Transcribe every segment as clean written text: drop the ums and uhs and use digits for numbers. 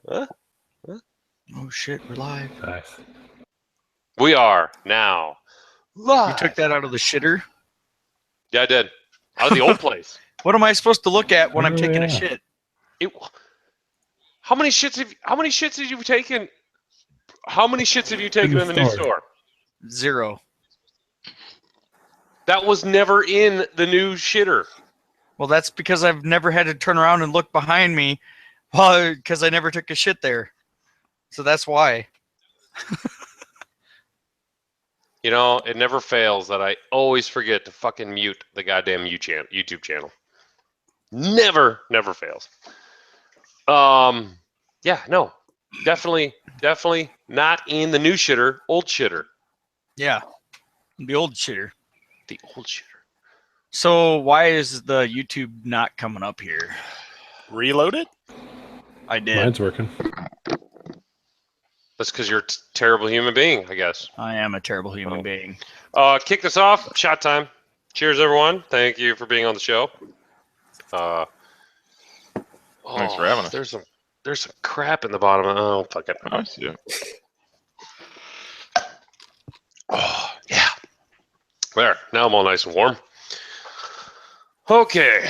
Huh? Oh shit, we're live. Nice. We are now live. You took that out of the shitter? Yeah, I did. Out of the old place. What am I supposed to look at when I'm taking a shit? How many shits have you taken? How many shits have you taken in the new store? 0. That was never in the new shitter. Well, that's because I've never had to turn around and look behind me, because I never took a shit there. So that's why. You know, it never fails that I always forget to fucking mute the goddamn YouTube channel. Never fails. Yeah, no. Definitely not in the new shitter, old shitter. Yeah, the old shitter. The old shitter. So why is the YouTube not coming up here? Reload it? I did. Mine's working. That's because you're a terrible human being, I guess. I am a terrible human being. Kick this off. Shot time. Cheers, everyone. Thank you for being on the show. Thanks for having us. There's some crap in the bottom. Oh, fuck it. I see it. Oh, yeah. There. Now I'm all nice and warm. Okay.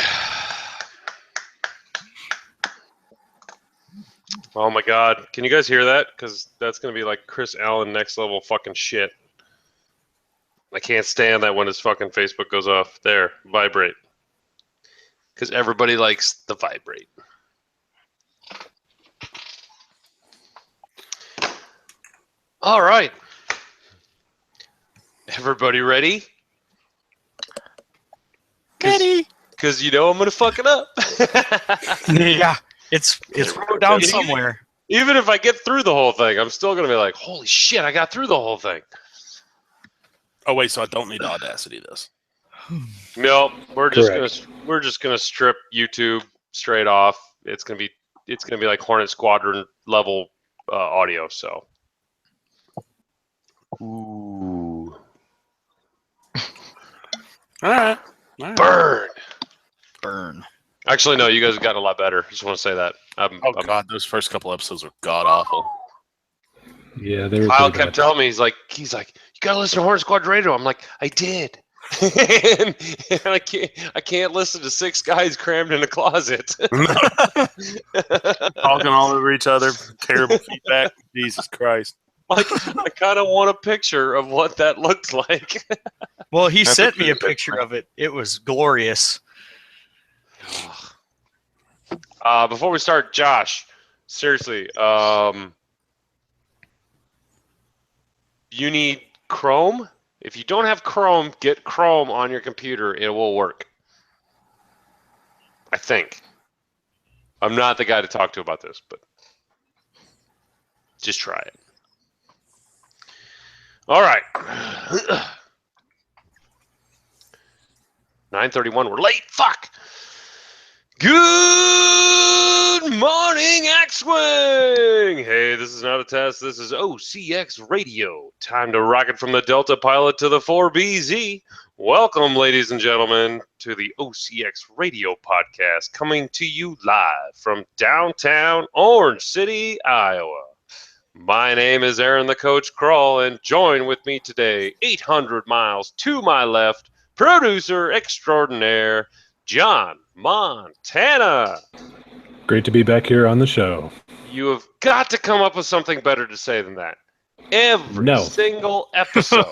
Oh my God. Can you guys hear that? Because that's going to be like Chris Allen next level fucking shit. I can't stand that when his fucking Facebook goes off. There. Vibrate. Because everybody likes the vibrate. All right. Everybody ready? Ready? Because you know I'm going to fuck it up. Yeah, it's wrote down somewhere. Even if I get through the whole thing, I'm still going to be like, holy shit, I got through the whole thing. Oh wait, so I don't need Audacity this. No, we're just gonna strip YouTube straight off. It's gonna be like Hornet Squadron level audio. So, ooh, All right. burn. Actually, no, you guys have gotten a lot better. Just want to say that. God, those first couple episodes were god awful. Yeah, they were. Kyle pretty kept bad. telling me, he's like, you gotta listen to Hornet Squadron radio. I'm like, I did. and I can't listen to 6 guys crammed in a closet. Talking all over each other, terrible feedback. Jesus Christ. Like, I kind of want a picture of what that looked like. Well, he sent me a picture of it. It was glorious. Before we start, Josh, seriously, you need Chrome. If you don't have Chrome, get Chrome on your computer. It will work. I think. I'm not the guy to talk to about this, but just try it. All right. 9:31. We're late. Fuck. Good morning, X-Wing! Hey, this is not a test. This is OCX Radio. Time to rocket from the Delta pilot to the 4BZ. Welcome, ladies and gentlemen, to the OCX Radio podcast, coming to you live from downtown Orange City, Iowa. My name is Aaron the Coach Krull, and join with me today, 800 miles to my left, producer extraordinaire, John Montana. Great to be back here on the show. You have got to come up with something better to say than that. Every single episode.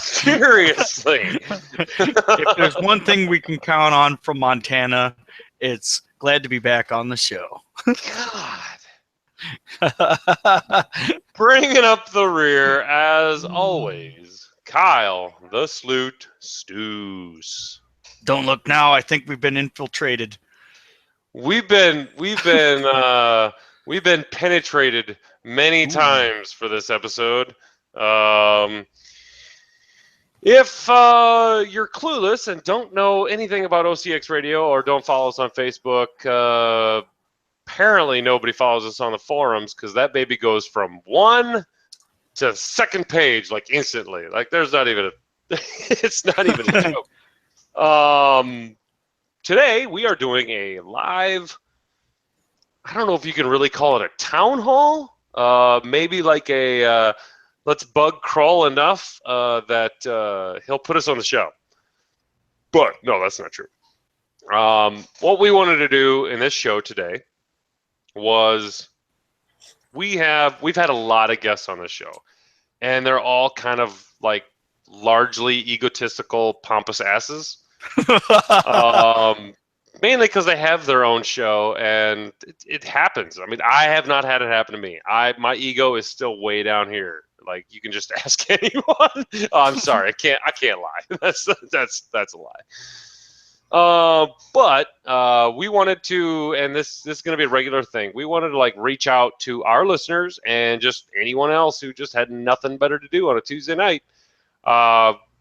Seriously. If there's one thing we can count on from Montana, it's glad to be back on the show. God. Bringing up the rear, as always, Kyle the Sloot Stews. Don't look now. I think we've been infiltrated. We've been penetrated many times for this episode. If you're clueless and don't know anything about OCX Radio or don't follow us on Facebook, apparently nobody follows us on the forums because that baby goes from 1 to second page like instantly. Like there's not even it's not even a joke. Today we are doing a live I don't know if you can really call it a town hall. Maybe like a let's bug crawl enough that he'll put us on the show. But no, that's not true. What we wanted to do in this show today was we've had a lot of guests on this show, and they're all kind of like largely egotistical, pompous asses. Mainly because they have their own show, and it happens. I mean, I have not had it happen to me. My ego is still way down here. Like, you can just ask anyone. Oh, I'm sorry, I can't lie. That's a lie. But we wanted to, and this is going to be a regular thing. We wanted to like reach out to our listeners and just anyone else who just had nothing better to do on a Tuesday night.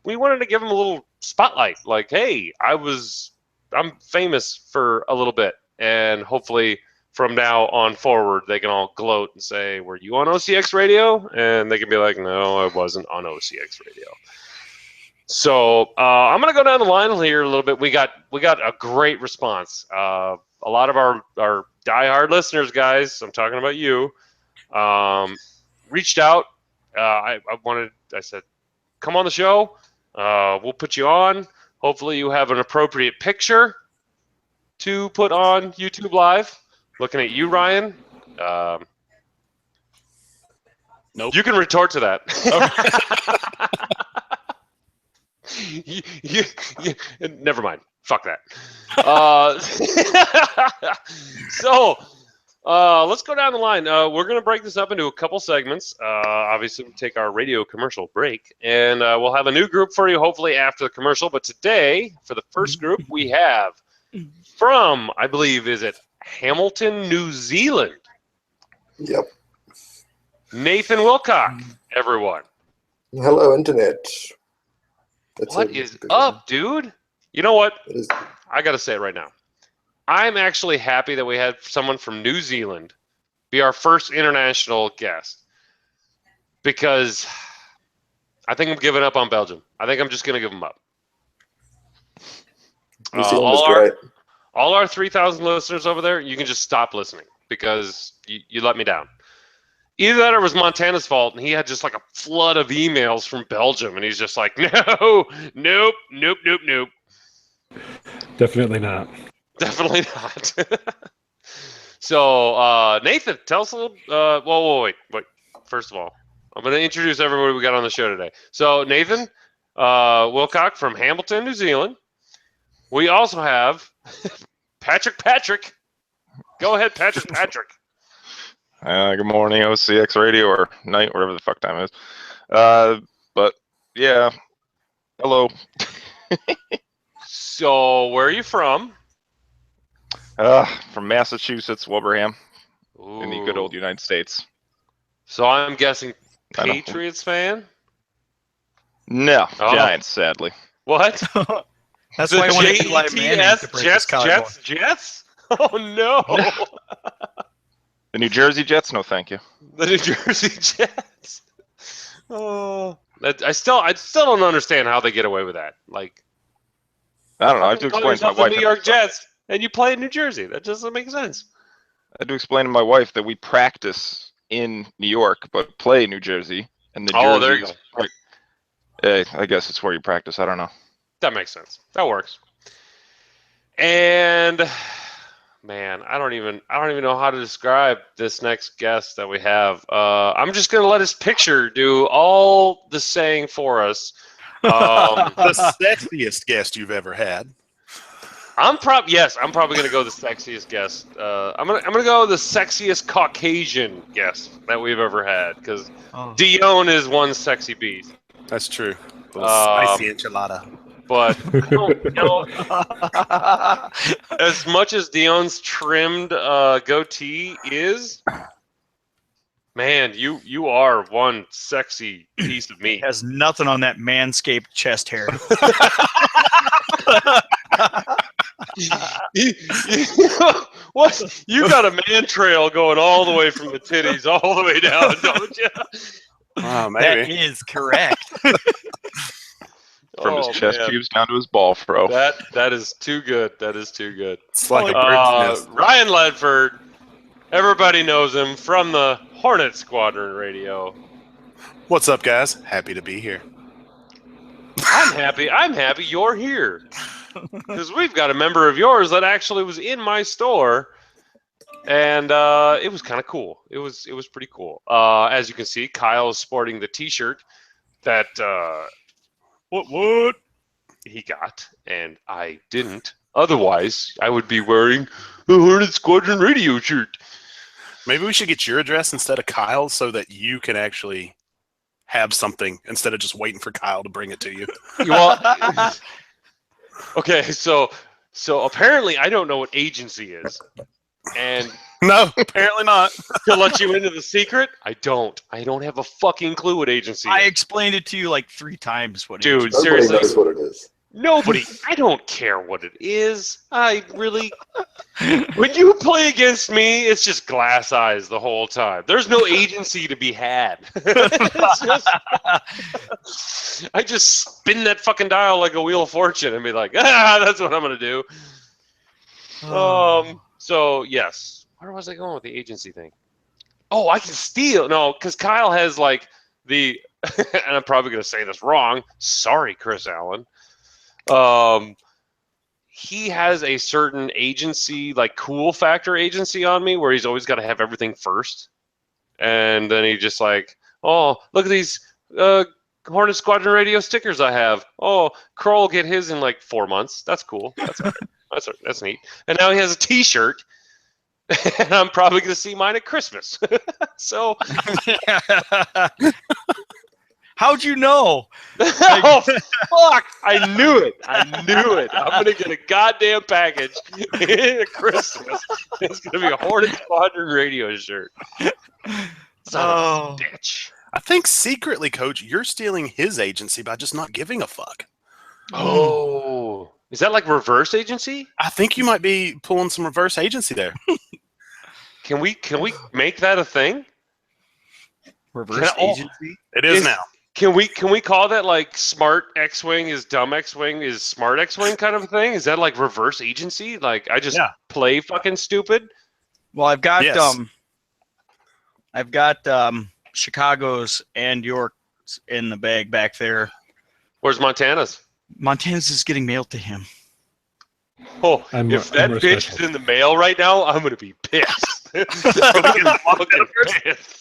We wanted to give them a little spotlight. Like, hey, I'm famous for a little bit, and hopefully from now on forward, they can all gloat and say, "Were you on OCX radio?" And they can be like, "No, I wasn't on OCX radio." So I'm gonna go down the line here a little bit. We got a great response. A lot of our diehard listeners, guys, I'm talking about you, reached out. I said, "Come on the show. We'll put you on. Hopefully you have an appropriate picture to put on YouTube Live." Looking at you, Ryan. Nope. You can retort to that. Never mind. Fuck that. So let's go down the line. We're going to break this up into a couple segments. Obviously, we'll take our radio commercial break, and we'll have a new group for you hopefully after the commercial. But today, for the first group, we have from, I believe, is it Hamilton, New Zealand? Yep. Nathan Wilcock, everyone. Hello, Internet. What is up, dude? You know what? It is. I got to say it right now. I'm actually happy that we had someone from New Zealand be our first international guest, because I think I'm giving up on Belgium. I think I'm just going to give them up. New Zealand is great. All our 3,000 listeners over there, you can just stop listening because you let me down. Either that or it was Montana's fault, and he had just like a flood of emails from Belgium, and he's just like, no, nope. Definitely not. Definitely not. So, Nathan, tell us a little. Wait. First of all, I'm going to introduce everybody we got on the show today. So, Nathan Wilcock from Hamilton, New Zealand. We also have Patrick. Go ahead, Patrick. Good morning, OCX radio, or night, whatever the fuck time it is. But yeah, hello. So, where are you from? From Massachusetts, Wilbraham, in the good Ooh. old United States. So I'm guessing I don't- Patriots fan? No, Oh. Giants, sadly. What? That's The why I wanted Eli Manning to break his collarbone. Jets? Oh, no. The New Jersey Jets, no thank you. The New Jersey Jets. Oh. I still don't understand how they get away with that. Like, I don't know, I have to call explain to my yourself the wife. New York Jets, and you play in New Jersey. That doesn't make sense. I had to explain to my wife that we practice in New York, but play New Jersey. And the Oh, there you jerseys- Hey, I guess it's where you practice, I don't know. That makes sense. That works. And man, I don't even know how to describe this next guest that we have. I'm just gonna let his picture do all the saying for us. The sexiest guest you've ever had. I'm probably gonna go the sexiest guest. I'm gonna go the sexiest Caucasian guest that we've ever had, because Oh. Dion is one sexy beast. That's true. A little spicy enchilada. But as much as Dion's trimmed goatee is, man, you are one sexy piece of meat. Has nothing on that manscaped chest hair. What? You got a man trail going all the way from the titties all the way down, don't you? Oh, That maybe. is correct. From his Oh, chest man. pubes down to his ball fro. That is too good. That is too good. It's like a bird's nest. Ryan Ledford, Everybody knows him from the Hornet Squadron Radio. What's up, guys? Happy to be here. I'm happy you're here. Because we've got a member of yours that actually was in my store. And it was kind of cool. It was pretty cool. As you can see, Kyle is sporting the T-shirt that what he got, and I didn't. Otherwise, I would be wearing a Hornet Squadron Radio shirt. Maybe we should get your address instead of Kyle's so that you can actually have something instead of just waiting for Kyle to bring it to you. Well, okay, so apparently I don't know what agency is. And No, apparently not. to let you into the secret, I don't have a fucking clue what agency I is. explained it to you like 3 times. What Dude, agency- Nobody seriously. knows what it is. Nobody. I don't care what it is. I really. When you play against me, it's just glass eyes the whole time. There's no agency to be had. I just spin that fucking dial like a wheel of fortune and be like, that's what I'm gonna do. So yes. Where was I going with the agency thing? Oh, I can steal. No, because Kyle has like the, and I'm probably gonna say this wrong. Sorry, Chris Allen. He has a certain agency, like cool factor agency on me, where he's always got to have everything first, and then he just like, oh, look at these Hornet Squadron Radio stickers I have. Oh, Kroll will get his in like 4 months. That's cool. That's all right. That's neat. And now he has a T-shirt, and I'm probably gonna see mine at Christmas. So, How'd you know? oh fuck! I knew it. I'm gonna get a goddamn package at Christmas. It's gonna be a Hornet Squadron Radio shirt. Son of a bitch. I think secretly, Coach, you're stealing his agency by just not giving a fuck. Oh, is that like reverse agency? I think you might be pulling some reverse agency there. Can we make that a thing? Reverse agency? It is now. Can we call that like smart X-wing is dumb X-wing is smart X-wing kind of thing? Is that like reverse agency? Like I just play fucking stupid? Well, I've got Yes. Chicago's and York's in the bag back there. Where's Montana's? Montana's is getting mailed to him. Oh, I'm if that bitch respectful. is in the mail right now, I'm gonna be pissed. I'm gonna be fucking pissed.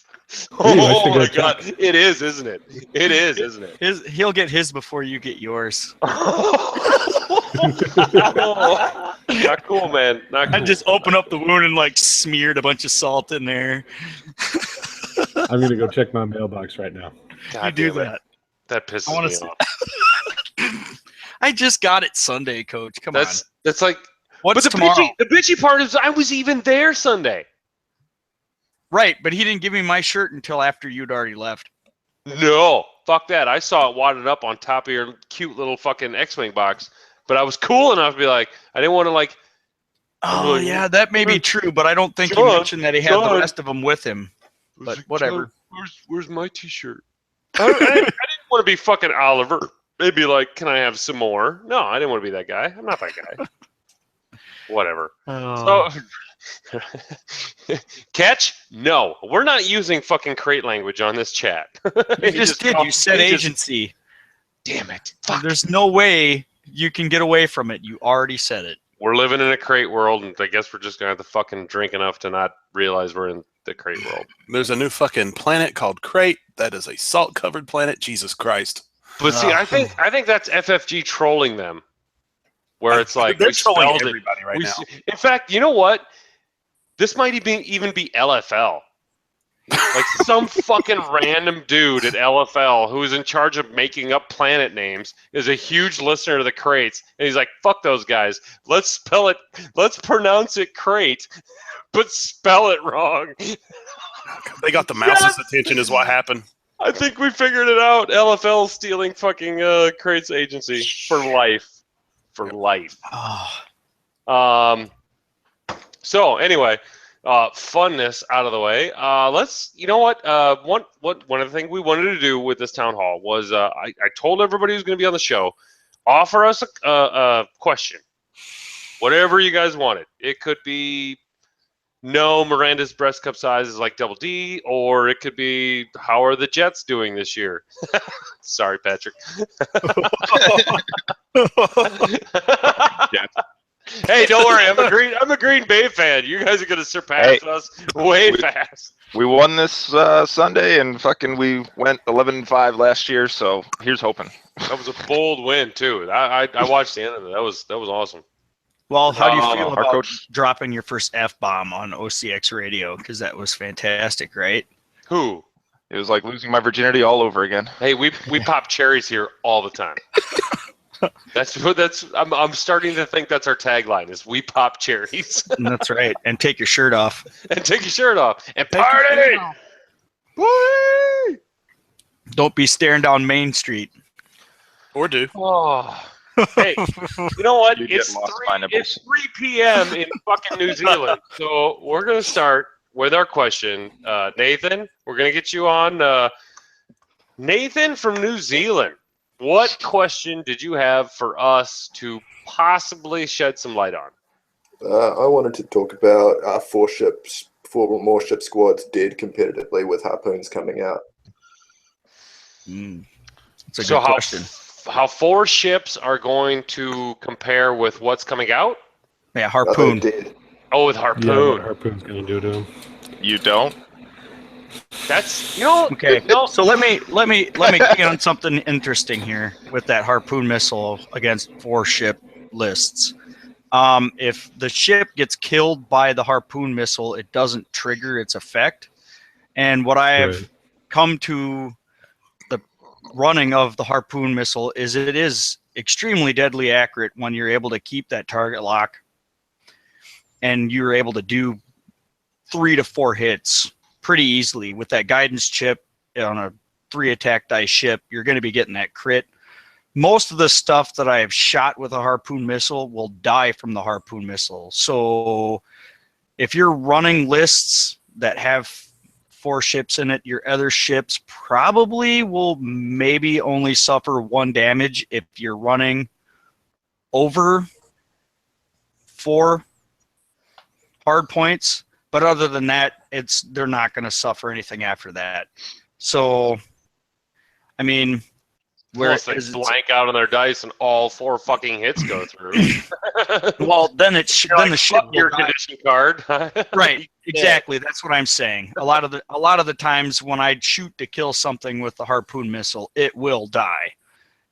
Ooh, I Oh should go my check. god, it is, isn't it? It is, isn't it? He'll get his before you get yours. Oh, not cool, man. Not cool. I just open up the wound and like smeared a bunch of salt in there. I'm gonna go check my mailbox right now. God You do damn it. that. That pisses I wanna me see- off. I just got it Sunday, Coach. Come on. That's like. What's But tomorrow? the bitchy part is I was even there Sunday. Right, but he didn't give me my shirt until after you'd already left. No, fuck that. I saw it wadded up on top of your cute little fucking X-wing box, but I was cool enough to be like, I didn't want to like. Oh, yeah, that may be true, but I don't think he John, mentioned that he had the John. rest of them with him. But whatever. Where's my T-shirt? I didn't want to be fucking Oliver. They'd be like, can I have some more? No, I didn't want to be that guy. I'm not that guy. Whatever. Oh. So, catch? No, we're not using fucking crate language on this chat. You just did. You said agency. Damn it. Fuck. There's no way you can get away from it. You already said it. We're living in a crate world, and I guess we're just going to have to fucking drink enough to not realize we're in the crate world. There's a new fucking planet called Crate. That is a salt-covered planet. Jesus Christ. But see, I think that's FFG trolling them. Where it's like, they're we trolling spelled it. everybody right now. In fact, you know what? This might even be LFL. Like some fucking random dude at LFL who is in charge of making up planet names is a huge listener to the crates. And he's like, fuck those guys. Let's spell it. Let's pronounce it crate, but spell it wrong. They got the mouse's attention is what happened. I think we figured it out. LFL stealing fucking crates agency for life. For life. Oh. So anyway, funness out of the way. You know what? One of the things we wanted to do with this town hall was I told everybody who's going to be on the show, offer us a question, whatever you guys wanted. It could be no, Miranda's breast cup size is like double D, or it could be how are the Jets doing this year? Sorry, Patrick. Hey, don't worry. I'm a Green Bay fan. You guys are gonna surpass us way fast. We won this Sunday, and fucking we went 11-5 last year. So here's hoping. That was a bold win too. I watched the end of it. That was awesome. Well, how do you feel our about coach- dropping your first F-bomb on OCX radio? Because that was fantastic, right? Who? It was like losing my virginity all over again. Hey, we pop cherries here all the time. I'm starting to think that's our tagline is we pop cherries. That's right. And take your shirt off. And take your shirt off and party. Whee! Don't be staring down Main Street. Or do. Oh. Hey, you know what? You get It's lost by nipples. 3 p.m. in fucking New Zealand. So we're going to start with our question. Nathan, we're going to get you on. Nathan from New Zealand, what question did you have for us to possibly shed some light on? I wanted to talk about four or more ship squads dead competitively with harpoons coming out. That's a good question. How 4 ships are going to compare with what's coming out? Yeah, harpoon. Dead. Oh, with Yeah, harpoon. what harpoon's gonna do to him? You don't? That's Okay, No, so let me get on something interesting here with that harpoon missile against 4 ship lists. If the ship gets killed by the harpoon missile, it doesn't trigger its effect. And what I have Right. come to the running of the harpoon missile is it is extremely deadly accurate when you're able to keep that target lock and you're able to do 3 to 4 hits pretty easily with that guidance chip on a 3 attack dice ship. You're going to be getting that crit. Most of the stuff that I have shot with a harpoon missile will die from the harpoon missile. So if you're running lists that have 4 ships in it, your other ships probably will maybe only suffer 1 damage if you're running over 4 hard points. But other than that, they're not going to suffer anything after that. So, I mean, unless they blank out on their dice and all 4 fucking hits go through. well, then the ship will your die. condition card. Right, exactly. That's what I'm saying. A lot of the times when I shoot to kill something with the harpoon missile, it will die,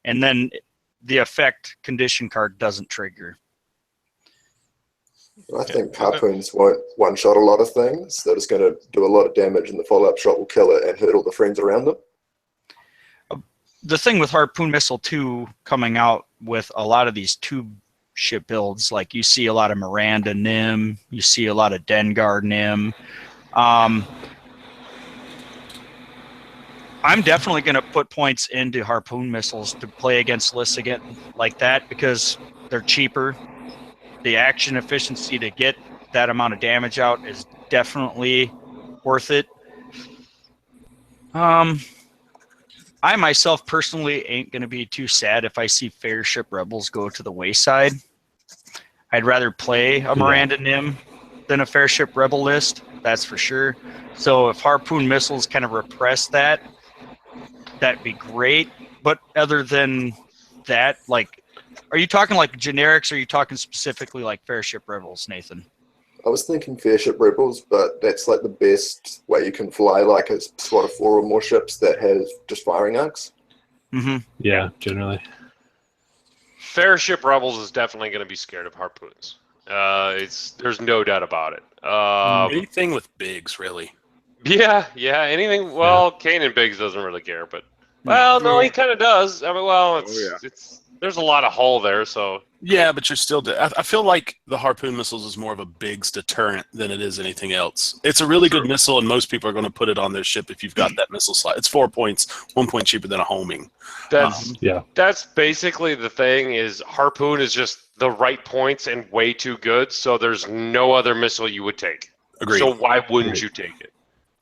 and then the effect condition card doesn't trigger. I think harpoons won't one-shot a lot of things. They're just going to do a lot of damage, and the follow-up shot will kill it and hurt all the friends around them. The thing with harpoon missile 2 coming out with a lot of these tube ship builds, like you see a lot of Miranda Nim, you see a lot of Dengar Nim. I'm definitely going to put points into harpoon missiles to play against lists again like that because they're cheaper. The action efficiency to get that amount of damage out is definitely worth it. I myself personally ain't going to be too sad if I see Fair Ship Rebels go to the wayside. I'd rather play a Miranda Nim than a Fair Ship Rebel list, that's for sure. So if harpoon missiles kind of repress that, that'd be great. But other than that, like, are you talking like generics or are you talking specifically like Fair Ship Rebels, Nathan? I was thinking Fair Ship Rebels, but that's like the best way you can fly like a squad of 4 or more ships that has just firing arcs. Mm-hmm. Yeah, generally. Fair Ship Rebels is definitely going to be scared of harpoons. There's no doubt about it. Anything with bigs, really. Yeah, anything. Well, Kanan Biggs doesn't really care, but no, he kind of does. I mean, well, there's a lot of hull there, so. Yeah, but you're still. I feel like the harpoon missiles is more of a bigs deterrent than it is anything else. It's a really good missile, and most people are going to put it on their ship if you've got that missile slot. It's 4 points, 1 point cheaper than a homing. That's basically the thing. Is harpoon is just the right points and way too good, so there's no other missile you would take. Agreed. So why wouldn't you take it?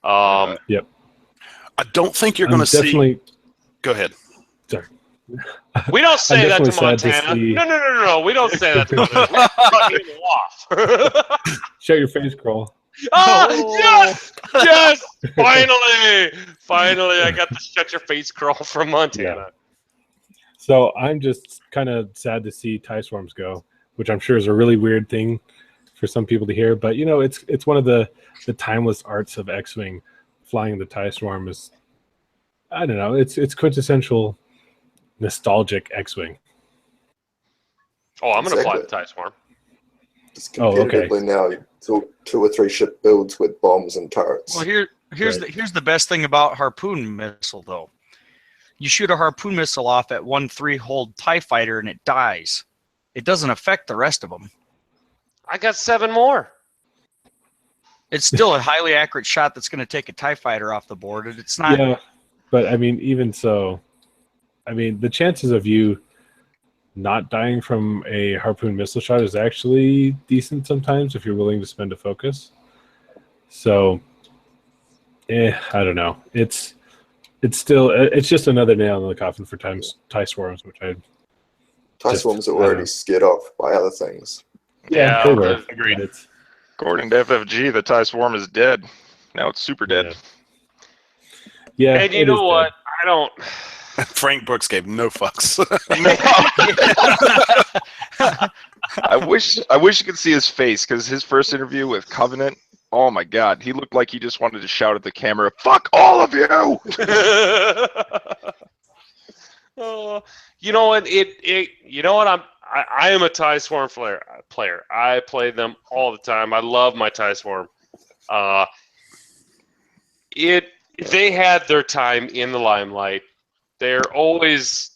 Yep. I don't think you're going to see. Go ahead. Sorry. We don't say that to definitely sad to Montana. see- No. We don't say that to Montana. We're cutting you off. Show your face, Crawl. Yes! Yes! Finally, I got the shut your face crawl from Montana. Yeah. So I'm just kind of sad to see tie swarms go, which I'm sure is a really weird thing for some people to hear. But it's one of the timeless arts of X-wing. Flying the tie swarm is, I don't know, it's quintessential nostalgic X-wing. Oh, I'm gonna fly the Exactly. tie swarm. Just Oh, okay. competitively now, two or three ship builds with bombs and turrets. Well, here's the best thing about harpoon missile though. You shoot a harpoon missile off at 1-3-hold TIE fighter and it dies. It doesn't affect the rest of them. I got 7 more. It's still a highly accurate shot that's going to take a TIE fighter off the board. And it's not. Yeah, but I mean, even so, I mean, the chances of you not dying from a harpoon missile shot is actually decent sometimes if you're willing to spend a focus. So, I don't know. It's just another nail in the coffin for tie swarms, which TIE swarms are already scared off by other things. Yeah, they were. agreed. According to FFG, the tie swarm is dead. Now it's super dead. Yeah, and you know what? I don't. Frank Brooks gave no fucks. I wish you could see his face, because his first interview with Covenant, oh my god, he looked like he just wanted to shout at the camera, "Fuck all of you!" You know what? You know what? I am a TIE Swarm player. I play them all the time. I love my TIE Swarm. They had their time in the limelight. They're always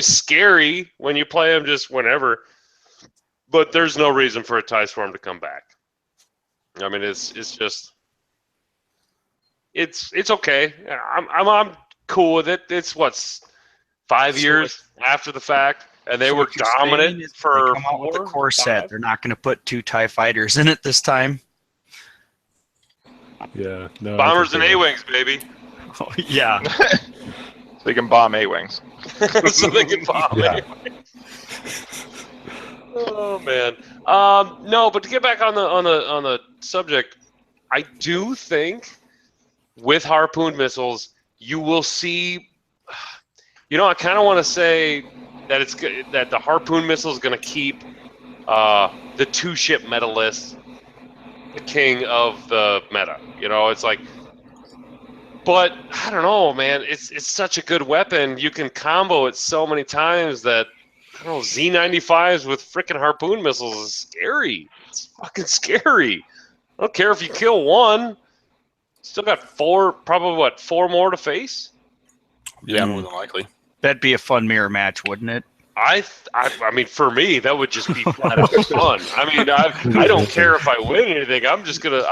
scary when you play them just whenever. But there's no reason for a TIE Swarm to come back. I mean, it's just it's okay. I'm cool with it. It's 5 years after the fact. And they were dominant for they come out with the core set. They're not going to put 2 TIE fighters in it this time. Yeah, no. Bombers and A-wings, baby. Oh, yeah. So they can bomb A-wings. So they can bomb A-wings. Oh man. No, but to get back on the subject, I do think with harpoon missiles you will see. I kind of want to say that the harpoon missile is going to keep the 2-ship meta list the king of the meta. It's like, but I don't know, man. It's such a good weapon. You can combo it so many times that I don't know. Z95s with freaking harpoon missiles is scary. It's fucking scary. I don't care if you kill one. Still got 4 more to face. Yeah, more than likely. That'd be a fun mirror match, wouldn't it? I mean, for me, that would just be flat out fun. I mean, I don't care if I win anything. I'm just gonna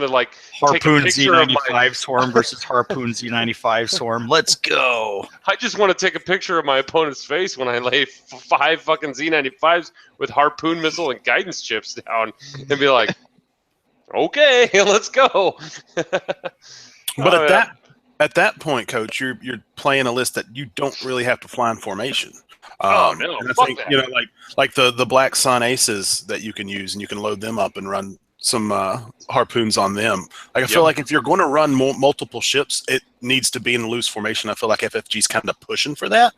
like Harpoon take a picture of Z95 Swarm versus Harpoon Z95 Swarm. Let's go. I just want to take a picture of my opponent's face when I lay 5 fucking Z95s with harpoon missile and guidance chips down, and be like, okay, let's go. But at that point, Coach, you're playing a list that you don't really have to fly in formation. No, and I fuck think that. like the Black Sun Aces that you can use, and you can load them up and run some harpoons on them. Like I feel like if you're going to run multiple ships, it needs to be in loose formation. I feel like FFG's kind of pushing for that.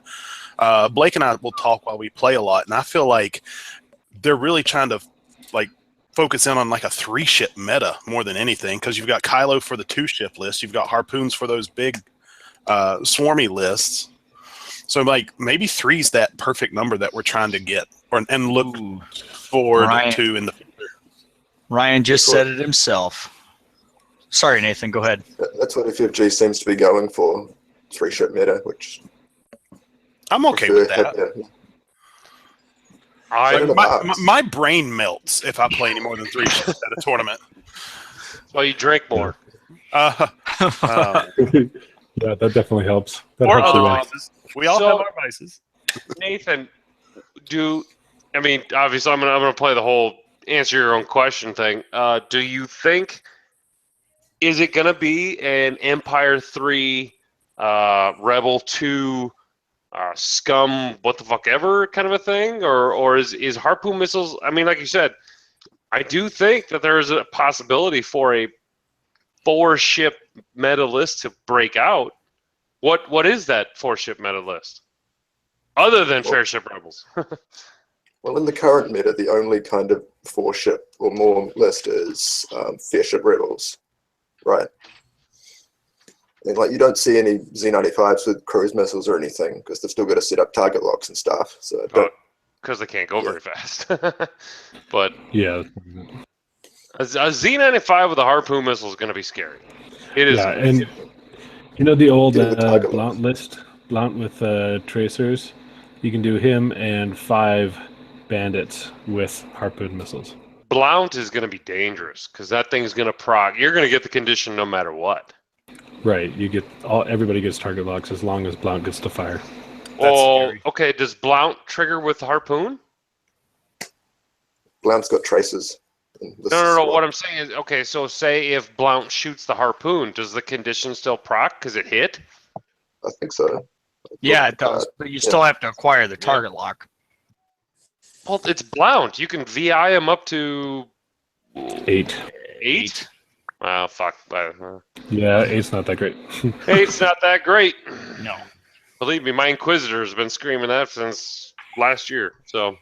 Blake and I will talk while we play a lot, and I feel like they're really trying to focus in on like a 3-ship meta more than anything, because you've got Kylo for the 2-ship list, you've got harpoons for those big swarmy lists. So maybe 3's that perfect number that we're trying to get and look forward to in the future. Ryan just said it himself. Sorry, Nathan, go ahead. That's what FFG seems to be going for, 3-ship meta, which I'm okay with that. My brain melts if I play any more than 3 ships at a tournament. Well, you drink more. Yeah, that definitely helps. Or other vices. We all have our vices. Nathan, obviously I'm gonna play the whole answer your own question thing. Do you think is it gonna be an Empire 3, Rebel 2, scum what the fuck ever kind of a thing, or is harpoon missiles? I mean, like you said, I do think that there is a possibility for a 4-ship meta list to break out. What is that 4-ship meta list? Other than Fair Ship Rebels. Well, in the current meta, the only kind of 4-ship or more list is Fair Ship Rebels, right? And like you don't see any Z95s with cruise missiles or anything because they've still got to set up target locks and stuff. So because they can't go very fast. But Yeah. a Z95 with a harpoon missile is going to be scary. It is. Yeah, and you know the old Get it with target Blount list? Blount with tracers? You can do him and 5 bandits with harpoon missiles. Blount is going to be dangerous because that thing's going to proc. You're going to get the condition no matter what. Right, you get everybody gets target locks as long as Blount gets to fire. Oh, okay. Does Blount trigger with harpoon? Blount's got tracers. No. What I'm saying is, okay. So say if Blount shoots the harpoon, does the condition still proc because it hit? I think so. Yeah, it does, but you still have to acquire the target lock. Well, it's Blount. You can VI him up to 8. 8? Wow, fuck. Yeah, 8's not that great. 8's not that great. No. Believe me, my Inquisitor has been screaming that since last year. So,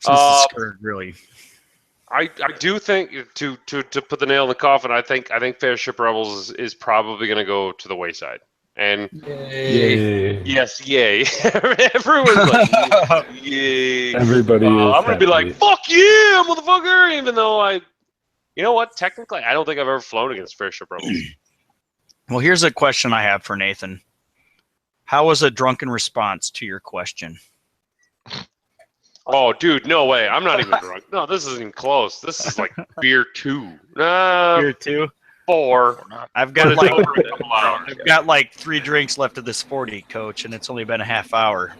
Since the skirt, really. I do think to put the nail in the coffin. I think Fair Ship Rebels is probably going to go to the wayside. And Yay. yes, yay! Everyone's like, yay! Everybody is I'm gonna be like, happy. fuck yeah, motherfucker! Even though you know what? Technically, I don't think I've ever flown against Fair Ship Rebels. Well, here's a question I have for Nathan. How was a drunken response to your question? Oh, dude, no way! I'm not even drunk. No, this isn't even close. This is like beer 2. Beer 2. 4. I've got But it's over in a couple hours. I've got like 3 drinks left of this 40, Coach, and it's only been a half hour.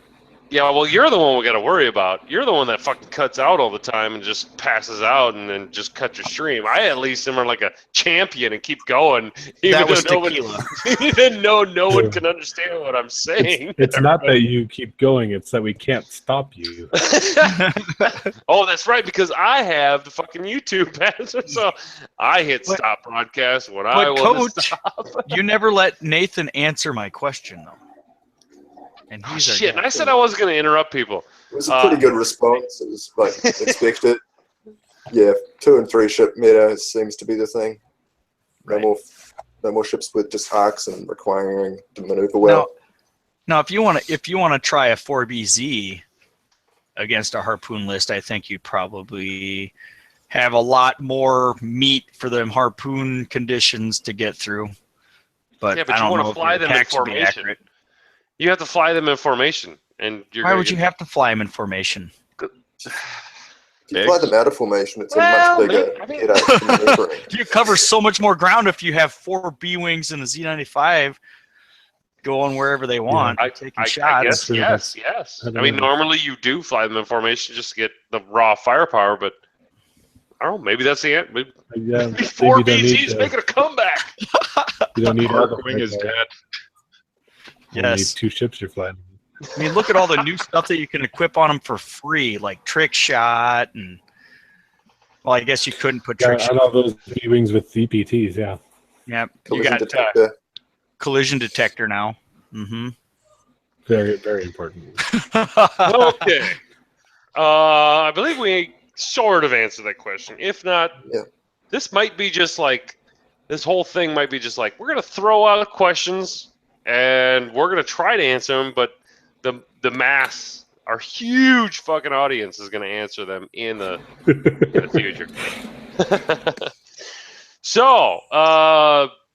Yeah, well, you're the one we got to worry about. You're the one that fucking cuts out all the time and just passes out and then just cut your stream. I at least am like a champion and keep going. That was tequila. Even though no one can understand what I'm saying. It's not that you keep going; it's that we can't stop you. Oh, that's right, because I have the fucking YouTube password, so I hit stop broadcast when I want to stop. You never let Nathan answer my question, though. And he's shit, and I said I wasn't going to interrupt people. It was a pretty good response. It was like expected. Yeah, 2 and 3 ship meta seems to be the thing. No more ships with just arcs and requiring to maneuver well. Now, if you want to try a 4BZ against a harpoon list, I think you'd probably have a lot more meat for them harpoon conditions to get through. But yeah, but I don't you want know to fly them in formation. You have to fly them in formation, and why would you have to fly them in formation? If you fly them out of formation, it's a much bigger headache for maneuvering. You cover so much more ground if you have 4 B-wings and a Z95 going wherever they want, taking shots. Yes. I mean, normally you do fly them in formation just to get the raw firepower, but I don't know. Maybe that's the end. Maybe 4 BGs making a comeback. You don't need Wing is dead. You need 2 ships you're flying. I mean, look at all the new stuff that you can equip on them for free, like trick shot and. Well, I guess you couldn't put trick shot. I know those B-wings with CPTs. Yeah. Yeah. Collision detector. Collision detector now. Mm-hmm. Very, very important. Okay. I believe we sort of answered that question. If not, this might be just like this whole thing might be just like we're gonna throw out questions and we're gonna try to answer them, but the mass, our huge fucking audience, is gonna answer them in the future. So,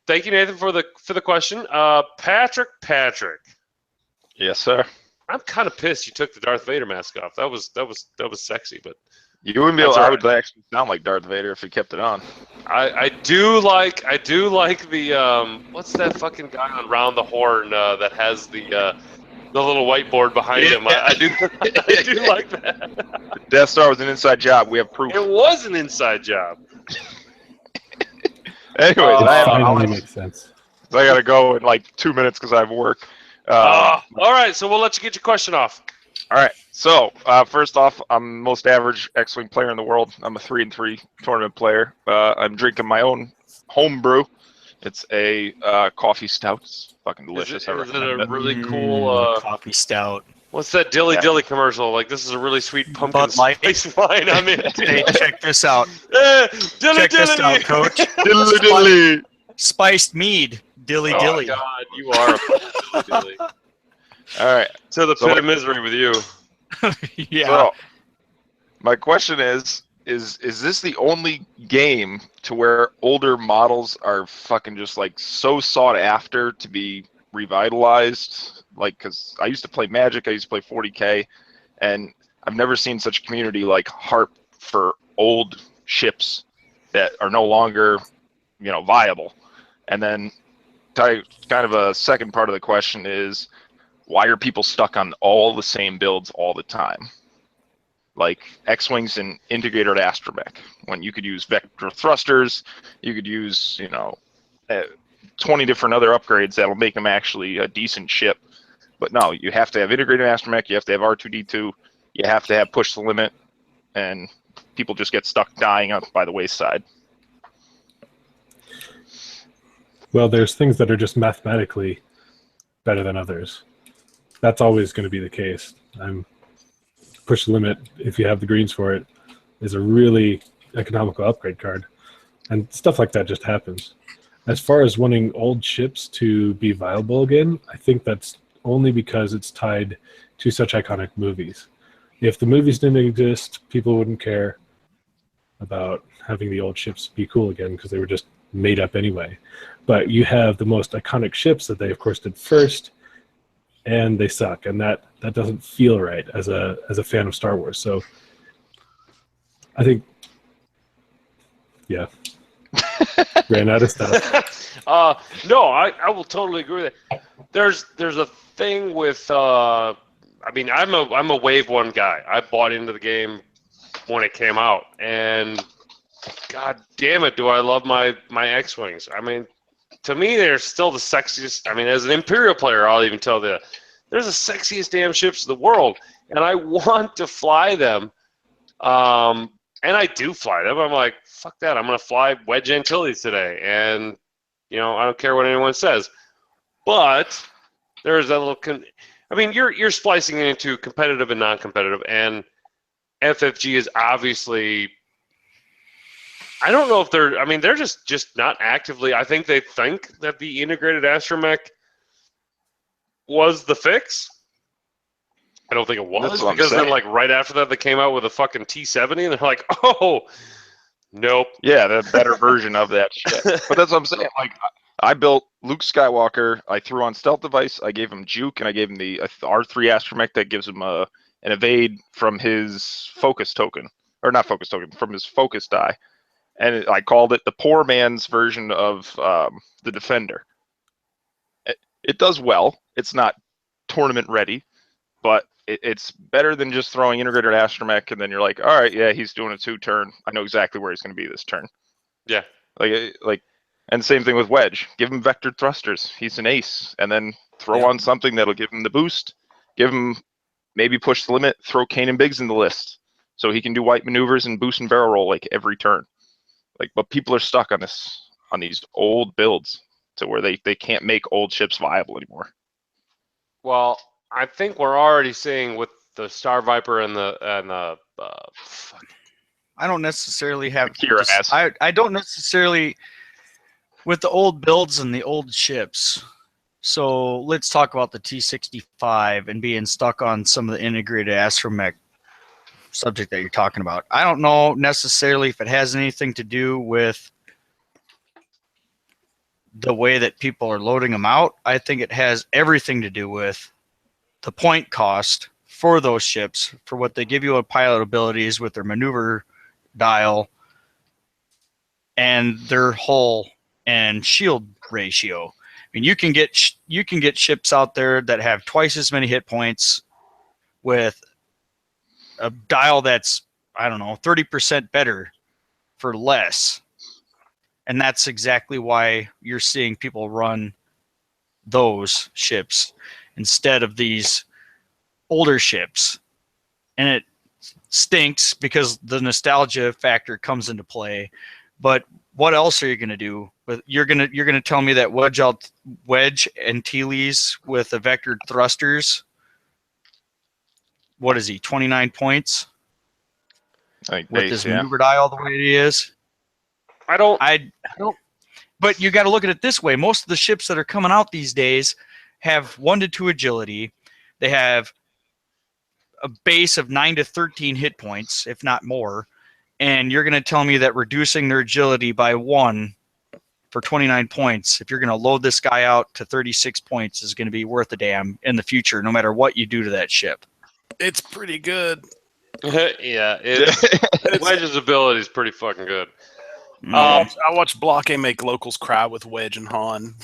thank you, Nathan, for the question. Patrick. Yes, sir. I'm kind of pissed you took the Darth Vader mask off. That was sexy, but you wouldn't be able. I would actually sound like Darth Vader if he kept it on. I do like the what's that fucking guy on Round the Horn that has the little whiteboard behind him. I do like that. The Death Star was an inside job. We have proof. It was an inside job. Anyways, finally makes sense. I gotta go in like 2 minutes because I have work. All right, so we'll let you get your question off. All right. So first off, I'm the most average X-wing player in the world. I'm a 3-3 tournament player. I'm drinking my own home brew. It's a coffee stout. It's fucking delicious. I Is it recommend a it. really cool? Coffee stout. What's that dilly Yeah. dilly commercial? Like, this is a really sweet pumpkin Bud Light. spice wine I'm Hey, into. check this out. Dilly Check this dilly. out, Coach. Dilly dilly. Spiced mead. Dilly Oh dilly. God, you are a dilly dilly. All right. To the So pit my- of misery with you. Yeah. So, my question is this the only game to where older models are fucking just like so sought after to be revitalized? Like, because I used to play Magic, I used to play 40K, and I've never seen such a community like harp for old ships that are no longer, viable. And then, kind of a second part of the question is, why are people stuck on all the same builds all the time? Like X-Wings and integrated astromech, when you could use vector thrusters, you could use, 20 different other upgrades that'll make them actually a decent ship. But no, you have to have integrated astromech, you have to have R2-D2, you have to have push the limit, and people just get stuck dying up by the wayside. Well, there's things that are just mathematically better than others. That's always going to be the case. Push the limit, if you have the greens for it, is a really economical upgrade card. And stuff like that just happens. As far as wanting old ships to be viable again, I think that's only because it's tied to such iconic movies. If the movies didn't exist, people wouldn't care about having the old ships be cool again because they were just made up anyway. But you have the most iconic ships that they, of course, did first, and they suck, and that doesn't feel right as a fan of Star Wars. So I think, yeah, ran out of stuff. No, I will totally agree with that. There's a thing with I'm a wave one guy. I bought into the game when it came out, and God damn it, do I love my X-Wings. I mean, to me, they're still the sexiest. I mean, as an Imperial player, I'll even tell you, they're the sexiest damn ships in the world, and I want to fly them. And I do fly them. I'm like, fuck that. I'm going to fly Wedge Antilles today, and I don't care what anyone says. But there's that little. You're splicing it into competitive and non-competitive, and FFG is obviously. I don't know if they're. I mean, they're just not actively. I think they think that the integrated astromech was the fix. I don't think it was, That's what I'm because then, saying. like, right after that, they came out with a fucking T-70, and they're like, oh, nope. Yeah, the better version of that shit. But that's what I'm saying. Like, I built Luke Skywalker. I threw on stealth device. I gave him juke, and I gave him the R3 astromech that gives him an evade from his focus token, or not focus token, from his focus die. And I called it the poor man's version of the Defender. It does well. It's not tournament ready, but it's better than just throwing integrated astromech and then you're like, all right, yeah, he's doing a 2-turn. I know exactly where he's going to be this turn. Yeah. And same thing with Wedge. Give him vector thrusters. He's an ace, and then throw on something that'll give him the boost. Give him maybe push the limit. Throw Kanan Biggs in the list so he can do white maneuvers and boost and barrel roll like every turn. But people are stuck on these old builds to where they can't make old ships viable anymore. Well, I think we're already seeing with the Star Viper and the I don't necessarily have. Kira ass. I don't necessarily with the old builds and the old ships. So let's talk about the T-65 and being stuck on some of the integrated astromech subject that you're talking about. I don't know necessarily if it has anything to do with the way that people are loading them out. I think it has everything to do with the point cost for those ships, for what they give you on pilot abilities with their maneuver dial and their hull and shield ratio. I mean, you can get ships out there that have twice as many hit points with a dial that's, I don't know, 30% better for less. And that's exactly why you're seeing people run those ships instead of these older ships, and it stinks because the nostalgia factor comes into play. But what else are you going to do? You're gonna tell me that Wedge Antilles with the vectored thrusters. What is he? 29 points I think with base, his yeah. maneuver die all the way he is. I don't. But you got to look at it this way. Most of the ships that are coming out these days have 1 to 2 agility. They have a base of 9 to 13 hit points, if not more. And you're going to tell me that reducing their agility by 1 for 29 points, if you're going to load this guy out to 36 points, is going to be worth a damn in the future, no matter what you do to that ship. It's pretty good. Yeah, Wedge's ability is pretty fucking good. I watched Block A make locals cry with Wedge and Han.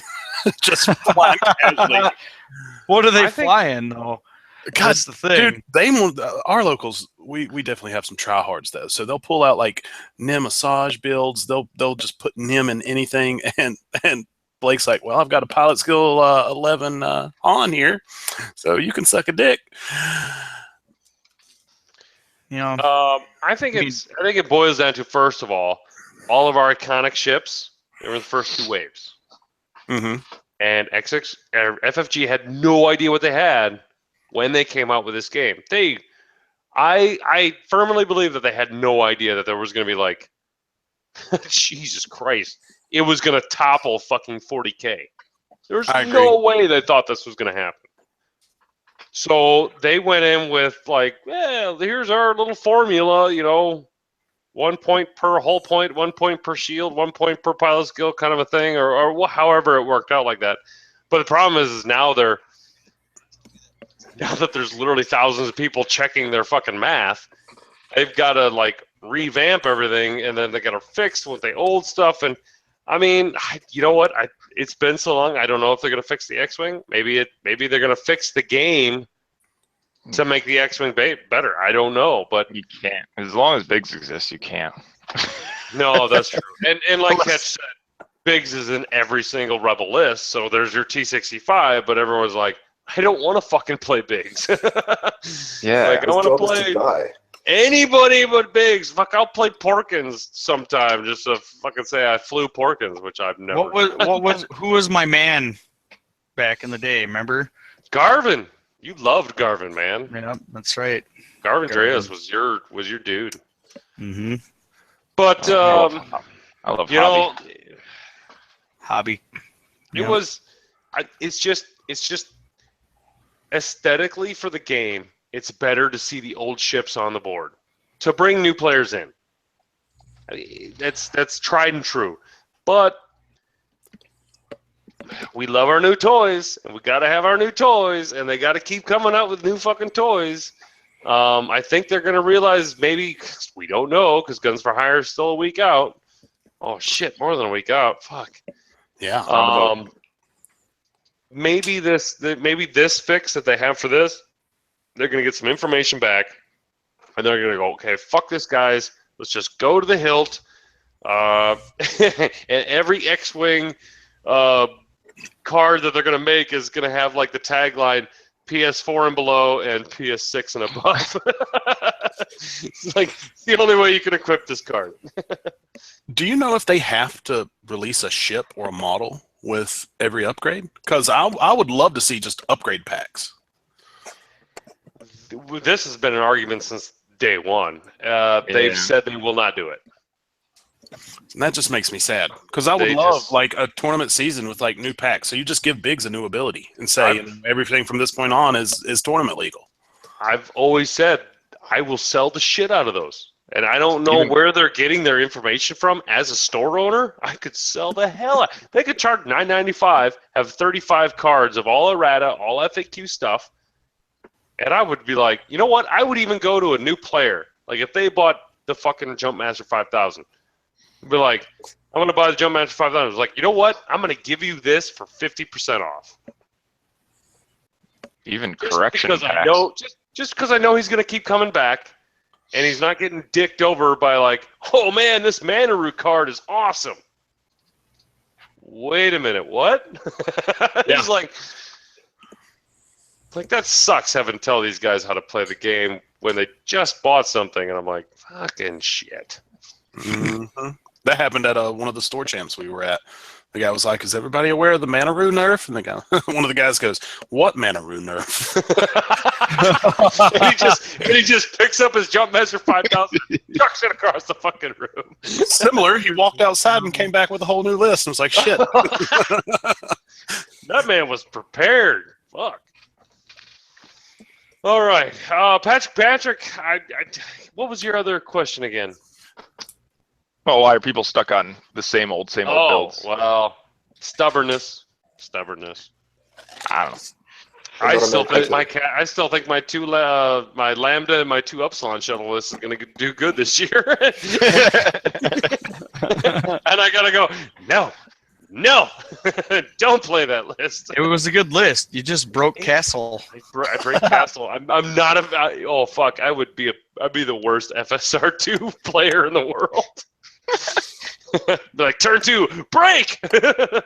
Just flying casually. What are they I think- flying, though? God, That's the thing. dude, our locals, we definitely have some tryhards though. So they'll pull out like Nim massage builds. They'll just put Nim in anything, and Blake's like, well, I've got a pilot skill 11 on here, so you can suck a dick. You know, I think it boils down to, first of all of our iconic ships. They were the first 2 waves, Mm-hmm. and FFG had no idea what they had when they came out with this game. I firmly believe that they had no idea that there was going to be like, Jesus Christ, it was going to topple fucking 40K. There's no way they thought this was going to happen. So they went in with like, well, here's our little formula, 1 point per hull point, 1 point per shield, 1 point per pilot skill kind of a thing, or however it worked out like that. But the problem is now that there's literally thousands of people checking their fucking math, they've got to like revamp everything, and then they got to fix with the old stuff. And I mean, you know what? It's been so long. I don't know if they're going to fix the X-wing. Maybe they're going to fix the game to make the X-wing better. I don't know, but You can't. As long as Biggs exists, you can't. no, that's true. And like Ketch said, Biggs is in every single Rebel list. So there's your T-65, but everyone's like, I don't want to fucking play Biggs. Yeah. Like, I His want to job is to play die. anybody but Biggs. Fuck, I'll play Porkins sometime just to fucking say I flew Porkins, which I've never. who was my man back in the day? Remember? Garvin. You loved Garvin, man. Yeah, that's right. Garvin Dreas was your dude. Mm-hmm. But I love Hobby. Hobby. it was. It's just aesthetically for the game. It's better to see the old ships on the board to bring new players in. I mean, that's tried and true, but we love our new toys, and we got to have our new toys, and they got to keep coming out with new fucking toys. I think they're going to realize, maybe, we don't know, because Guns for Hire is still a week out. Oh, shit, more than a week out. Fuck. Yeah. Maybe this fix that they have for this, they're going to get some information back, and they're going to go, okay, fuck this, guys. Let's just go to the hilt. And every X-Wing card that they're going to make is going to have like the tagline PS4 and below and PS6 and above. It's like the only way you can equip this card. Do you know if they have to release a ship or a model with every upgrade? Because I would love to see just upgrade packs. This has been an argument since day one. They've said they will not do it. And that just makes me sad, because I would love like a tournament season with like new packs. So you just give Biggs a new ability and say everything from this point on is tournament legal. I've always said I will sell the shit out of those. And I don't know where they're getting their information from. As a store owner, I could sell the hell out. They could charge $9.95, have 35 cards of all errata, all FAQ stuff. And I would be like, you know what? I would even go to a new player. Like if they bought the fucking Jumpmaster 5000. Be like, I'm going to buy the Jumpmaster 5000. It's like, you know what? I'm going to give you this for 50% off. Even correction packs. Just because I know he's going to keep coming back, and he's not getting dicked over by like, oh man, this Manaroo card is awesome. Wait a minute, what? He's like, Like, that sucks having to tell these guys how to play the game when they just bought something, and I'm like, fucking shit. Mm-hmm. That happened at one of the store champs we were at. The guy was like, "Is everybody aware of the Manaroo nerf?" And the guy, one of the guys goes, "What Manaroo nerf?" and he just picks up his jump measure 5,000, chucks it across the fucking room. Similar, he walked outside and came back with a whole new list. And was like, "Shit." That man was prepared. Fuck. All right, Patrick. What was your other question again? Oh, why are people stuck on the same old builds? Well, stubbornness. I don't know. I still think my my Lambda and my 2 Upsilon shuttle list is going to do good this year. And I got to go, no, don't play that list. It was a good list. You just broke Castle. I break Castle. I'm not a. Oh fuck! I'd be the worst FSR2 player in the world. Like, turn 2, break.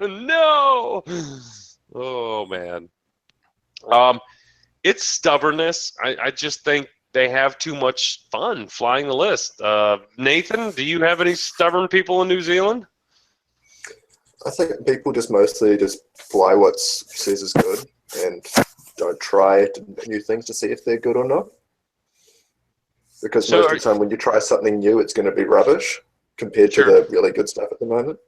No. Oh man. It's stubbornness. I just think they have too much fun flying the list. Nathan, do you have any stubborn people in New Zealand? I think people just mostly just fly what says is good and don't try new things to see if they're good or not. Because most of the time when you try something new, it's going to be rubbish compared to the really good stuff at the moment.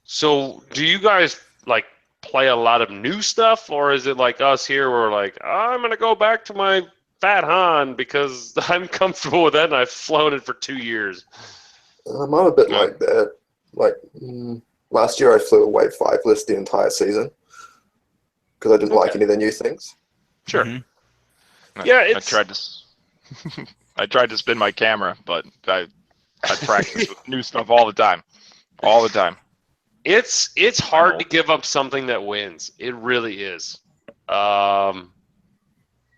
So do you guys like play a lot of new stuff, or is it like us here where we're like, I'm going to go back to my Fat Han because I'm comfortable with that and I've flown it for 2 years? I'm a bit like that. Like last year I flew a Wave 5 list the entire season because I didn't like any of the new things. Sure. Mm-hmm. Yeah, I tried to spin my camera, but I practice with new stuff all the time. All the time. It's hard to give up something that wins. It really is.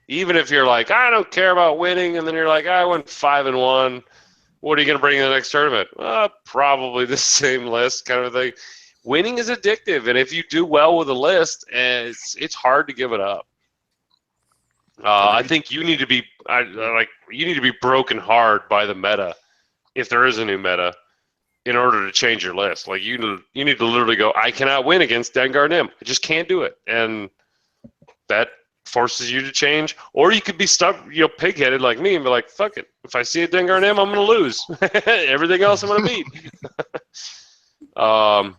Even if you're like, I don't care about winning, and then you're like, I went 5-1. What are you going to bring in the next tournament? Probably the same list kind of thing. Winning is addictive, and if you do well with a list, it's hard to give it up. I think you need to be broken hard by the meta, if there is a new meta, in order to change your list. Like you need to literally go, I cannot win against Dengar Nim. I just can't do it, and that forces you to change. Or you could be stuck, pig-headed like me, and be like, fuck it. If I see a Dengar Nim, I'm going to lose. Everything else I'm going to beat. I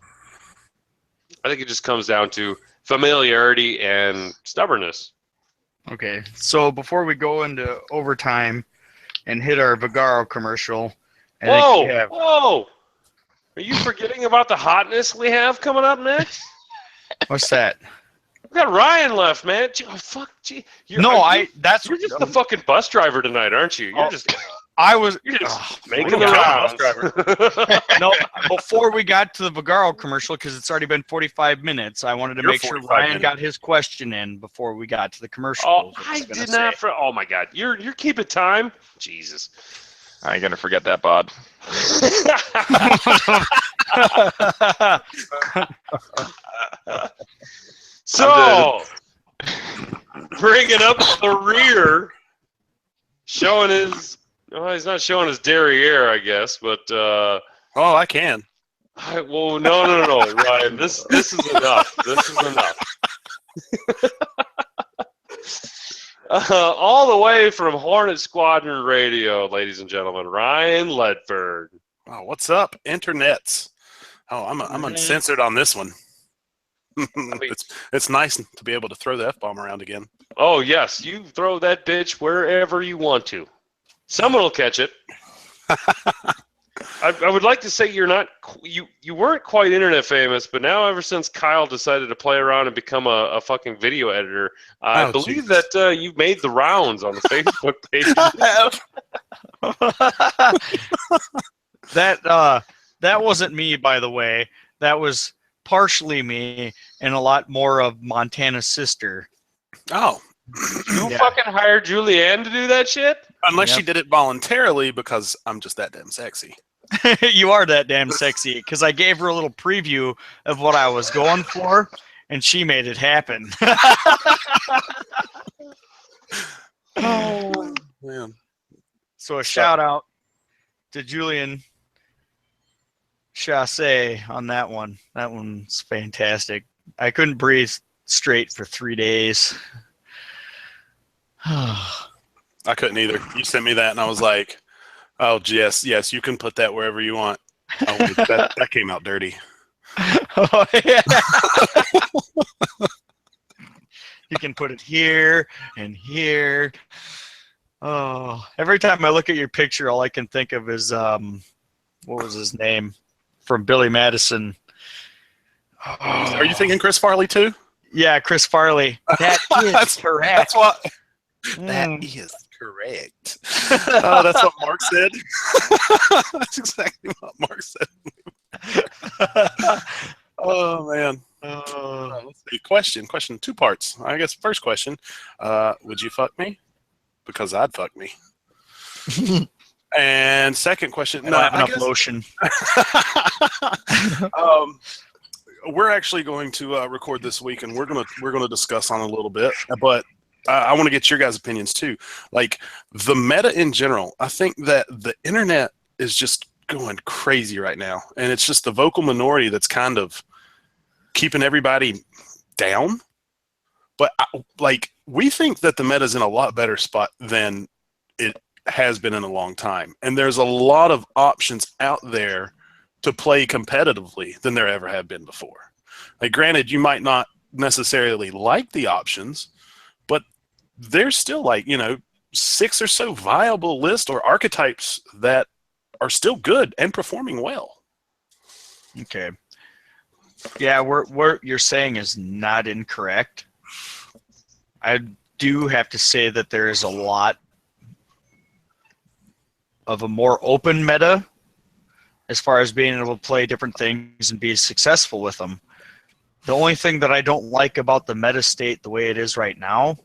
think it just comes down to familiarity and stubbornness. Okay, so before we go into overtime and hit our Vigaro commercial, Whoa! Are you forgetting about the hotness we have coming up next? What's that? We got Ryan left, man. Oh, fuck. Gee. You're just the fucking bus driver tonight, aren't you? You're just making the rounds. No, before we got to the Vigaro commercial, because it's already been 45 minutes, I wanted to make sure Ryan got his question in before we got to the commercial. Oh, I did not. Oh my God, you're keeping time. Jesus, I ain't gonna forget that, Bod. So, bringing up the rear, showing his. Well, he's not showing his derriere, I guess, but. I can. Well, no, Ryan. This is enough. This is enough. All the way from Hornet Squadron Radio, ladies and gentlemen, Ryan Ledford. Oh, what's up, internets? Oh, I'm uncensored on this one. It's nice to be able to throw the F-bomb around again. Oh yes, you throw that bitch wherever you want to. Someone will catch it. I would like to say you weren't quite internet famous, but now ever since Kyle decided to play around and become a fucking video editor, I believe that you've made the rounds on the Facebook page. That wasn't me, by the way. That was partially me and a lot more of Montana's sister. Oh. You fucking hired Julianne to do that shit? Unless she did it voluntarily because I'm just that damn sexy. You are that damn sexy, because I gave her a little preview of what I was going for, and she made it happen. Oh man. So a shout out to Julian Chassé on that one. That one's fantastic. I couldn't breathe straight for 3 days. I couldn't either. You sent me that, and I was like, "Oh, yes, you can put that wherever you want." Oh, wait, that came out dirty. Oh, yeah. You can put it here and here. Oh, every time I look at your picture, all I can think of is what was his name from Billy Madison? Oh. Are you thinking Chris Farley too? Yeah, Chris Farley. That is correct. That's what. That is correct. Oh, that's what Mark said. That's exactly what Mark said. Oh man. Let's see. Question. 2 parts. I guess first question. Would you fuck me? Because I'd fuck me. And second question. I don't have enough lotion. We're actually going to record this week, and we're gonna discuss on a little bit, but I want to get your guys' opinions too. Like the meta in general, I think that the internet is just going crazy right now, and it's just the vocal minority that's kind of keeping everybody down. But we think that the meta's in a lot better spot than it has been in a long time, and there's a lot of options out there to play competitively than there ever have been before. Like, granted, you might not necessarily like the options, but there's still 6 or so viable lists or archetypes that are still good and performing well. Okay. Yeah, what you're saying is not incorrect. I do have to say that there is a lot of a more open meta as far as being able to play different things and be successful with them. The only thing that I don't like about the meta state the way it is right now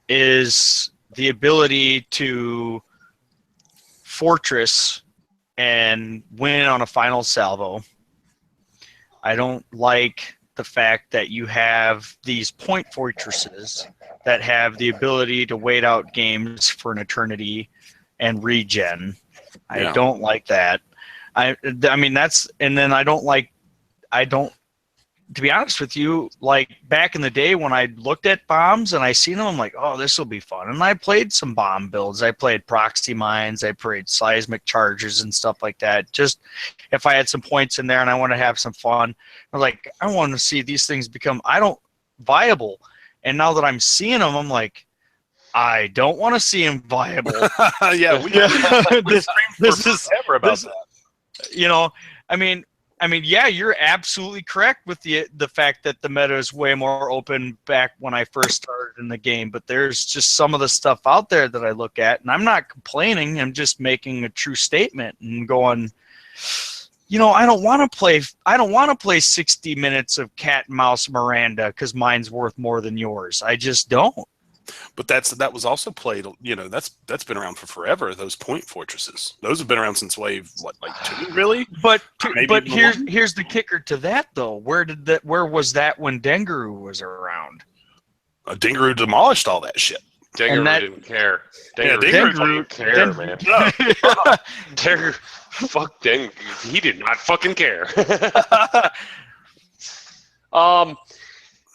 is the ability to fortress and win on a final salvo. I don't like the fact that you have these point fortresses that have the ability to wait out games for an eternity and regen. I don't like that. I mean, to be honest with you, like back in the day when I looked at bombs and I seen them, I'm like, oh, this will be fun. And I played some bomb builds. I played proxy mines. I played seismic charges and stuff like that. Just if I had some points in there and I want to have some fun, I'm like, I want to see these things become viable. And now that I'm seeing them, I'm like, I don't want to see them viable. Yeah, this is forever about that. You know, I mean, yeah, you're absolutely correct with the fact that the meta is way more open back when I first started in the game. But there's just some of the stuff out there that I look at, and I'm not complaining. I'm just making a true statement and going, I don't want to play 60 minutes of cat and mouse Miranda because mine's worth more than yours. I just don't. But that was also played. That's been around for forever. Those point fortresses. Those have been around since wave 2, really. But here's the kicker to that though. Where was that when Dengaroo was around? Dengaroo demolished all that shit. Dengaroo didn't care. Dengaroo didn't care, man. Dengaroo, fuck Dengaroo. He did not fucking care. And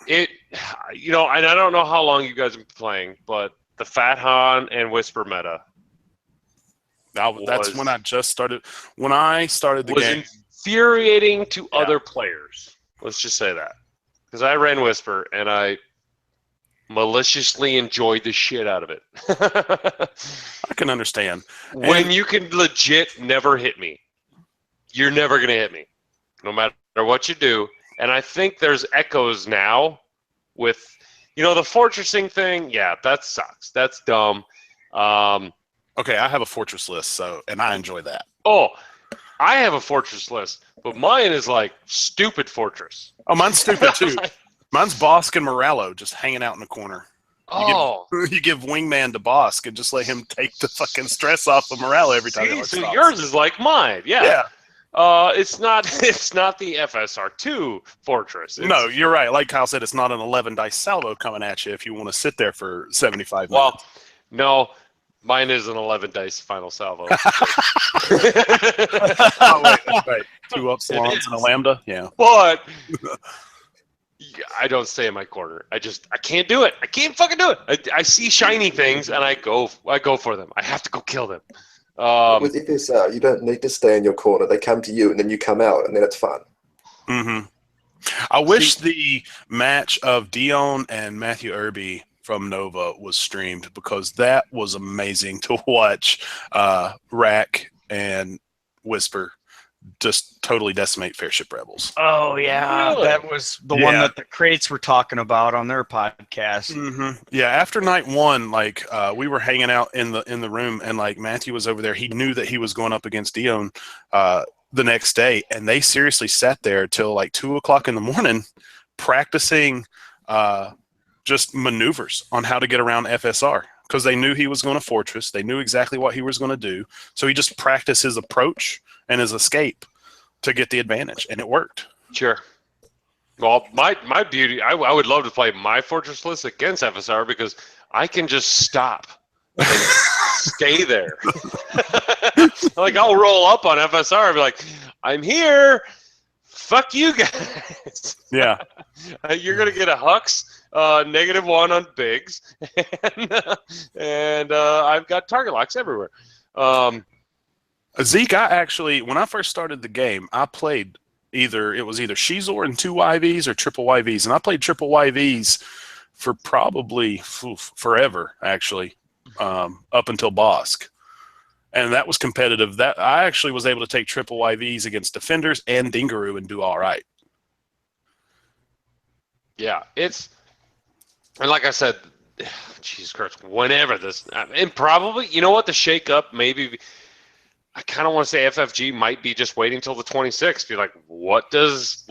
I don't know how long you guys have been playing, but the Fat Han and Whisper meta. That's when I just started. When I started the game, was infuriating to other players. Let's just say that, because I ran Whisper and I maliciously enjoyed the shit out of it. I can understand when you can legit never hit me. You're never gonna hit me, no matter what you do. And I think there's echoes now with, the fortressing thing. Yeah, that sucks. That's dumb. Okay, I have a fortress list, and I enjoy that. Oh, I have a fortress list, but mine is like stupid fortress. Oh, mine's stupid too. Mine's Bosk and Morello just hanging out in the corner. You give Wingman to Bosk and just let him take the fucking stress off of Morello every time. So yours is like mine. Yeah. It's not. It's not the FSR2 Fortress. No, you're right. Like Kyle said, it's not an 11 dice salvo coming at you if you want to sit there for 75 Well, minutes. no, mine is an 11 dice final salvo. Oh, wait, that's right. 2 upsilons and a lambda. Yeah. But I don't stay in my corner. I can't do it. I can't fucking do it. I see shiny things and I go for them. I have to go kill them. With FSR, you don't need to stay in your corner. They come to you, and then you come out, and then it's fun. Mm-hmm. I wish the match of Dion and Matthew Irby from Nova was streamed, because that was amazing to watch. Rack and Whisper just totally decimate Fairship Rebels. Oh yeah, Really? that was the one that the crates were talking about on their podcast. Mm-hmm. Yeah, after night 1, like we were hanging out in the room, and like Matthew was over there. He knew that he was going up against Dion the next day, and they seriously sat there till like 2 o'clock in the morning practicing just maneuvers on how to get around FSR, because they knew he was going to Fortress. They knew exactly what he was going to do, so he just practiced his approach and his escape to get the advantage, and it worked. Sure. Well, my beauty, I would love to play my Fortress list against FSR, because I can just stop and stay there. Like, I'll roll up on FSR and be like, I'm here. Fuck you guys. Yeah. You're going to get a Hux, -1 on Biggs, and I've got target locks everywhere. Zeke, I actually, when I first started the game, I played either Shizor and 2 YVs or triple YVs, and I played triple YVs for probably forever, actually, up until Bosk. And that was competitive. That I actually was able to take triple YVs against Defenders and Dingaroo and do all right. Yeah, and like I said, Jesus Christ, whenever this, and probably, you know what, the shake-up, maybe, I kind of want to say FFG might be just waiting till the 26th. Be like, what does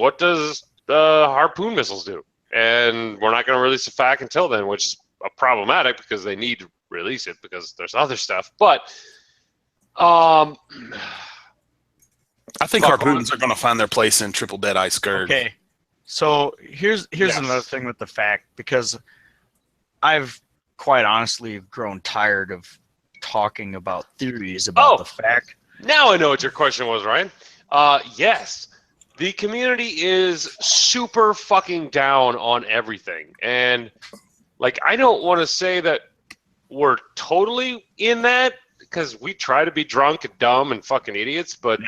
harpoon missiles do? And we're not going to release a FAQ until then, which is problematic, because they need to release it because there's other stuff. But I think harpoons are going to find their place in Triple Deadeye Scourge. Okay, so here's another thing with the FAQ, because I've quite honestly grown tired of talking about theories about the FAQ. Now I know what your question was, Ryan. Yes, the community is super fucking down on everything, and like, I don't want to say that we're totally in that, because we try to be drunk and dumb and fucking idiots, but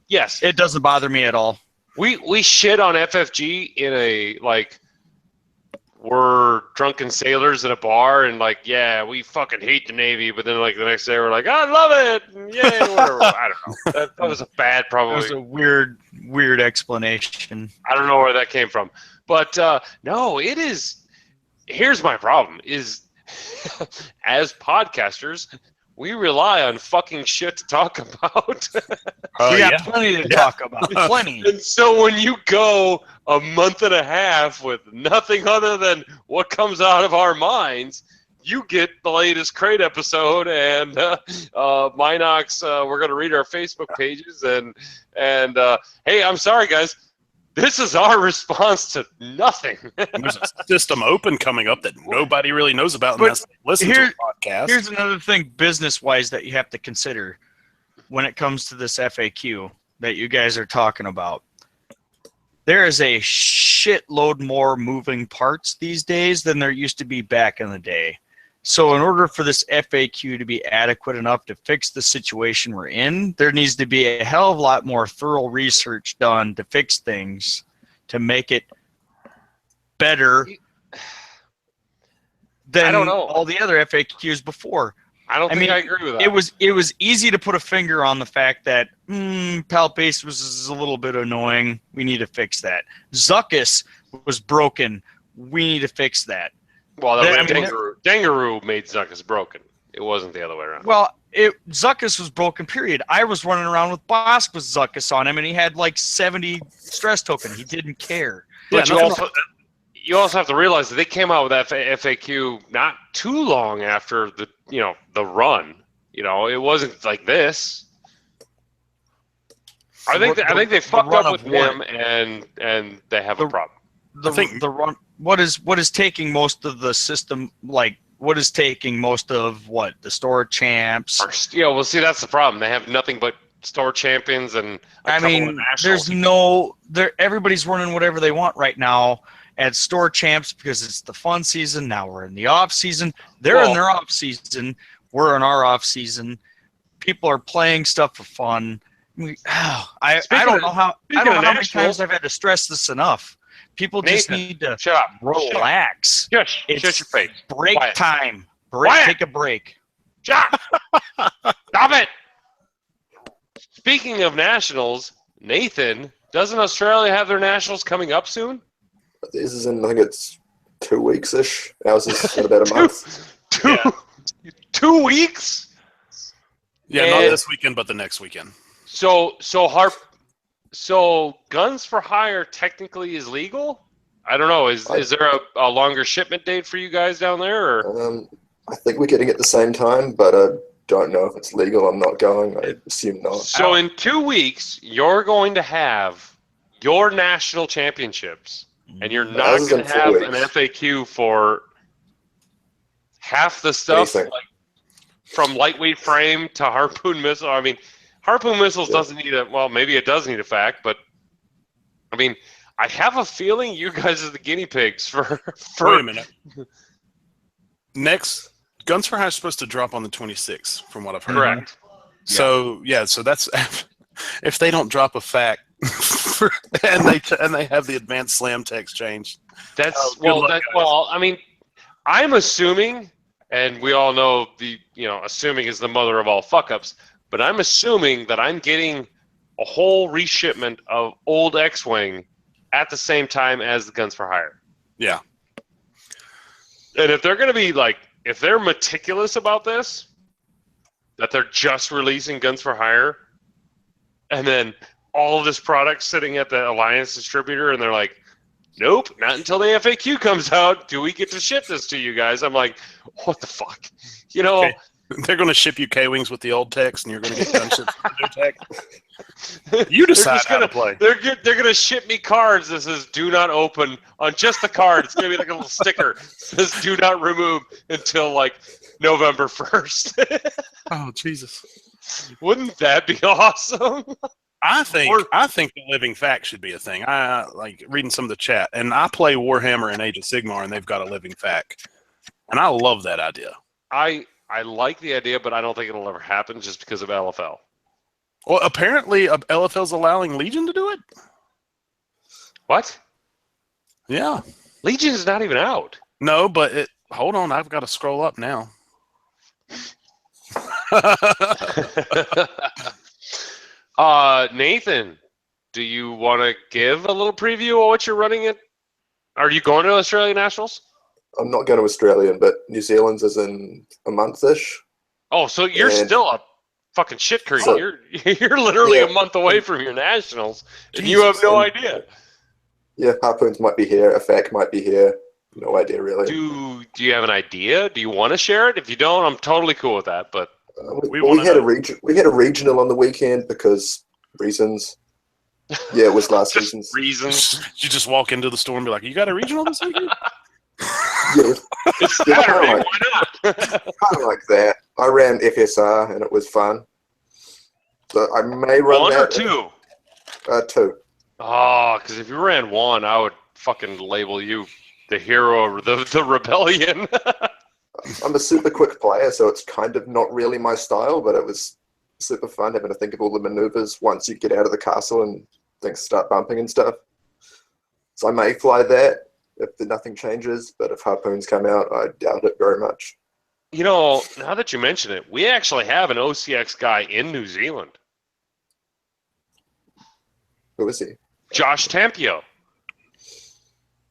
yes, it doesn't bother me at all. We shit on FFG in a, like, we're drunken sailors at a bar, and like, yeah, we fucking hate the Navy, but then like the next day we're like, I love it, and yay, whatever. I don't know. That was a bad, probably. That was a weird explanation. I don't know where that came from, but no, it is. Here's my problem: is as podcasters, we rely on fucking shit to talk about. We got plenty to talk about. Plenty. And so when you go a month and a half with nothing other than what comes out of our minds, you get the latest crate episode, and Minox, we're going to read our Facebook pages, and hey, I'm sorry, guys. This is our response to nothing. There's a system open coming up that nobody really knows about unless they listen to the podcast. Here's another thing business-wise that you have to consider when it comes to this FAQ that you guys are talking about. There is a shitload more moving parts these days than there used to be back in the day. So in order for this FAQ to be adequate enough to fix the situation we're in, there needs to be a hell of a lot more thorough research done to fix things, to make it better than all the other FAQs before. I agree with that. It was easy to put a finger on the fact that pallet base was a little bit annoying. We need to fix that. Zuckus was broken. We need to fix that. Well, Dangaroo made Zuckus broken. It wasn't the other way around. Well, Zuckus was broken, period. I was running around with Bosk with Zuckus on him, and he had like 70 stress token. He didn't care. But you also have to realize that they came out with that FAQ not too long after the run. It wasn't like this. I think they fucked run up of with what? him, and they have a problem. The I think- the run. What is taking most of the system? Like, what is taking most of what the store champs? Yeah, well, see, that's the problem. They have nothing but store champions and a I couple of mean, nationals. there's no there. Everybody's running whatever they want right now at store champs because it's the fun season. Now we're in the off season. They're in their off season. We're in our off season. People are playing stuff for fun. I don't know how many times I've had to stress this enough. People just Nathan, need to shut up. relax. Shush. It's Shut your face. break Quiet. time. Quiet. Take a break. Shut up. Stop it. Speaking of nationals, Nathan, doesn't Australia have their nationals coming up soon? This is in, I think it's 2 weeks-ish. Ours is in about a month. 2 weeks? Yeah, not this weekend, but the next weekend. So guns for hire technically is legal? I don't know. Is there a longer shipment date for you guys down there? Or? I think we're getting it at the same time, but I don't know if it's legal. I'm not going. I assume not. So in 2 weeks, you're going to have your national championships, and you're not Ours is going to in 4 have weeks. an FAQ for half the stuff, Anything. like from lightweight frame to harpoon missile. I mean, harpoon missiles doesn't need well, maybe it does need a fact, but I mean, I have a feeling you guys are the guinea pigs for Wait a minute. Next, Guns for Hire is supposed to drop on the 26th, from what I've heard. Correct. So so that's if they don't drop a fact and they have the advanced slam text changed. That's good luck, guys. I mean, I'm assuming, and we all know assuming is the mother of all fuck ups, but I'm assuming that I'm getting a whole reshipment of old X-Wing at the same time as the Guns for Hire. Yeah. And if they're going to be if they're meticulous about this, that they're just releasing Guns for Hire, and then all of this product sitting at the Alliance distributor, and they're like, nope, not until the FAQ comes out do we get to ship this to you guys. I'm like, what the fuck? Okay. They're going to ship you K-Wings with the old text, and you're going to get gun ships with the new text. You decide how to play. They're going to ship me cards that says "Do not open" on just the card. It's going to be like a little sticker that says "Do not remove" until November 1st. Oh Jesus! Wouldn't that be awesome? I think the living fact should be a thing. I like reading some of the chat, and I play Warhammer and Age of Sigmar, and they've got a living fact, and I love that idea. I like the idea, but I don't think it'll ever happen just because of LFL. Well, apparently LFL's allowing Legion to do it. What? Yeah. Legion is not even out. No, but hold on, I've got to scroll up now. Nathan, do you want to give a little preview of what you're running at? Are you going to Australia Nationals? I'm not going to Australian, but New Zealand's is in a month-ish. Oh, so you're still a fucking shit creek. So- You're literally a month away from your nationals, and you have no idea. Yeah, Harpoons might be here. A FAQ might be here. No idea, really. Do you have an idea? Do you want to share it? If you don't, I'm totally cool with that. But We had a regional on the weekend because reasons. Yeah, it was last just season's. reasons. You just walk into the store and be like, "You got a regional this weekend?" Yeah, It's yeah, Saturday. kind Why not? of like that. I ran FSR and it was fun. So I may run One or that. two? Two. Oh, because if you ran one, I would fucking label you the hero of the rebellion. I'm a super quick player, so it's kind of not really my style, but it was super fun having to think of all the maneuvers once you get out of the castle and things start bumping and stuff. So I may fly that if nothing changes, but if Harpoons come out, I doubt it very much. Now that you mention it, we actually have an OCX guy in New Zealand. Who is he? Josh Tampio.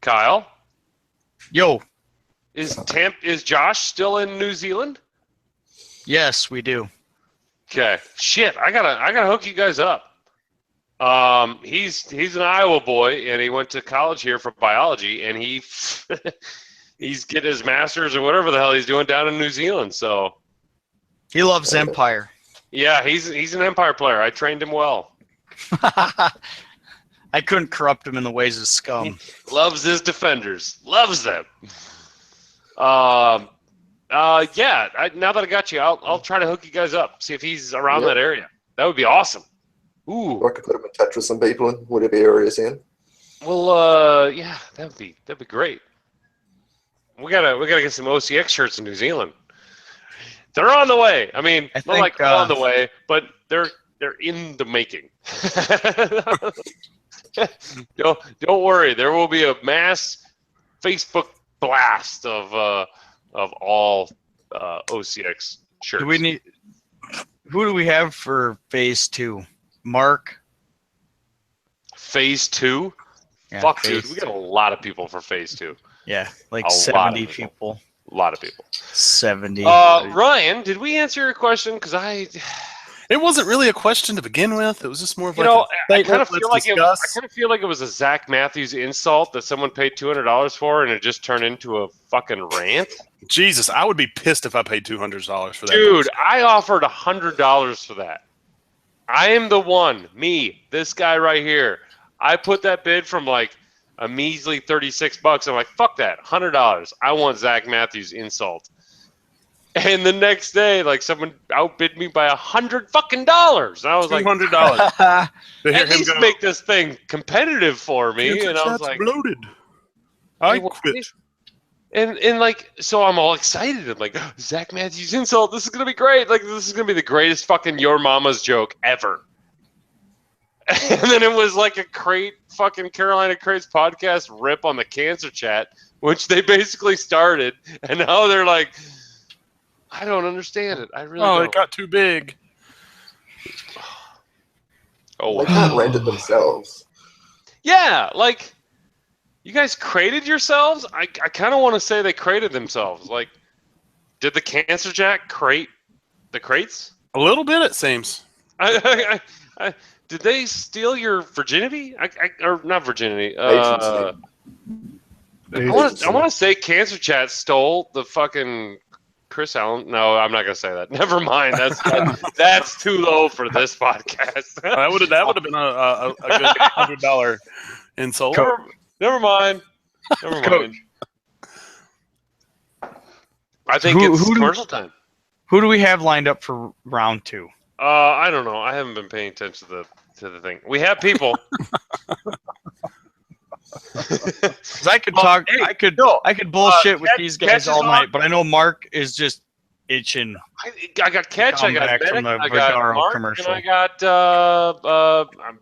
Kyle, Yo, is Josh still in New Zealand? yes, we do. Okay. Shit, I gotta hook you guys up. He's an Iowa boy, and he went to college here for biology, and he's getting his master's or whatever the hell he's doing down in New Zealand. So He loves Empire. yeah, he's an Empire player. I trained him well. I couldn't corrupt him in the ways of scum. Loves his defenders. Loves them. Yeah. Now that I got you, I'll try to hook you guys up. See if he's around that area. That would be awesome. Ooh. I could put him in touch with some people in whatever areas in. Well, yeah, that'd be great. We gotta get some OCX shirts in New Zealand. They're on the way. I mean, I not think, like on the way, but they're in the making. Don't worry. There will be a mass Facebook blast of all OCX shirts. Who do we have for phase 2? Mark? Phase 2? Yeah, Fuck, dude. We got a lot of people for phase 2. Yeah, like A 70 people. A lot of people. 70. Ryan, did we answer your question? Because It wasn't really a question to begin with. It was just more of like I kind of feel like it was a Zach Matthews insult that someone paid $200 for, and it just turned into a fucking rant. Jesus, I would be pissed if I paid $200 for that. Dude, I offered $100 for that. I am the one, this guy right here. I put that bid from like a measly $36. I'm like, fuck that, $100. I want Zach Matthews insult. And the next day, like, someone outbid me by $100 fucking dollars. And I was like, $200. at least make this thing competitive for me. And I was like, bloated. I quit. And like, so I'm all excited. I'm like, Zach Matthews insult. This is gonna be great. Like, this is gonna be the greatest fucking your mama's joke ever. And then it was like a fucking Carolina Crates podcast rip on the cancer chat, which they basically started, and now they're like, I don't understand it. I really don't. It got too big. Oh, They can't rent it themselves. yeah, like, you guys created yourselves? I kind of want to say they created themselves. Like, did the Cancer Jack create the crates? A little bit, it seems. Did they steal your virginity? Or not virginity. Agency. I want to say Cancer Chat stole the fucking Chris Allen. No, I'm not gonna say that. Never mind. That's too low for this podcast. That would have been a good $100 insult. Never mind. Coach. I think it's commercial time. Who do we have lined up for round 2? I don't know. I haven't been paying attention to the thing. We have people. I could talk. I could bullshit with these guys all night, but I know Mark is just itching. I got Catch. I got back Medic, from the I got Vidaro Mark, commercial. and I got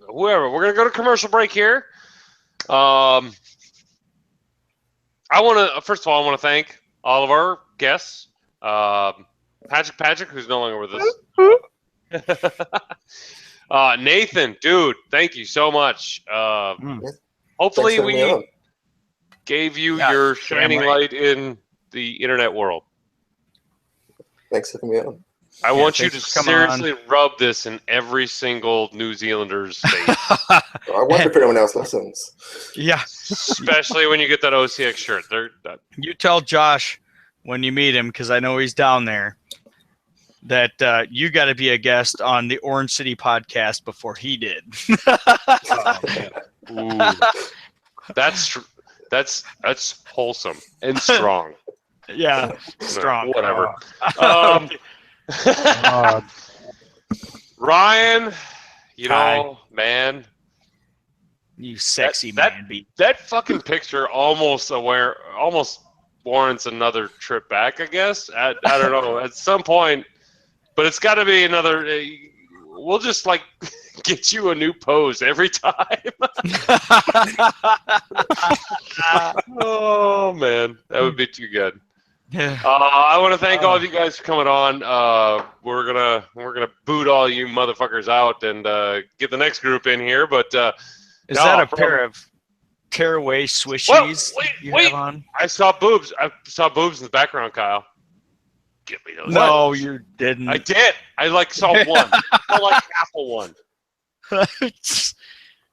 whoever. We're gonna go to commercial break here. I want to first of all, I want to thank all of our guests. Patrick, who's no longer with us. Nathan, dude, thank you so much. Hopefully we gave you your shining light in the internet world. Thanks for having me on. I want you to seriously rub this in every single New Zealander's face. I wonder if anyone else listens. Yeah. Especially when you get that OCX shirt. You tell Josh when you meet him, because I know he's down there, that you got to be a guest on the Orange City podcast before he did. Ooh. That's wholesome and strong. Yeah, strong. Whatever. Ryan, know, man, you sexy man. That fucking picture almost warrants another trip back. I guess. I don't know. At some point, but it's got to be another. We'll just like get you a new pose every time. Oh man, that would be too good. Yeah. I want to thank all of you guys for coming on. We're gonna boot all you motherfuckers out and get the next group in here. But is that a pair of tearaway swishies you have on? I saw boobs. I saw boobs in the background, Kyle. Give me those. No, you didn't. I did. I saw one. I saw like half of one.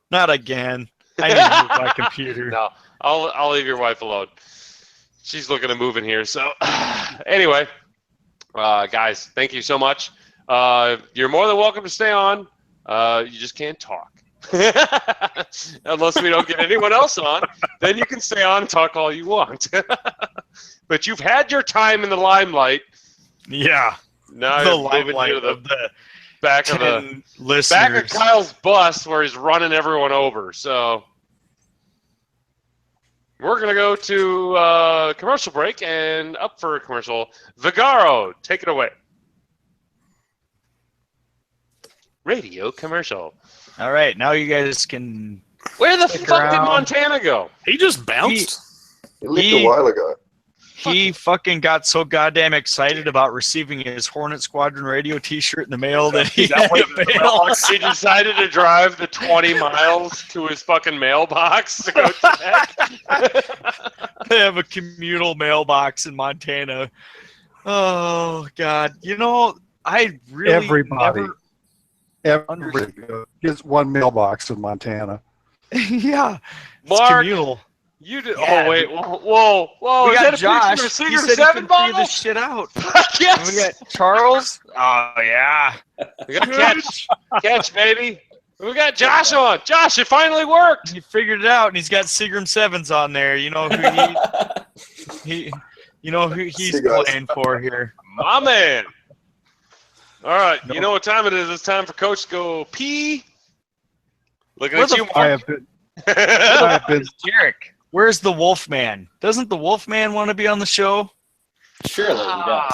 Not again. I need to move my computer. No, I'll leave your wife alone. She's looking to move in here. So anyway, guys, thank you so much. You're more than welcome to stay on. You just can't talk. Unless we don't get anyone else on, then you can stay on and talk all you want. But you've had your time in the limelight. Yeah. Now The you're moving limelight to the of the back of 10 back listeners. of Kyle's bus where he's running everyone over. So we're gonna go to commercial break, and up for a commercial, Vigaro, take it away. Radio commercial. All right, now you guys can. Where the Stick fuck did around. Montana go? He just bounced. He left a while ago. He fucking got so goddamn excited about receiving his Hornet Squadron radio T-shirt in the mail that he had to bail. He decided to drive the 20 miles to his fucking mailbox to go check. They have a communal mailbox in Montana. Oh God, you know, I really Everybody. never Everybody gets one mailbox in Montana. yeah, it's Mark, communal. you did. Yeah, Oh wait, whoa! We Is got that a Josh. picture of He Secret said he 7 can figure bottle? this shit out. Yes. We got Charles. Oh yeah. We got catch, baby. We got Josh on. Josh, it finally worked. He figured it out, and he's got Seagram 7s on there. You know who you know who he's See, guys. playing for here. My man. All right, you know what time it is. It's time for Coach to go pee. Looking at you, Mark. I have been Jarek, where's the Wolfman? Doesn't the Wolfman want to be on the show? Surely he does.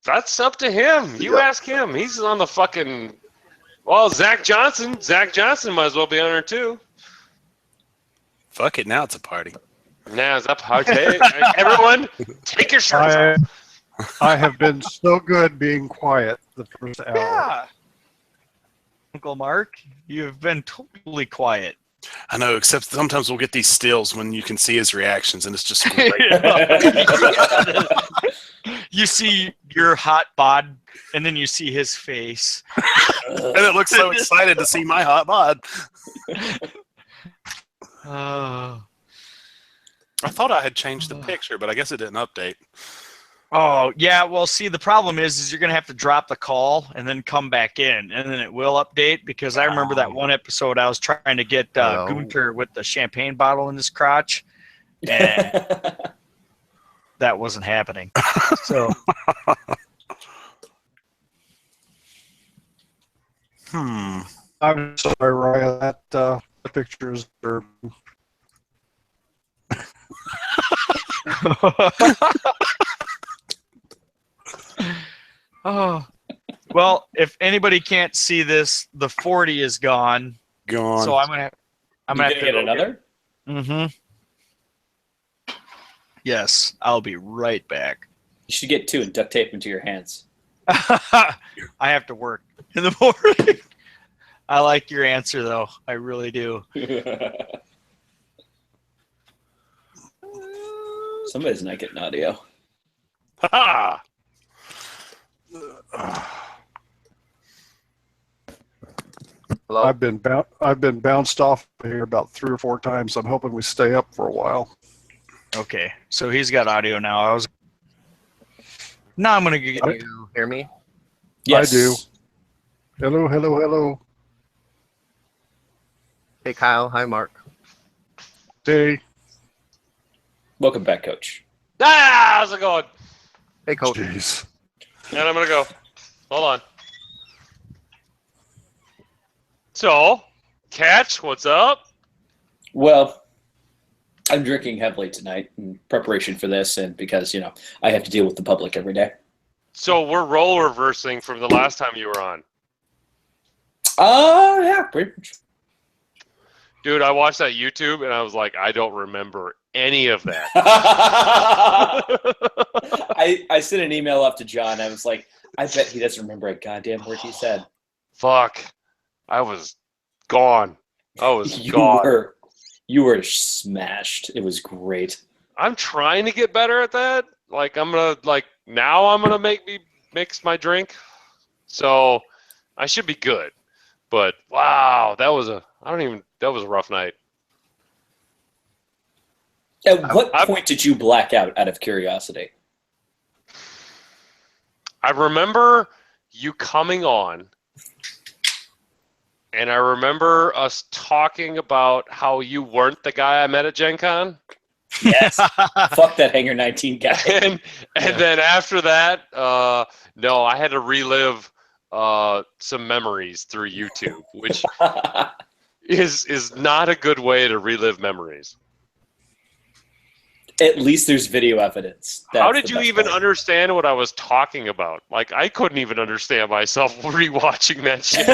That's up to him. You Yeah. ask him. He's on the fucking. Well, Zach Johnson. Zach Johnson might as well be on there too. Fuck it, now it's a party. Now it's up. Okay, everyone, take your shirts off. I have been so good being quiet the first hour. Yeah. Uncle Mark, you have been totally quiet. I know, except sometimes we'll get these stills when you can see his reactions, and it's just great. You see your hot bod, and then you see his face. And it looks so excited to see my hot bod. Oh, I thought I had changed the picture, but I guess it didn't update. oh yeah. Well, see, the problem is you're gonna have to drop the call and then come back in, and then it will update. Because I remember that one episode I was trying to get Hello. Gunter with the champagne bottle in his crotch, and that wasn't happening. So. I'm sorry, Ryan. That the pictures are. Oh, well, if anybody can't see this, the 40 is gone. Gone. So I'm gonna You gonna get another? Mm-hmm. Yes, I'll be right back. You should get two and duct tape them to your hands. I have to work in the morning. I like your answer, though. I really do. Somebody's not getting audio. Ha! Hello? I've been bounced off here about 3 or 4 times. I'm hoping we stay up for a while. Okay, so he's got audio now. Now I'm gonna get Can you hear me? Yes. I do. Hello, hello, hello. Hey, Kyle. Hi, Mark. Hey, Welcome back, Coach. Ah, how's it going? Hey, Coach. jeez. And I'm gonna go. Hold on. So, Catch, what's up? Well, I'm drinking heavily tonight in preparation for this, and because I have to deal with the public every day. So we're role reversing from the last time you were on. Yeah, pretty much. Dude, I watched that YouTube and I was like, I don't remember any of that. I sent an email up to John. I was like, I bet he doesn't remember a goddamn word he said. Fuck. I was gone. I was You gone. were smashed. It was great. I'm trying to get better at that. Like now I'm gonna mix my drink. So I should be good. But wow, that was a rough night. At what point did you black out of curiosity? I remember you coming on And I remember us talking about how you weren't the guy I met at Gen Con. Yes. Fuck that Hangar 19 guy. And then after that, no, I had to relive some memories through YouTube, which is not a good way to relive memories. At least there's video evidence. How did you even understand what I was talking about? Like, I couldn't even understand myself rewatching that shit.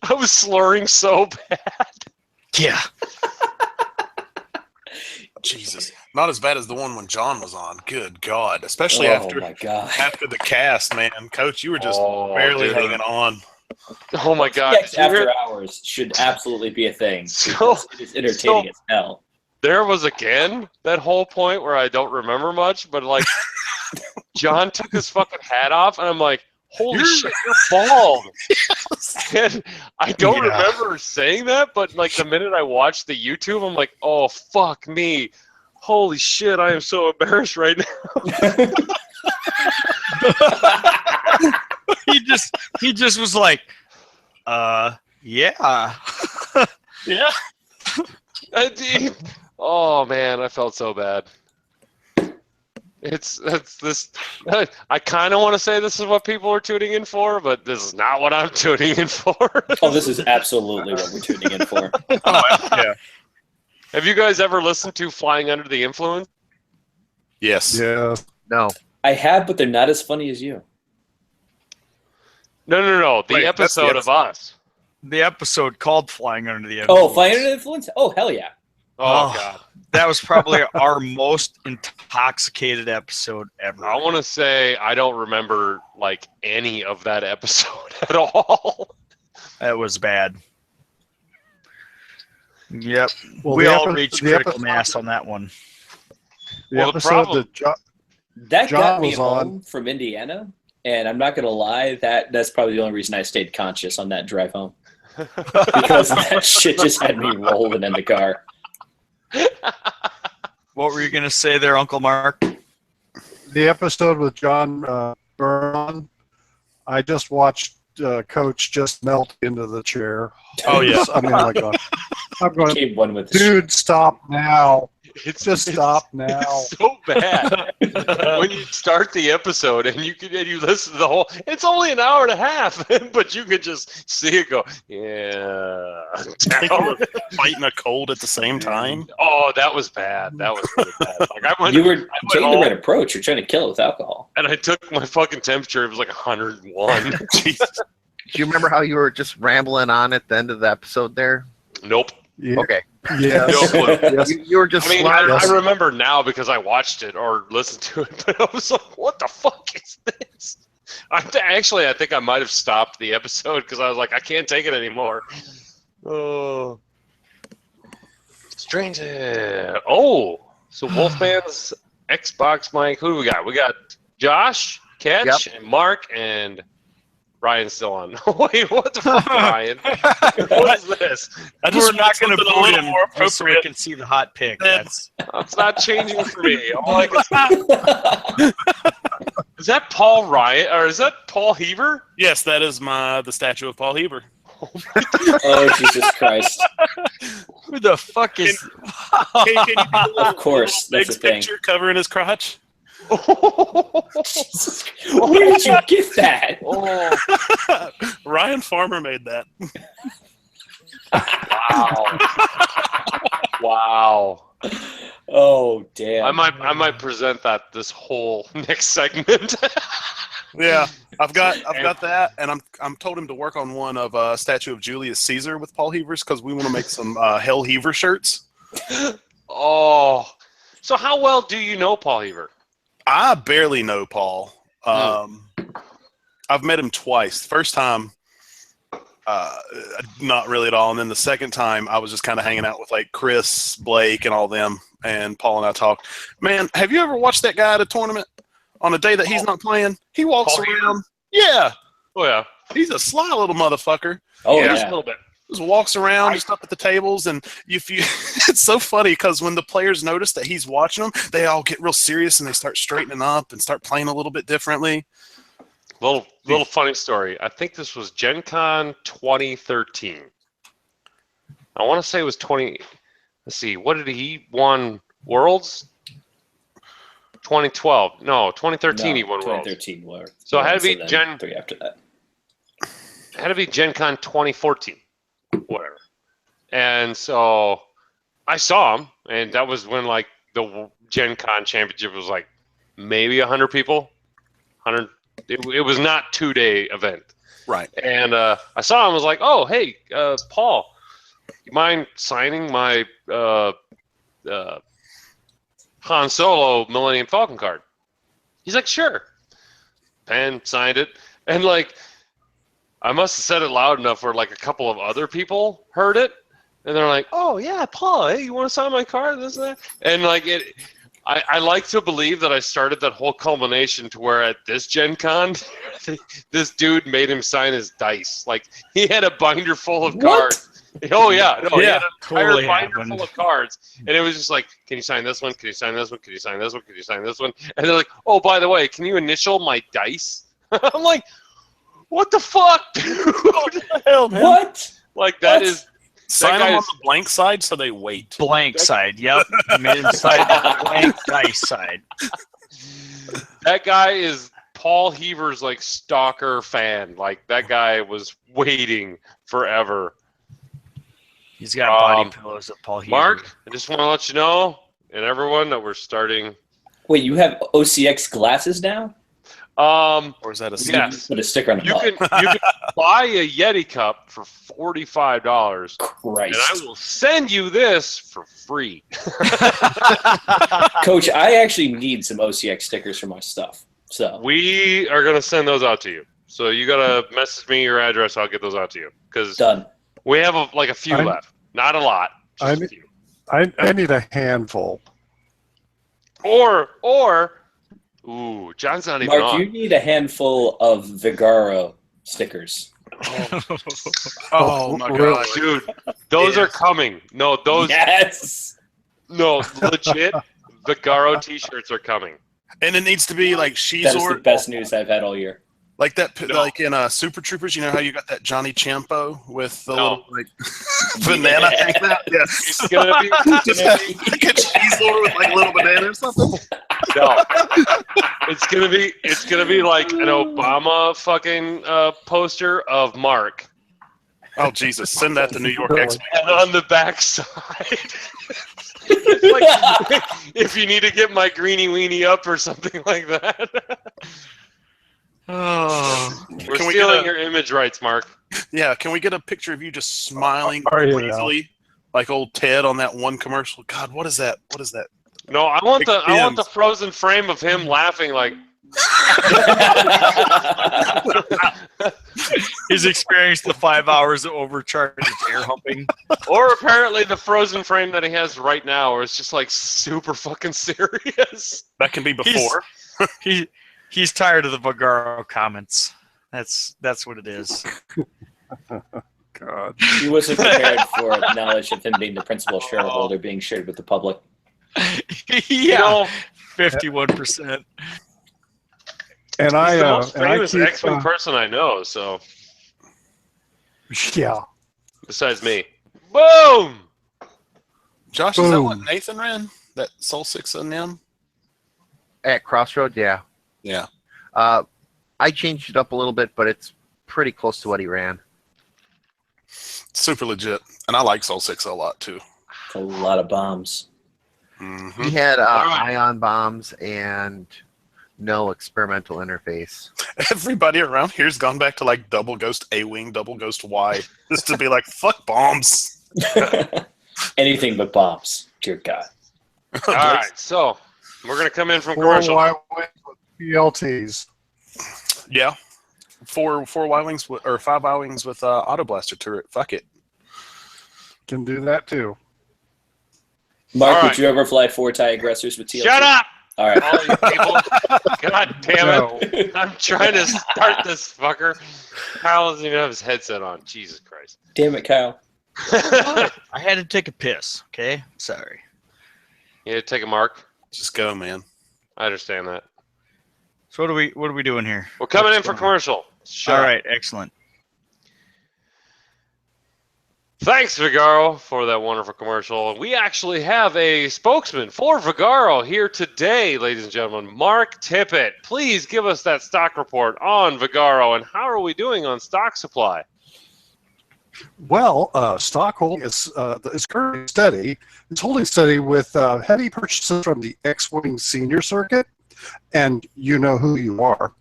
I was slurring so bad. Yeah. Jesus, not as bad as the one when John was on. Good God, especially after the cast, man. Coach, you were just barely hanging on. Oh my God! After hours should absolutely be a thing. It is entertaining as hell. There was again that whole point where I don't remember much, but like John took his fucking hat off, and I'm like, "Holy shit, you're bald!" Yes. And I don't remember saying that, but like the minute I watched the YouTube, I'm like, "Oh fuck me! Holy shit, I am so embarrassed right now." he just was like, yeah. Yeah. Oh man, I felt so bad. I kind of want to say this is what people are tuning in for, but this is not what I'm tuning in for. Oh, this is absolutely what we're tuning in for. Yeah. Have you guys ever listened to Flying Under the Influence? Yes. Yeah. No. I have, but they're not as funny as you. No. The episode of us. The episode called Flying Under the Influence. Oh, Flying Under the Influence? Oh, hell yeah. Oh God. That was probably our most intoxicated episode ever. I want to say I don't remember like any of that episode at all. That was bad. Yep. Well, we the all epi- reached the critical episode- mass on that one. The Well, the episode problem- That John got me was on. home from Indiana, and I'm not going to lie, that's probably the only reason I stayed conscious on that drive home. Because that shit just had me rolling in the car. What were you going to say there, Uncle Mark? the episode with John Byrne, I just watched Coach just melt into the chair. Oh, yeah. I mean, my God. I'm going, Came one with the dude, stop now. It's Just stop now. It's so bad when you start the episode and you listen to the whole. It's only an hour and a half, but you could just see it go. Yeah. I think we were fighting a cold at the same time. Oh, that was bad. That was really bad. Like I went. You were I went taking the home right approach. You're trying to kill it with alcohol. and I took my fucking temperature. It was like 101. Jesus. Do you remember how you were just rambling on at the end of the episode there? Nope. Yeah. Okay. Yes. No clue. Yes. You were just I mean, sliding. I remember now because I watched it or listened to it, but I was like, what the fuck is this? I think I might have stopped the episode because I was like, I can't take it anymore. Oh. Strange. Oh, so Wolfman's Xbox mic. Who do we got? We got Josh, Ketch, and Mark, and Ryan's still on. Wait, what the fuck, Ryan? What is this? We're not going to something a boot little him more just so we appropriate. can see the hot pick. That's- It's not changing for me. All I can Is that Paul Ryan or is that Paul Heaver? Yes, that is the statue of Paul Heber. Oh, Jesus Christ. Who the fuck is... Can you do Of course, that's Big's a thing. picture covering his crotch? Jesus. Where did you get that? Oh, Ryan Farmer made that. wow. Wow. Oh, damn. I might present that this whole next segment. Yeah, I've got that, and I'm told him to work on one of a statue of Julius Caesar with Paul Heavers because we want to make some Hell Heaver shirts. Oh. So how well do you know Paul Heaver? I barely know Paul. I've met him twice. The first time, not really at all, and then the second time, I was just kind of hanging out with like Chris, Blake, and all them. And Paul and I talked. Man, have you ever watched that guy at a tournament on a day that he's not playing? He walks Paul around. Yeah, Oh yeah. he's a sly little motherfucker. Oh, Just a yeah. little bit. Just walks around, just up at the tables, and if you, it's so funny because when the players notice that he's watching them, they all get real serious and they start straightening up and start playing a little bit differently. Little funny story. I think this was Gen Con 2013. I want to say it was 20. Let's see. What did he won? Worlds? 2012. No, 2013 he won Worlds. 2013 Worlds. So it had to be and then Gen. 3 after that. It had to be Gen Con 2014. Whatever. And so I saw him, and that was when like the Gen Con championship was like maybe 100 people. 100. It was not 2-day event. Right. And I saw him. I was like, "Oh, hey, Paul, you mind signing my Han Solo Millennium Falcon card?" He's like, "Sure." Pen signed it, and like, I must have said it loud enough where like a couple of other people heard it, and they're like, "Oh yeah, Paul, hey, you want to sign my card?" This and that, and like it. I like to believe that I started that whole culmination to where at this Gen Con, this dude made him sign his dice. Like, he had a binder full of cards. Oh, yeah. No, he had an entire binder full of cards. And it was just like, can you sign this one? Can you sign this one? Can you sign this one? Can you sign this one? And they're like, oh, by the way, can you initial my dice? I'm like, what the fuck, dude? What the hell, man? What? Like, that is... Sign them on the blank side so they wait. Blank side, yep. He made him sign the blank dice side. That guy is Paul Heaver's like stalker fan. Like that guy was waiting forever. He's got body pillows of Paul Heaver. Mark, I just want to let you know and everyone that we're starting. Wait, you have OCX glasses now? Or is that a yes. Put a sticker on the you can buy a Yeti cup for $45. Christ. And I will send you this for free. Coach, I actually need some OCX stickers for my stuff. So we are gonna send those out to you. So you gotta message me your address. I'll get those out to you. Because done. We have a few left. Not a lot. Just a few. I need a handful. Or ooh, John's not even Mark, on. you need a handful of Vigaro stickers. Oh my god, dude, those are coming. No, those. Yes. No, legit. Vigaro T-shirts are coming. And it needs to be like That is the best news I've had all year. Like that, like in Super Troopers. You know how you got that Johnny Champo with the little like banana thing? Yeah, it's gonna be like a cheese over with like a little banana or something. No, it's gonna be like an Obama fucking poster of Mark. Oh Jesus! Send that to New York X-Men. And on the back side, like, if you need to get my greenie weenie up or something like that. Oh, We're stealing your image rights, Mark. Yeah, can we get a picture of you just smiling crazily like old Ted on that one commercial? God, what is that? What is that? No, I want the frozen frame of him laughing like. He's experienced the 5 hours of overcharged air humping. Or apparently the frozen frame that he has right now, where it's just like super fucking serious. That can be before. He's tired of the Vigaro comments. That's what it is. God. He wasn't prepared for knowledge of him being the principal shareholder being shared with the public. Yeah, 51%. He's And the most and I famous keep, X-Wing person I know. So yeah. besides me, boom. Josh, is that what Nathan ran? That Soul 6 and them? At Crossroad, yeah. Yeah. I changed it up a little bit, but it's pretty close to what he ran. Super legit. And I like Soul 6 a lot, too. It's a lot of bombs. Mm-hmm. He had ion bombs and no experimental interface. Everybody around here's gone back to like double ghost A-Wing, double ghost Y, just to be like, fuck bombs. Anything but bombs. Dear God. All right, so we're gonna come in from 4 commercial. Y-Wings with PLTs. Yeah. 4 Y-Wings or 5 Y-Wings with Auto Blaster turret. Fuck it. Can do that too. Mark, All right. would you ever fly 4 TIE aggressors with TLT? Shut up! All right. All you people. God damn it! I'm trying to start this fucker. Kyle doesn't even have his headset on. Jesus Christ! Damn it, Kyle. I had to take a piss. Okay, sorry. You had to take a mark. Just go, man. I understand that. So what are we doing here? We're coming What's in for going on? commercial. Shut All up. right, excellent. Thanks, Vigaro, for that wonderful commercial. We actually have a spokesman for Vigaro here today, ladies and gentlemen. Mark Tippett, please give us that stock report on Vigaro, and how are we doing on stock supply? Well, stock holding is currently steady. It's holding steady with heavy purchases from the X-Wing Senior Circuit, and you know who you are.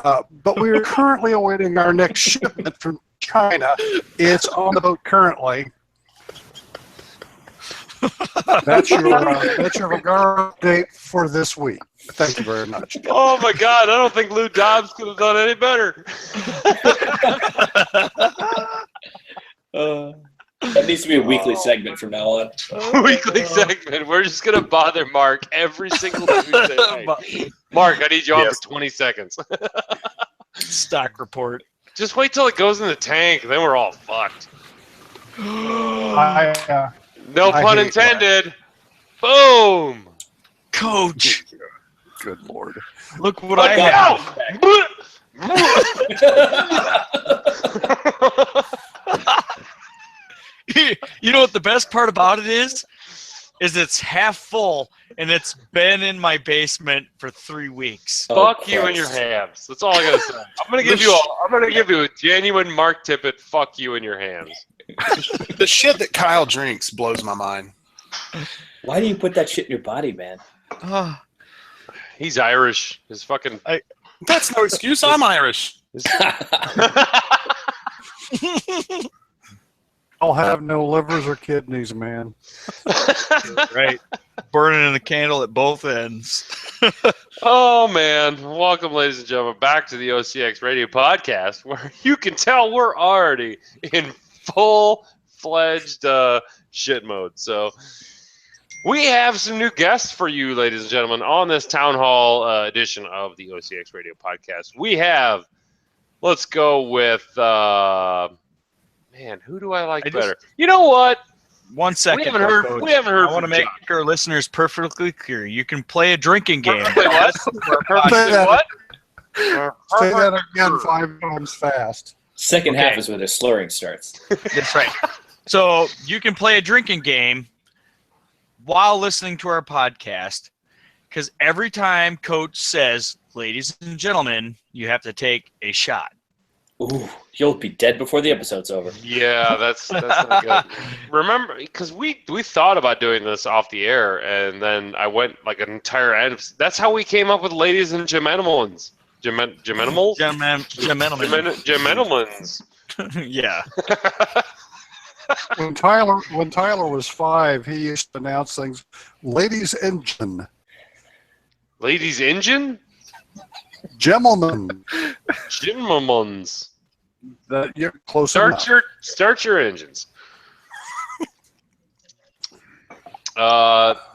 But we're currently awaiting our next shipment from China. It's on the boat currently. That's your Vigaro update for this week. Thank you very much. Oh my God, I don't think Lou Dobbs could have done any better. That needs to be a weekly segment from now on. Weekly segment. We're just gonna bother Mark every single Tuesday night. Mark, I need you on for 20 seconds. Stock report. Just wait till it goes in the tank, then we're all fucked. No No pun intended. Boom. Coach, Good Lord. look what I have. You know what the best part about it is? It's half full, and it's been in my basement for 3 weeks. Fuck you and your hams. That's all I gotta say. I'm gonna give you a genuine Mark Tippett. Fuck you and your hams. The shit that Kyle drinks blows my mind. Why do you put that shit in your body, man? He's Irish. His fucking. That's no excuse. I'm Irish. I'll have no livers or kidneys, man. Right. Burning the candle at both ends. Oh, man. Welcome, ladies and gentlemen, back to the OCX Radio Podcast, where you can tell we're already in full-fledged shit mode. So we have some new guests for you, ladies and gentlemen, on this Town Hall edition of the OCX Radio Podcast. We have, let's go with, man, who do I like better? You know what? 1 second. We haven't heard I want to make our listeners perfectly clear. You can play a drinking game. Wait, what? What? Say that again 5 times fast. Second half is where the slurring starts. That's right. So you can play a drinking game while listening to our podcast, because every time Coach says, ladies and gentlemen, you have to take a shot. Ooh, you'll be dead before the episode's over. Yeah, that's not good. Remember, because we thought about doing this off the air, and then I went like an entire end. That's how we came up with ladies and gemenimals. Gemenimals? Gemenimals. Yeah. When Tyler was 5, he used to announce things, "Ladies engine, Ladies engine? gentlemen." Gentlemen's. That you're close enough. Start your engines.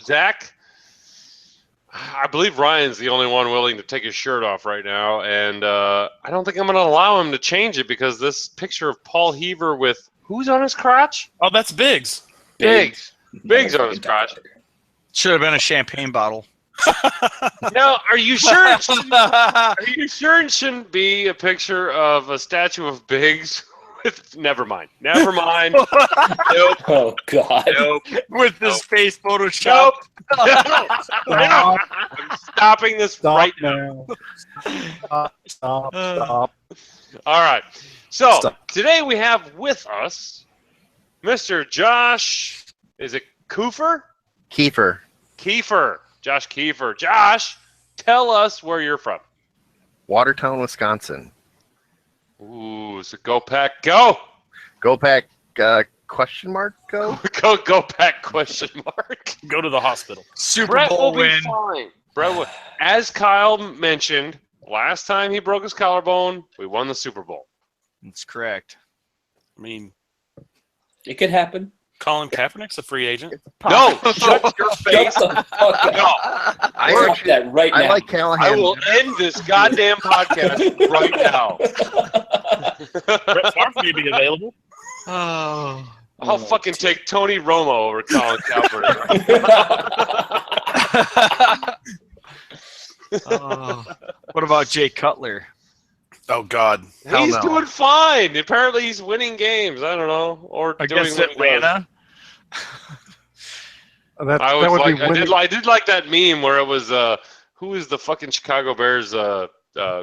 Zach, I believe Ryan's the only one willing to take his shirt off right now, and I don't think I'm going to allow him to change it because this picture of Paul Heaver with who's on his crotch? Oh, that's Biggs. Biggs on his crotch. Should have been a champagne bottle. Now, are you sure? Are you sure it shouldn't be a picture of a statue of Biggs? Never mind. Nope. Oh God. Nope. With this face Photoshop. Nope. I'm stopping this right now. Stop. All right. So today we have with us Mr. Josh. Is it Kiefer? Kiefer. Josh Kiefer. Josh, tell us where you're from. Watertown, Wisconsin. Ooh, so go Pack, go! Go Pack, question mark, go? Go Pack, question mark. Go to the hospital. Super Brett Bowl will be win. fine. Brett will, as Kyle mentioned, last time he broke his collarbone, we won the Super Bowl. That's correct. I mean, It could happen. Colin Kaepernick's a free agent. No, shut your face. Shut the fuck up. No, Stop that right now. I like Callahan. I will end this goddamn podcast right now. Brett Favre may be available. Oh. I'll fucking take Tony Romo over Colin Kaepernick. What about Jay Cutler? Oh God. Hell He's no. doing fine. Apparently, he's winning games. I don't know, or Against doing what he does. Atlanta? I That was would like, be winning. I did like that meme where it was, who is the fucking Chicago Bears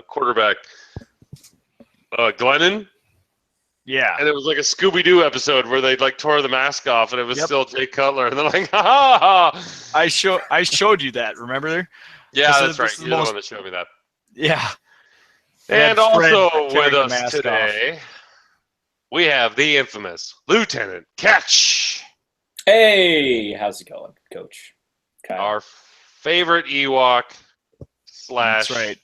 quarterback? Glennon. Yeah. And it was like a Scooby Doo episode where they like tore the mask off, and it was Yep. still Jay Cutler, and they're like, ha ha ha. I showed you that, remember? Yeah, This that's is right. the You're the most- one that showed me that. Yeah. And That Fred also with tearing the us mask today, we have the infamous Lieutenant Catch, Hey, how's it going, Coach? Kyle. our favorite Ewok slash. That's right.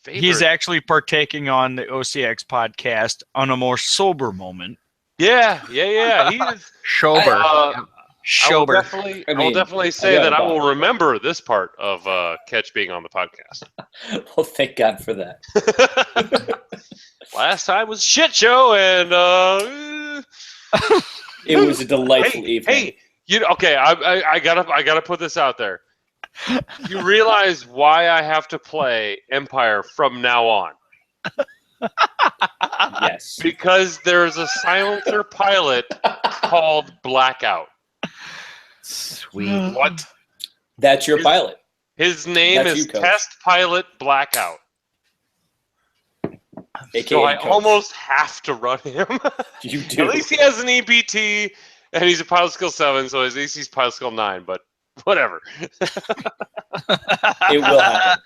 Favorite. He's actually partaking on the OCX podcast on a more sober moment. Yeah. He is. Schober. I will Sober. definitely, I will mean, definitely I say got that a I will bottle. remember this part of Catch being on the podcast. Well, thank God for that. Last time was shit show, and It was a delightful evening. hey, okay? I gotta put this out there. You realize why I have to play Empire from now on? Yes. Because there's a silencer pilot called Blackout. Sweet. What? That's your pilot. His name That's is you, Coach. Test Pilot Blackout. AKA So I Coach. almost have to run him. You do. At least he has an EPT, and he's a pilot skill 7, so at least he's pilot skill 9, but whatever. It will happen.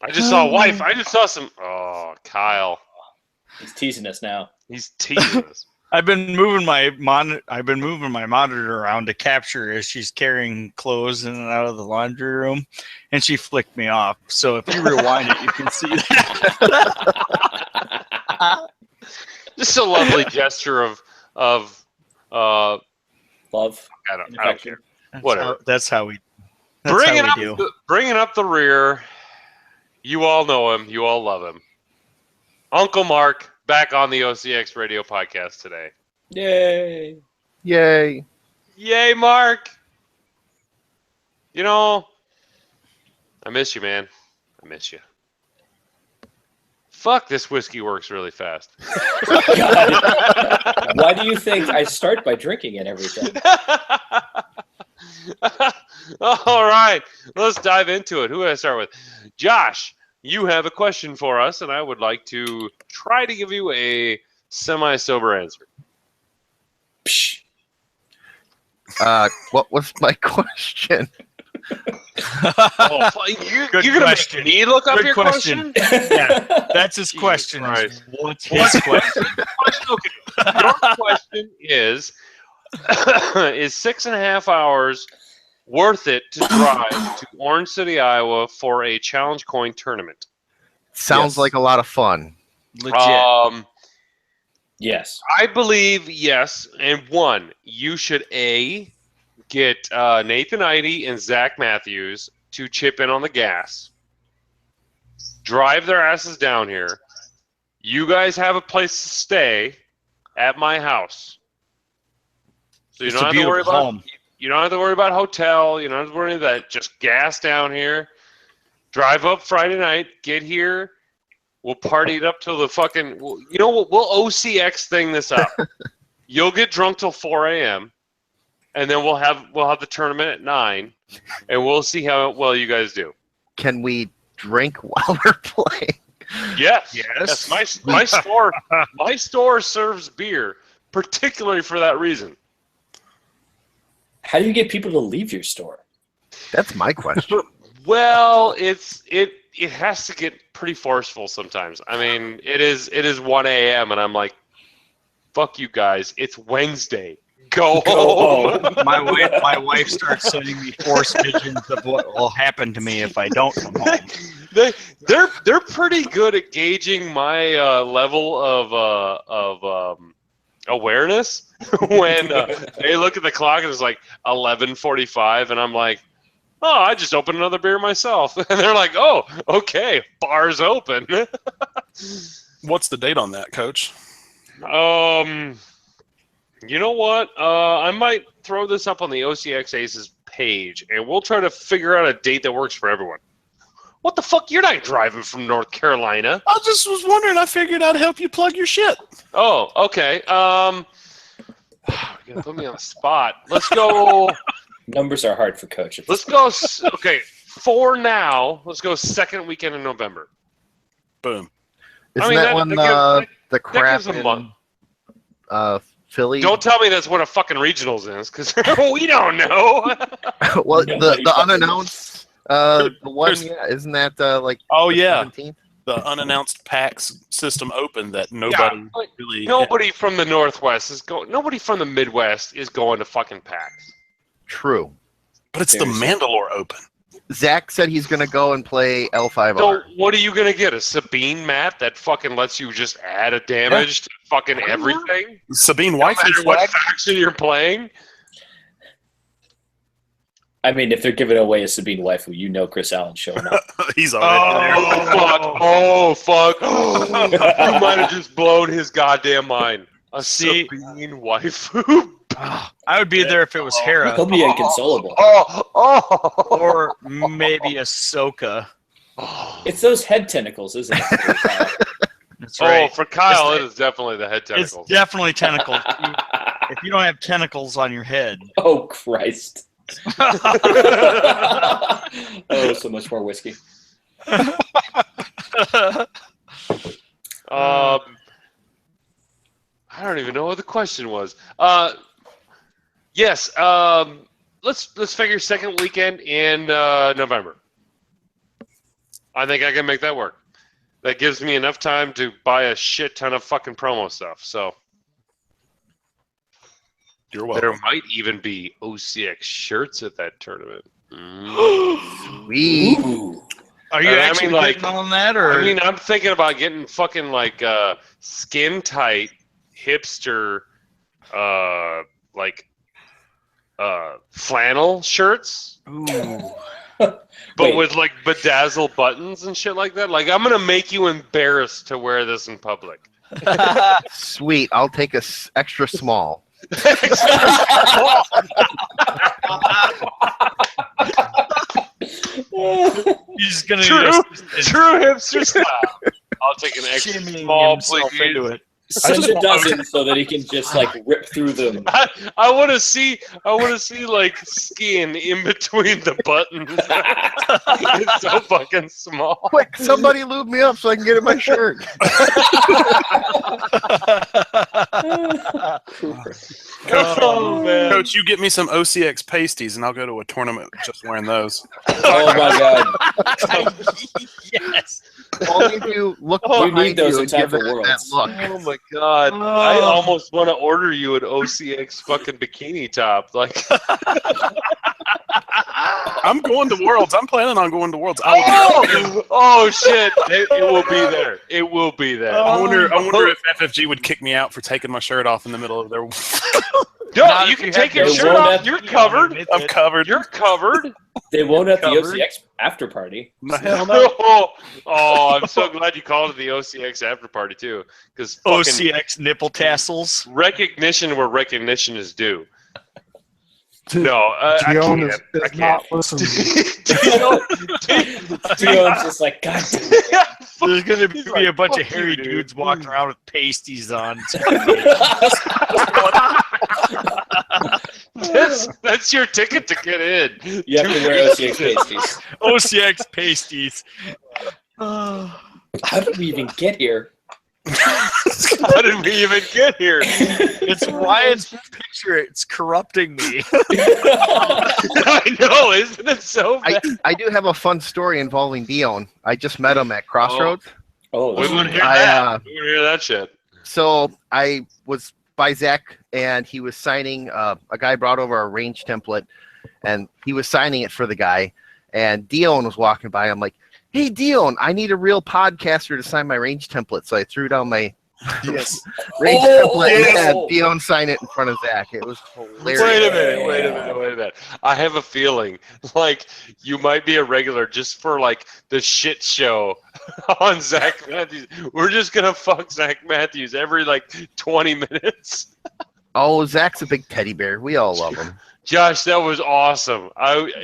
I just saw wife. I just saw some. Oh, Kyle. He's teasing us now. He's teasing us. I've been moving my monitor around to capture as she's carrying clothes in and out of the laundry room, and she flicked me off. So if you rewind it, you can see that. Just a lovely gesture of Love. I don't care. Whatever. That's how we do. Bringing up the rear. You all know him. You all love him. Uncle Mark back on the OCX radio podcast today. Yay. Yay. Yay, Mark. You know, I miss you, man. I miss you. Fuck, this whiskey works really fast. God. Why do you think I start by drinking it every time? All right, let's dive into it. Who do I start with? Josh, you have a question for us, and I would like to try to give you a semi-sober answer. Psh. What was my question? Oh, Good you're going to question. make me look up Good your question. question? Yeah, that's his Jesus question. Christ. What's his question? Okay. Your question is 6.5 hours worth it to drive to Orange City, Iowa for a challenge coin tournament? Sounds Yes. like a lot of fun. Legit. Yes. I believe yes. And one, you should get Nathan Idy and Zach Matthews to chip in on the gas. Drive their asses down here. You guys have a place to stay at my house. So you It's don't a have to worry beautiful about home. you don't have to worry about hotel. You don't have to worry about that. Just gas down here. Drive up Friday night. Get here. We'll party it up till the fucking. You know what? We'll OCX thing this up. You'll get drunk till 4 a.m. and then we'll have the tournament at 9, and we'll see how well you guys do. Can we drink while we're playing? Yes. Yes. My store serves beer, particularly for that reason. How do you get people to leave your store? That's my question. Well, it has to get pretty forceful sometimes. I mean, it is 1 a.m. and I'm like, fuck you guys. It's Wednesday. Go home. My wife starts sending me force visions of what will happen to me if I don't come home. They're pretty good at gauging my level of awareness when they look at the clock and it's like 11:45 and I'm like, oh, I just opened another beer myself, and they're like, oh, okay, bar's open. What's the date on that, Coach? You know what? I might throw this up on the OCX Aces page, and we'll try to figure out a date that works for everyone. What the fuck? You're not driving from North Carolina. I just was wondering. I figured I'd help you plug your shit. Oh, okay. You're gonna put me on the spot. Let's go. Numbers are hard for Coach. Let's go. Okay, for now, let's go second weekend in November. Boom. Isn't that when the crap gives a month. in Philly? Don't tell me that's what a fucking regionals is, because we don't know. Well, the unannounced the one, yeah, isn't that like? Oh yeah, 17th? The unannounced PAX system open that nobody really. Nobody from the Northwest is going. Nobody from the Midwest is going to fucking PAX. True. But it's the Mandalore Open. Zach said he's going to go and play L5R. So what are you going to get? A Sabine map that fucking lets you just add a damage to fucking everything? Sabine No wifey matter what flag? faction you're playing? I mean, if they're giving away a Sabine waifu, you know Chris Allen's showing up. He's already there. Oh, fuck. You might have just blown his goddamn mind. A Sabine waifu? I would be there if it was Hera. He'll be inconsolable. Or maybe Ahsoka. It's those head tentacles, isn't it? That's right. Oh, for Kyle, it is definitely the head It's tentacles. definitely tentacles. If you don't have tentacles on your head. Oh, Christ. Oh, so much more whiskey. I don't even know what the question was. Yes. Let's figure second weekend in November. I think I can make that work. That gives me enough time to buy a shit ton of fucking promo stuff. So you're welcome. There might even be OCX shirts at that tournament. Sweet. Are you actually getting on that, or? I mean, I'm thinking about getting fucking like skin tight hipster, flannel shirts. Ooh. But with like bedazzled buttons and shit like that. Like, I'm gonna make you embarrassed to wear this in public. Sweet. I'll take a extra small. He's gonna true hipster style. I'll take an extra small, please. Into it. Send a dozen so that he can just like rip through them. I want to see like skin in between the buttons. It's so fucking small. Quick, somebody lube me up so I can get in my shirt. Coach, you get me some OCX pasties and I'll go to a tournament just wearing those. Oh my god. Yes. Only if you look You behind need those you in and time give for it that Worlds. look. Oh my god. I almost want to order you an OCX fucking bikini top. Like, I'm going to Worlds. I'm planning on going to Worlds. oh shit! It will be there. It will be there. I wonder if FFG would kick me out for taking my shirt off in the middle of their. No, you can take your shirt off. You're covered. I'm covered. You're covered. They won't at the OCX after party. Oh, I'm so glad you called it the OCX after party too, because OCX nipple tassels. Recognition where recognition is due. No, I Dion can't. is I can't. not listening. Dion's just like, God damn it. There's gonna be like, a bunch of "Fuck you, hairy dude." dudes walking around with pasties on. That's your ticket to get in. You have to wear OCX pasties. OCX pasties. How did we even get here? How did we even get here? It's Ryan's picture. It's corrupting me. I know, isn't it so bad? I do have a fun story involving Dion. I just met him at Crossroads. Oh, We want to hear I, that. We want to hear that shit. So I was by Zach, and he was signing. A guy brought over a range template, and he was signing it for the guy. And Dion was walking by. I'm like, "Hey, Dion, I need a real podcaster to sign my range template." So I threw down my range template and had Dion sign it in front of Zach. It was hilarious. Wait a minute. I have a feeling like you might be a regular just for like the shit show on Zach Matthews. We're just gonna fuck Zach Matthews every like 20 minutes. Oh, Zach's a big teddy bear. We all love him. Josh, that was awesome.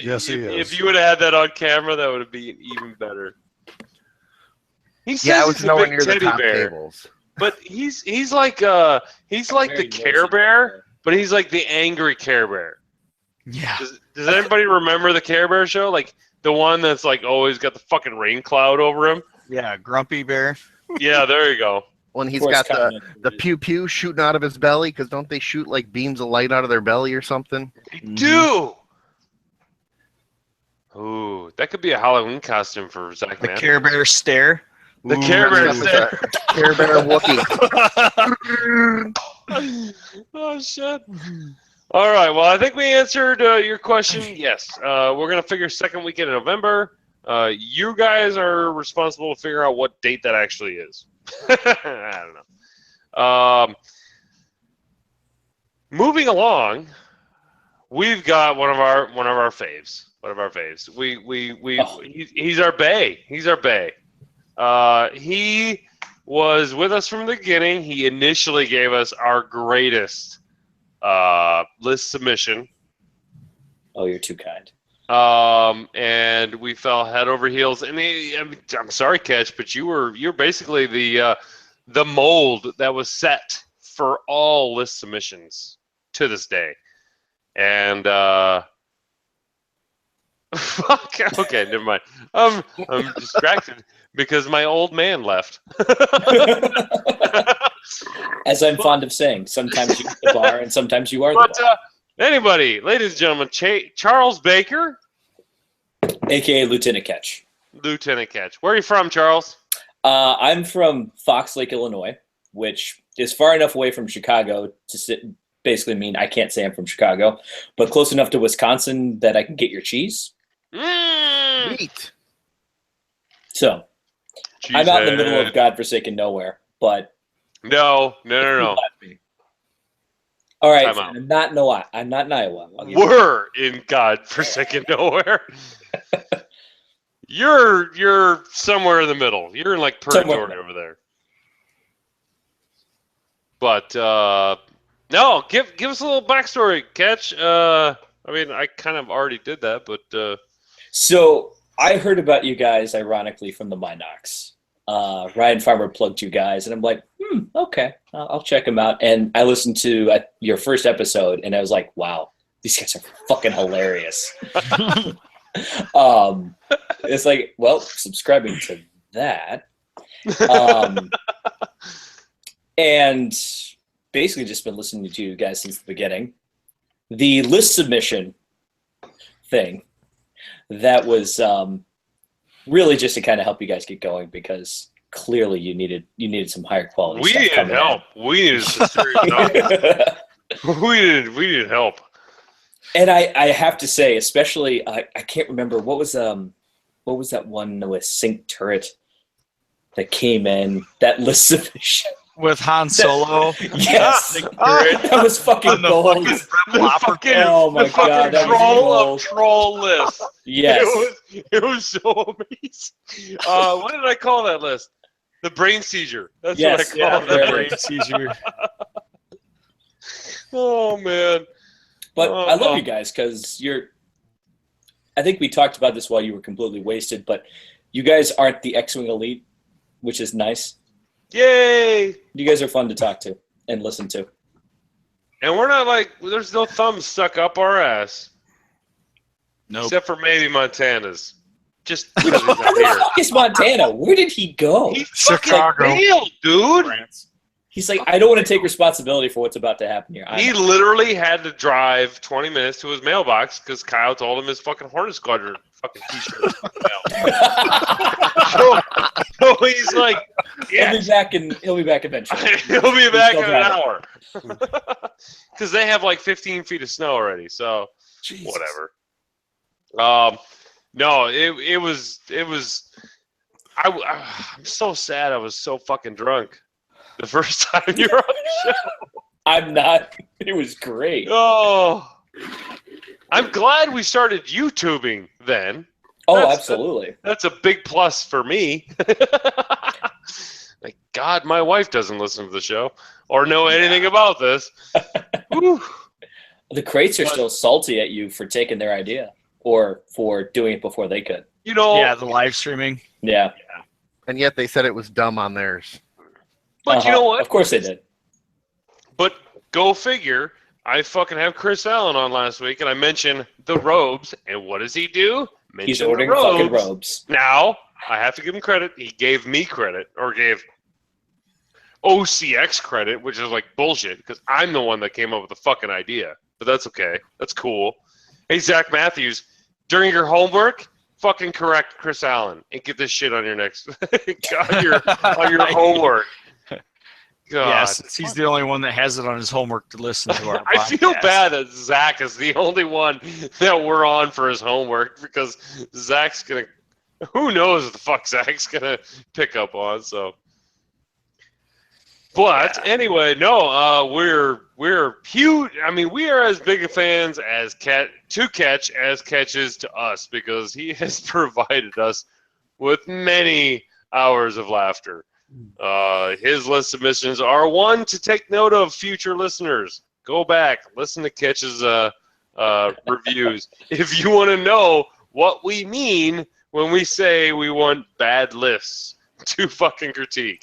Yes, he is. If you would have had that on camera, that would have been even better. He says Yeah, I was he's a nowhere big near the teddy top bear, tables. but he's like the Very Care noisy. Bear, but he's like the angry Care Bear. Yeah. Does anybody remember the Care Bear show? Like the one that's like always got the fucking rain cloud over him? Yeah, Grumpy Bear. Yeah, there you go. When he's Forrest got Gump. the pew-pew shooting out of his belly, because don't they shoot like beams of light out of their belly or something? They do. Ooh, that could be a Halloween costume for Zach. The Man. Care Bear stare. The Care Bear stare. Care Bear Wookie. Oh shit! All right. Well, I think we answered your question. Yes. We're gonna figure second weekend in November. You guys are responsible to figure out what date that actually is. I don't know. Moving along, we've got one of our faves. One of our faves. He's our bae. He's our bae. He was with us from the beginning. He initially gave us our greatest list submission. Oh, you're too kind. And we fell head over heels. And I'm sorry, Catch, but you're basically the mold that was set for all list submissions to this day. And fuck. Okay, never mind. I'm distracted because my old man left. As I'm fond of saying, sometimes you're the bar and sometimes you are the But bar. anybody, ladies and gentlemen, Charles Baker, AKA Lieutenant Catch. Lieutenant Catch. Where are you from, Charles? I'm from Fox Lake, Illinois, which is far enough away from Chicago to basically mean I can't say I'm from Chicago, but close enough to Wisconsin that I can get your cheese. Sweet. So I'm out in the middle of godforsaken nowhere, but No. all right, Time out. I'm not in Iowa. I'm not in Iowa. I'll give you We're in godforsaken nowhere. You're somewhere in the middle. You're in like purgatory over there. But no, give us a little backstory, Catch. I mean, I kind of already did that, but So I heard about you guys, ironically, from the Minox. Ryan Farmer plugged you guys, and I'm like, okay, I'll check them out. And I listened to your first episode, and I was like, wow, these guys are fucking hilarious. It's like, well, subscribing to that. And basically just been listening to you guys since the beginning. The list submission thing, that was really just to kind of help you guys get going, because clearly you needed some higher quality we stuff needed coming help. We needed some serious help. in. We needed help. And I have to say, especially I can't remember what was that one with Sync Turret that came in, that list submission. With Han Solo. Yes, that was fucking gold. Oh my god, that was troll gold. of troll list. Yes. It was so amazing. What did I call that list? The brain seizure. That's Yes, what I called yeah, it. brain seizure. Oh man. But I love you guys because I think we talked about this while you were completely wasted, but you guys aren't the X-Wing elite, which is nice. Yay! You guys are fun to talk to and listen to. And we're not like, there's no thumbs stuck up our ass. Nope. Except for maybe Montana's. Just Where the fuck is Montana? Where did he go? He Chicago. fucking failed, dude. He's like, I don't want to take responsibility for what's about to happen here. He literally had to drive 20 minutes to his mailbox because Kyle told him his fucking Hornet Squadron fucking t-shirt was in the mail. so he's like, yeah. He'll be back eventually. He'll be back in still an driving. hour. Because they have like 15 feet of snow already, so Jesus. whatever. No, it was. I'm so sad. I was so fucking drunk the first time you were on the show. I'm not. It was great. Oh, I'm glad we started YouTubing then. Oh, absolutely. That's a big plus for me. Thank God my wife doesn't listen to the show or know anything about this. Whew. The crates are still salty at you for taking their idea or for doing it before they could. You know, Yeah, the live streaming. Yeah. And yet they said it was dumb on theirs. but you know what? Of course they did. But go figure. I fucking have Chris Allen on last week, and I mentioned the robes, and what does he do? He's Mention the ordering fucking robes. Now, I have to give him credit. He gave me credit, or gave OCX credit, which is like bullshit, because I'm the one that came up with the fucking idea. But that's okay. That's cool. Hey, Zach Matthews, during your homework, fucking correct Chris Allen and get this shit on your next on your homework. God. Yes, he's the only one that has it on his homework to listen to our I feel podcast. bad that Zach is the only one that we're on for his homework because Zach's gonna. Who knows what the fuck Zach's gonna pick up on? So, but anyway, no, we're huge. I mean, we are as big fans as Catch as Catch is to us because he has provided us with many hours of laughter. His list submissions are one to take note of, future listeners. Go back, listen to Catch's reviews if you want to know what we mean when we say we want bad lists to fucking critique.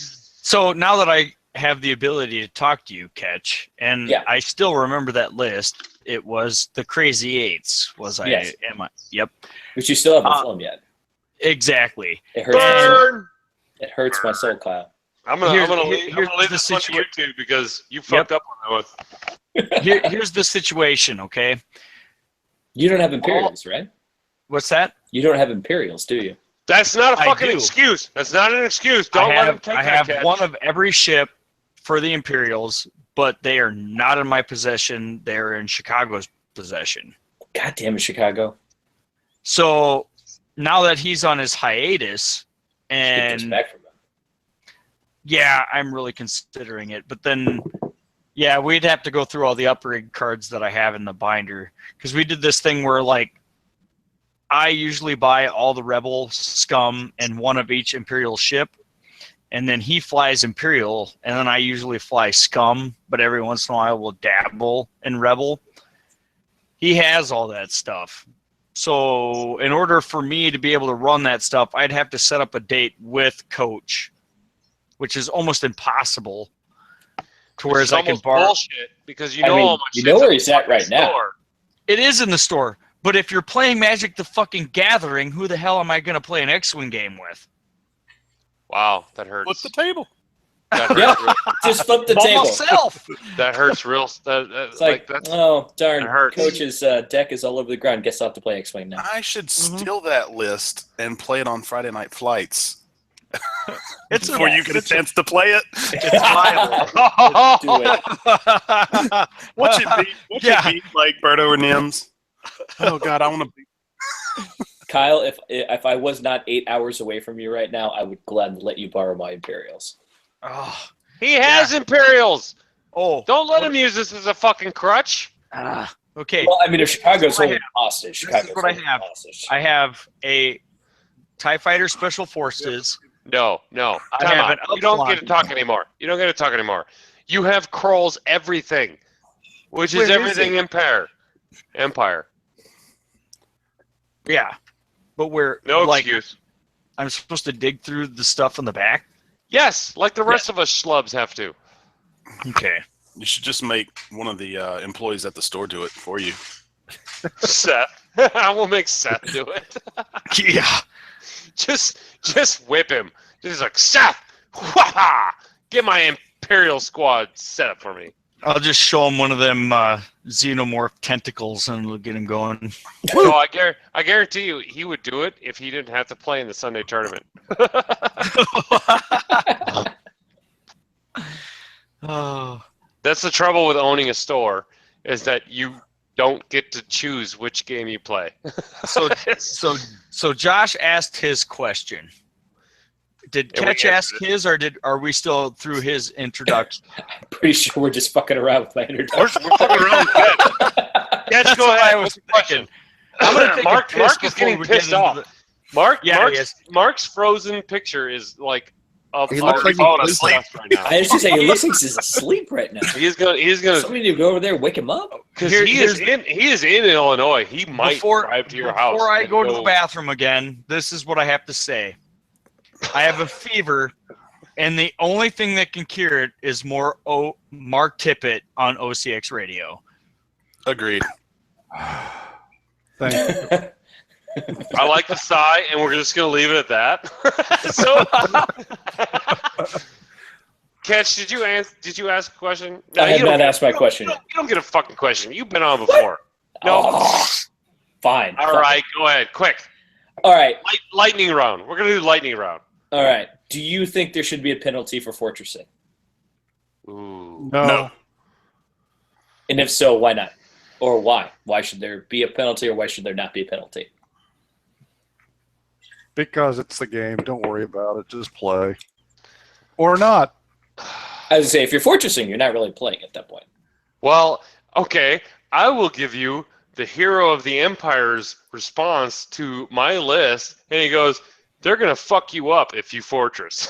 So now that I have the ability to talk to you, Catch, and I still remember that list. It was the Crazy Eights. Yep. Which you still haven't flown yet. Exactly. It hurts. It hurts my soul, Kyle. I'm gonna leave this one to you too because you fucked up on that one. Here's the situation, okay? You don't have Imperials, right? What's that? You don't have Imperials, do you? That's not a fucking excuse. That's not an excuse. Don't let him take that. I have one of every ship for the Imperials, but they are not in my possession. They're in Chicago's possession. God damn it, Chicago. So now that he's on his hiatus, and back from him. Yeah, I'm really considering it. But then, yeah, we'd have to go through all the upgrade cards that I have in the binder because we did this thing where, like, I usually buy all the Rebel, Scum, and one of each Imperial ship, and then he flies Imperial, and then I usually fly Scum, but every once in a while we'll dabble in Rebel. He has all that stuff. So in order for me to be able to run that stuff, I'd have to set up a date with Coach, which is almost impossible. To whereas I can borrow bullshit because you know all my you know where he's at right now. It is in the store, but if you're playing Magic the fucking Gathering, who the hell am I going to play an X-Wing game with? Wow, that hurts. Flip the table. That hurts just flip the table. Myself. That hurts real. It's like oh darn, that hurts. Coach's deck is all over the ground. Guess I'll have to play X-Wing now. I should steal that list and play it on Friday Night Flights. It's before you get a chance to play it. It's viable. Do it. What's it be like Berto or Nims? Oh God, I want to be. Kyle, if I was not 8 hours away from you right now, I would gladly let you borrow my Imperials. Oh, he has Imperials. Oh, don't let him use this as a fucking crutch. Okay. Well, I mean, if Chicago's holding hostage, This is what I have. I have a TIE Fighter Special Forces. No. I have you don't get to talk anymore. You don't get to talk anymore. You have Kroll's everything, which is everything Empire. Yeah, but we're no excuse. I'm supposed to dig through the stuff in the back. Yes, like the rest of us schlubs have to. Okay. You should just make one of the employees at the store do it for you. Seth. I will make Seth do it. Yeah. Just whip him. Just like, Seth, get my Imperial squad set up for me. I'll just show him one of them xenomorph tentacles and we'll get him going. No, I guarantee you he would do it if he didn't have to play in the Sunday tournament. Oh. That's the trouble with owning a store, is that you don't get to choose which game you play. So Josh asked his question. Did Catch ask his, or are we still through his introduction? I'm pretty sure we're just fucking around with my introduction. We're fucking around with Catch. Catch, go ahead. I was thinking. I'm gonna take Mark is getting pissed off. Yeah, he is. Mark's frozen picture is like He looks like falling he's asleep right now. I was just saying, he looks like he's asleep right now. He's gonna Somebody need to go over there and wake him up. because he is in Illinois. He might Before- drive to your house. Before I and go to the bathroom again, this is what I have to say. I have a fever, and the only thing that can cure it is more Mark Tippett on OCX radio. Agreed. Thank you. I like the sigh, and we're just gonna leave it at that. So, Catch, did you ask a question? No, I have you don't not get- asked my you don't- question. You don't get a fucking question. You've been on before. No. Oh, fine. All right, go ahead, quick. All right. Lightning round. We're gonna do lightning round. All right. Do you think there should be a penalty for fortressing? Ooh. No, And if so, why not? Or why? Why should there be a penalty, or why should there not be a penalty? because it's the game. Don't worry about it. Just play. Or not. I would say if you're fortressing, you're not really playing at that point. Well, okay. I will give you the hero of the Empire's response to my list, and he goes, "They're gonna fuck you up if you fortress."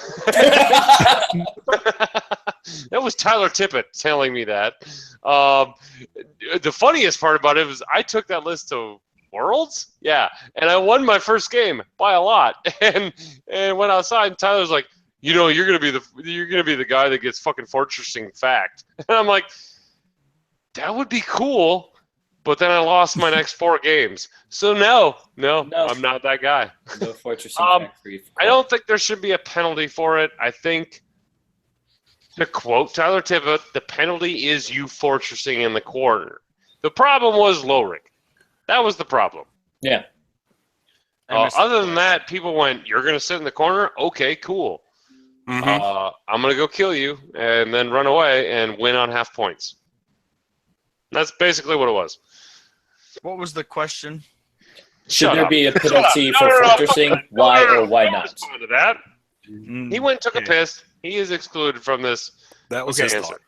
That was Tyler Tippett telling me that. The funniest part about it was I took that list to Worlds, yeah, and I won my first game by a lot. And went outside, and Tyler's like, "You know, you're gonna be the guy that gets fucking fortressing fact." And I'm like, "That would be cool," but then I lost my next 4 games. So no, I'm not that guy. No fortressing fact for you. I don't think there should be a penalty for it. I think, to quote Tyler Tippett, the penalty is you fortressing in the corner. The problem was lowering. That was the problem. Yeah. Other than that, people went, "You're going to sit in the corner? Okay, cool. Mhm. I'm going to go kill you and then run away and win on half points." That's basically what it was. What was the question? Should Shut there up. be a penalty No, for no, no, fortressing? no, Why no, or why I'll not? respond to that. He went and took a Okay. piss. He is excluded from this. That was Okay. his answer. thought.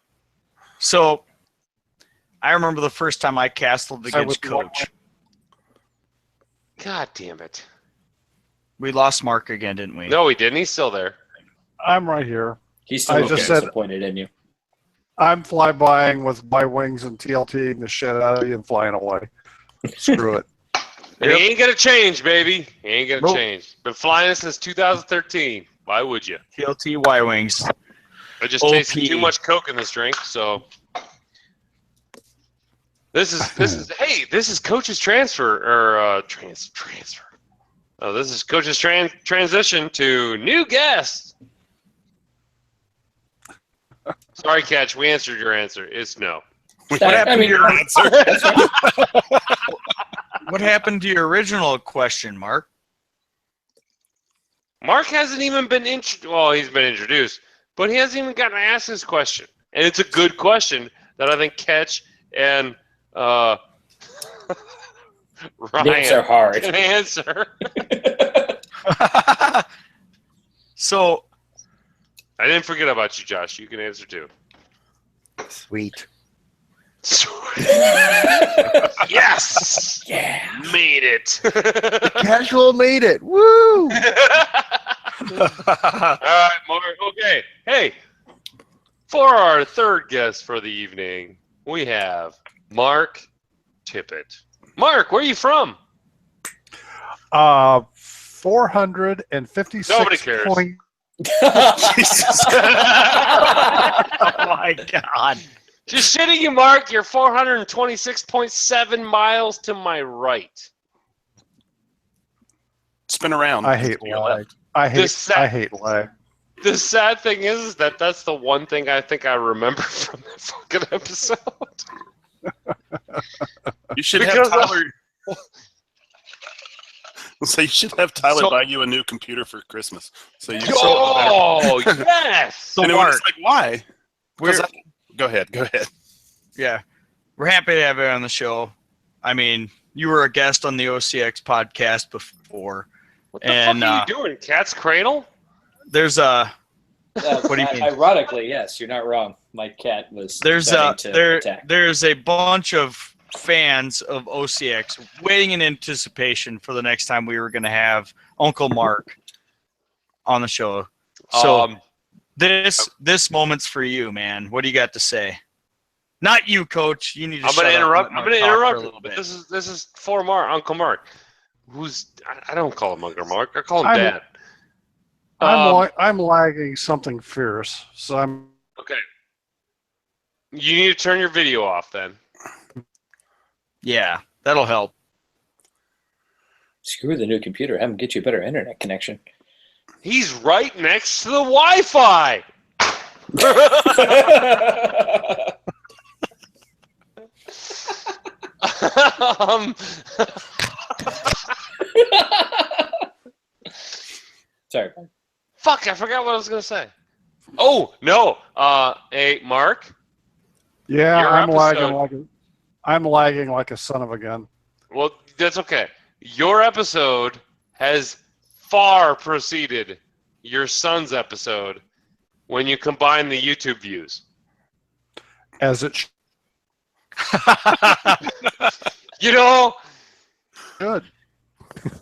So, I remember the first time I castled I against was- Coach. God damn it. We lost Mark again, didn't we? No, he didn't. He's still there. I'm right here. He's still I looking just said- disappointed in you. I'm flybying with my wings and TLTing the shit out of you and flying away. Screw it. And he ain't going to change, baby. He ain't going to Nope. change. Been flying since 2013. Why would you? TLT Y Wings. I just OP. tasted too much Coke in this drink, so. This is Coach's transfer or transfer. Oh, this is Coach's transition to new guest. Sorry, Catch. We answered your answer. It's no. What happened to your that's fine. What happened to your original question, Mark? Mark hasn't even been well, he's been introduced, but he hasn't even gotten to ask his question. And it's a good question that I think Catch and Ryan Names are hard. can answer. So, I didn't forget about you, Josh. You can answer too. Sweet. Yes! Yeah. Made it. Casual made it. Woo! All right, Mark. Okay. Hey, for our third guest for the evening, we have Mark Tippett. Mark, where are you from? 456 Nobody cares. point. Jesus. oh my God. Just shitting you, Mark. You're 426.7 miles to my right. Spin around. I hate You're lag. left. I This hate lag. The sad thing is that that's the one thing I think I remember from that fucking episode. You should Because have Tyler. So you should have Tyler So- buy you a new computer for Christmas. So you. Oh, yes! So, and Mark, it's like, why? we're, Go ahead. Go ahead. yeah, we're happy to have you on the show. I mean, you were a guest on the OCX podcast before. What the And, fuck are you doing? Cat's Cradle? There's a What do you mean? Ironically, yes, you're not wrong. My cat was there's starting to attack. there's a bunch of fans of OCX waiting in anticipation for the next time we were going to have Uncle Mark on the show. So this moment's for you, man. What do you got to say? Not you, Coach. You need to. I'm going to interrupt. I'm going to interrupt a little bit. This is for Uncle Mark, who's I don't call him Uncle Mark. I call him Dad. I'm lagging something fierce, so I'm okay. You need to turn your video off then. Yeah, that'll help. Screw the new computer. Have him get you a better internet connection. He's right next to the Wi-Fi. Sorry. Fuck, I forgot what I was going to say. Oh, no. Hey, Mark. Yeah, Your I'm lagging like a son of a gun. Well, that's okay. Your episode has far preceded your son's episode when you combine the YouTube views. As it You know? should.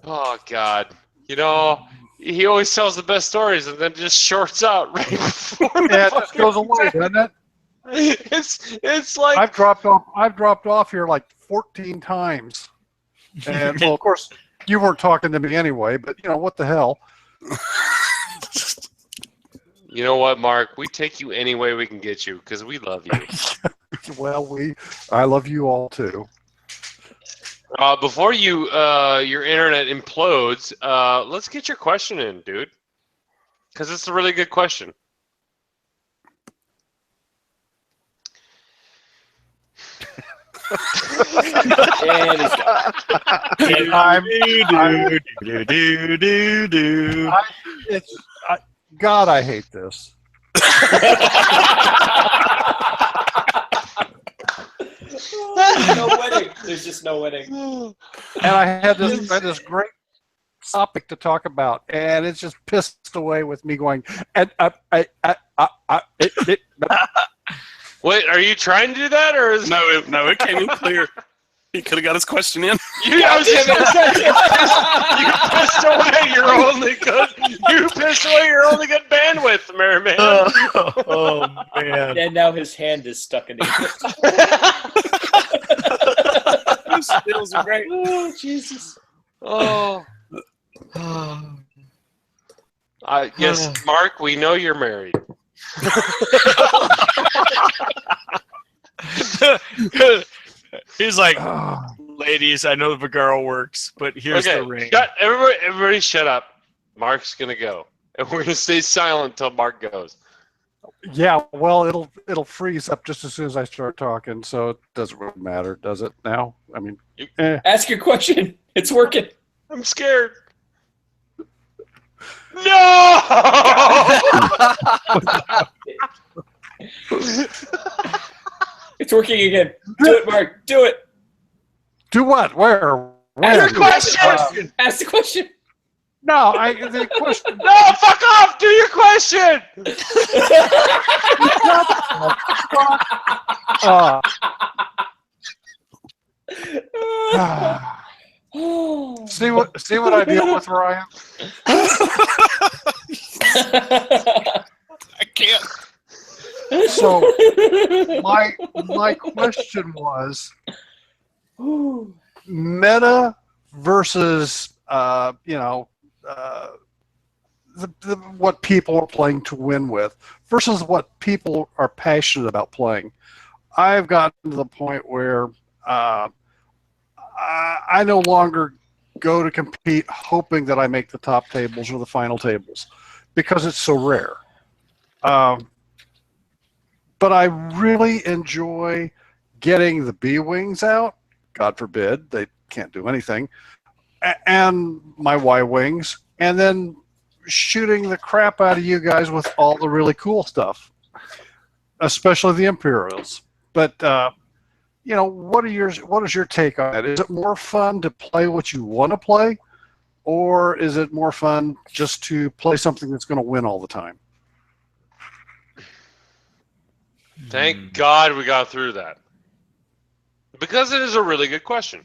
Oh, God. You know, he always tells the best stories and then just shorts out right before Yeah, it just goes away, doesn't it? It's like I've dropped off here like 14 times. And well, of course, you weren't talking to me anyway, but you know what the hell. You know what, Mark? We take you any way we can get you because we love you. Well, I love you all too. Before your internet implodes, let's get your question in, dude, because it's a really good question. And he's gone. God, I hate this. No winning. There's just no winning. And I had this great topic to talk about, and it's just pissed away with me going. Wait, are you trying to do that, or is No, it came in clear. He could have got his question in. you pissed away your only good? You pissed away your only good bandwidth, man. Oh man! And now his hand is stuck in it. Those stills are great. Oh Jesus! Oh. Yes, Mark. We know you're married. He's like, ladies, I know the girl works, but here's the ring. Everybody shut up. Mark's gonna go. And we're gonna stay silent until Mark goes. Yeah, well, it'll freeze up just as soon as I start talking, so it doesn't really matter, does it now? I mean, Ask your question. It's working. I'm scared. No! It's working again. Do it, Mark. Do it. Do what? Where? Ask the question. No, the question. No, fuck off! Do your question! See what I deal with, Ryan? I can't. So my question was meta versus what people are playing to win with versus what people are passionate about playing. I've gotten to the point where I no longer go to compete hoping that I make the top tables or the final tables because it's so rare. But I really enjoy getting the B wings out. God forbid, they can't do anything. And my Y wings, and then shooting the crap out of you guys with all the really cool stuff, especially the Imperials. But what is your take on it? Is it more fun to play what you want to play, or is it more fun just to play something that's going to win all the time? Thank God we got through that. because it is a really good question.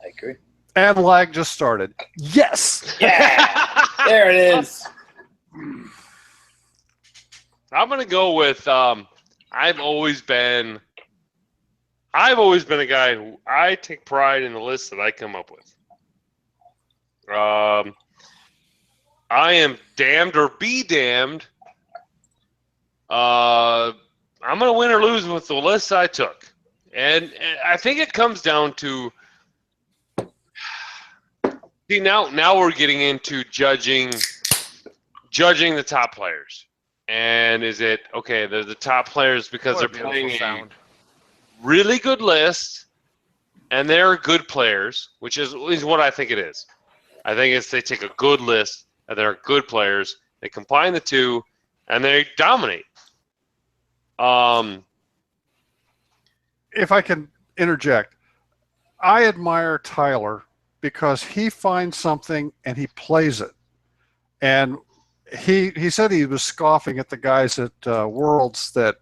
I agree. And lag just started. Yes. Yeah, there it is. I'm gonna go with I've always been a guy who I take pride in the list that I come up with. I am damned or be damned. I'm gonna win or lose with the list I took, and I think it comes down to. See, now we're getting into judging the top players. And is it, okay, they're the top players because they're playing a really good list, and they're good players, which is what I think it is. I think it's they take a good list, and they're good players, they combine the two, and they dominate. If I can interject, I admire Tyler because he finds something and he plays it. And he said he was scoffing at the guys at Worlds that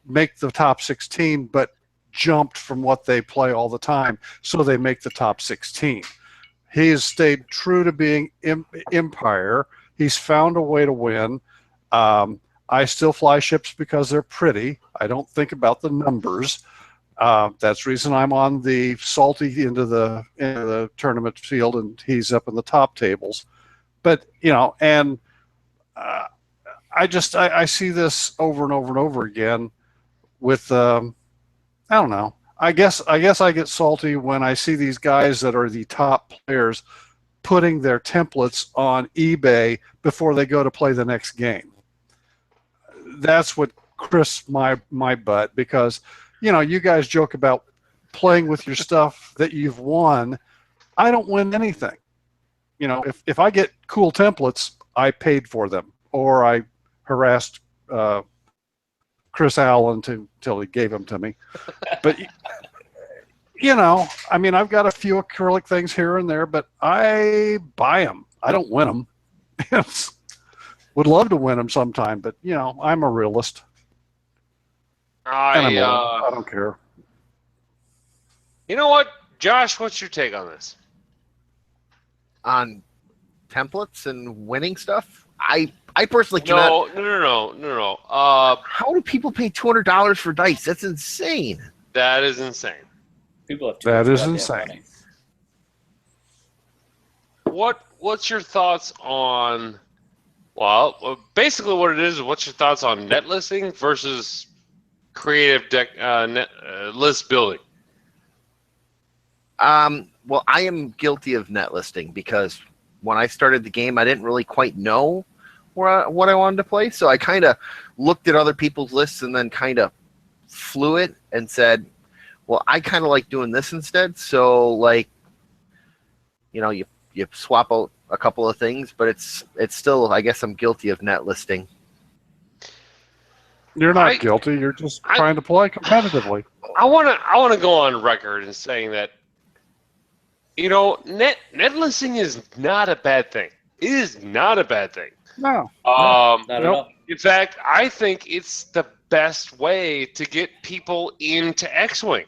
make the top 16 but jumped from what they play all the time, so they make the top 16. He has stayed true to being Empire. He's found a way to win. I still fly ships because they're pretty. I don't think about the numbers. That's the reason I'm on the salty into the tournament field, and he's up in the top tables. But and I see this over and over and over again with I don't know. I guess I get salty when I see these guys that are the top players putting their templates on eBay before they go to play the next game. That's what crisps my butt, because you guys joke about playing with your stuff that you've won. I don't win anything. If I get cool templates, I paid for them, or I harassed Chris Allen till he gave them to me. But I've got a few acrylic things here and there, but I buy them. I don't win them. Would love to win them sometime, but I'm a realist. I don't care. You know what, Josh? What's your take on this? On templates and winning stuff? I personally cannot. No. How do people pay $200 for dice? That's insane. That is insane. People have too that much is goddamn insane. money. What's your thoughts on? Well, basically, what it is. What's your thoughts on net listing versus creative deck list building? Well, I am guilty of net listing because when I started the game, I didn't really quite know what I wanted to play. So I kind of looked at other people's lists and then kind of flew it and said, well, I kind of like doing this instead. So you swap out a couple of things, but it's still, I guess I'm guilty of net listing. You're not guilty. You're just trying to play competitively. I want to go on record in saying that net listing is not a bad thing. It is not a bad thing. No. Not at all. In fact, I think it's the best way to get people into X-Wing.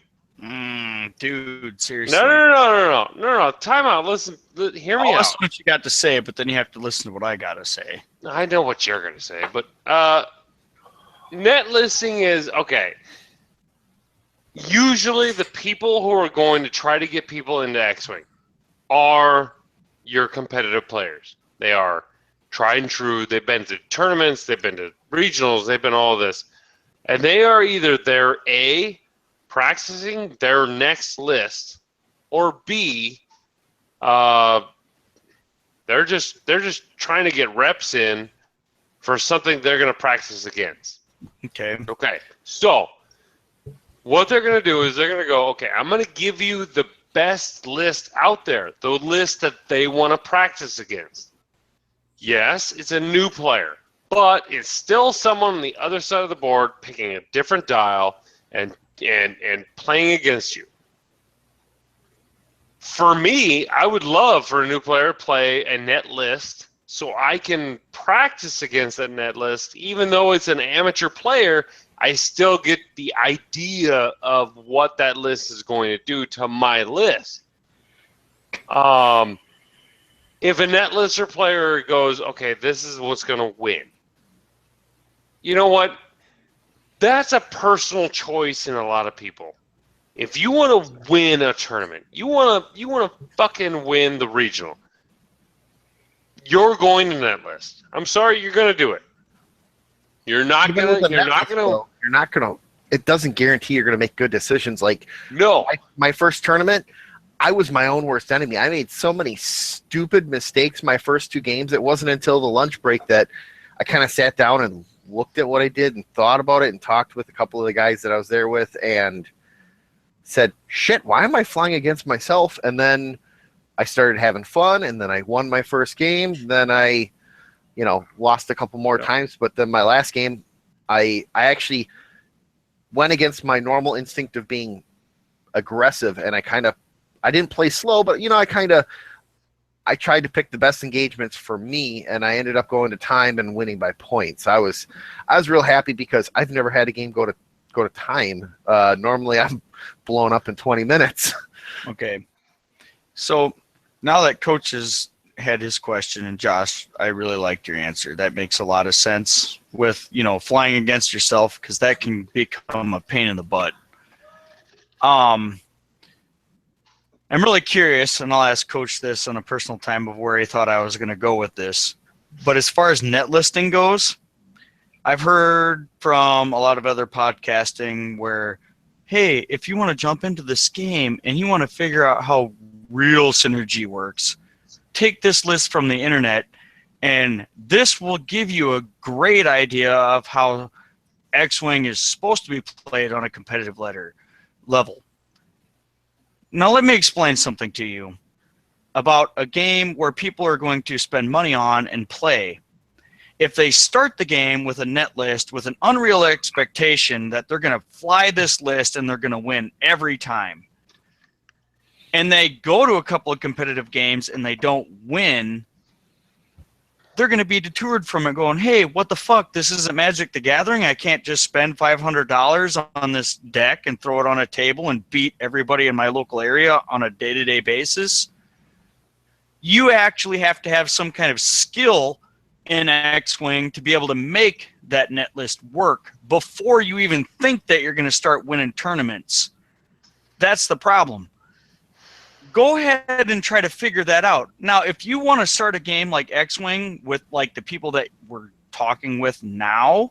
Dude, seriously. No. Time out. Listen, hear me out. Listen to what you got to say, but then you have to listen to what I got to say. I know what you're going to say, but net listing is, okay. Usually the people who are going to try to get people into X-Wing are your competitive players. They are tried and true. They've been to tournaments. They've been to regionals. They've been all this. And they are either practicing their next list, or B, they're just trying to get reps in for something they're going to practice against. Okay. So what they're going to do is they're going to go, okay, I'm going to give you the best list out there, the list that they want to practice against. Yes, it's a new player, but it's still someone on the other side of the board picking a different dial and playing against you. For me, I would love for a new player to play a net list so I can practice against that net list. Even though it's an amateur player, I still get the idea of what that list is going to do to my list. If a netlister player goes, okay, this is what's going to win. You know what? That's a personal choice in a lot of people. If you want to win a tournament, you want to fucking win the regional. You're going to netlist. I'm sorry, you're going to do it. You're not Even gonna. with a You're not Netflix, gonna. though, You're not gonna. It doesn't guarantee you're gonna make good decisions. Like No. my first tournament, I was my own worst enemy. I made so many stupid mistakes my first 2 games. It wasn't until the lunch break that I kind of sat down and looked at what I did and thought about it and talked with a couple of the guys that I was there with and said, "Shit, why am I flying against myself?" And then I started having fun, and then I won my first game. Then I, lost a couple more times. But then my last game, I actually went against my normal instinct of being aggressive, and I didn't play slow, but I tried to pick the best engagements for me, and I ended up going to time and winning by points. I was real happy because I've never had a game go to time. Normally I'm blown up in 20 minutes. Okay. So now that Coach has had his question, and Josh, I really liked your answer. That makes a lot of sense with, flying against yourself, because that can become a pain in the butt. I'm really curious, and I'll ask Coach this on a personal time of where he thought I was going to go with this. But as far as net listing goes, I've heard from a lot of other podcasting where, hey, if you want to jump into this game and you want to figure out how real synergy works, take this list from the internet, and this will give you a great idea of how X-Wing is supposed to be played on a competitive level. Now let me explain something to you about a game where people are going to spend money on and play. If they start the game with a net list with an unreal expectation that they're going to fly this list and they're going to win every time, and they go to a couple of competitive games and they don't win, they're going to be detoured from it going, hey, what the fuck? This isn't Magic the Gathering. I can't just spend $500 on this deck and throw it on a table and beat everybody in my local area on a day-to-day basis. You actually have to have some kind of skill in X-Wing to be able to make that net list work before you even think that you're going to start winning tournaments. That's the problem. Go ahead and try to figure that out. Now, if you want to start a game like X-Wing with like the people that we're talking with now,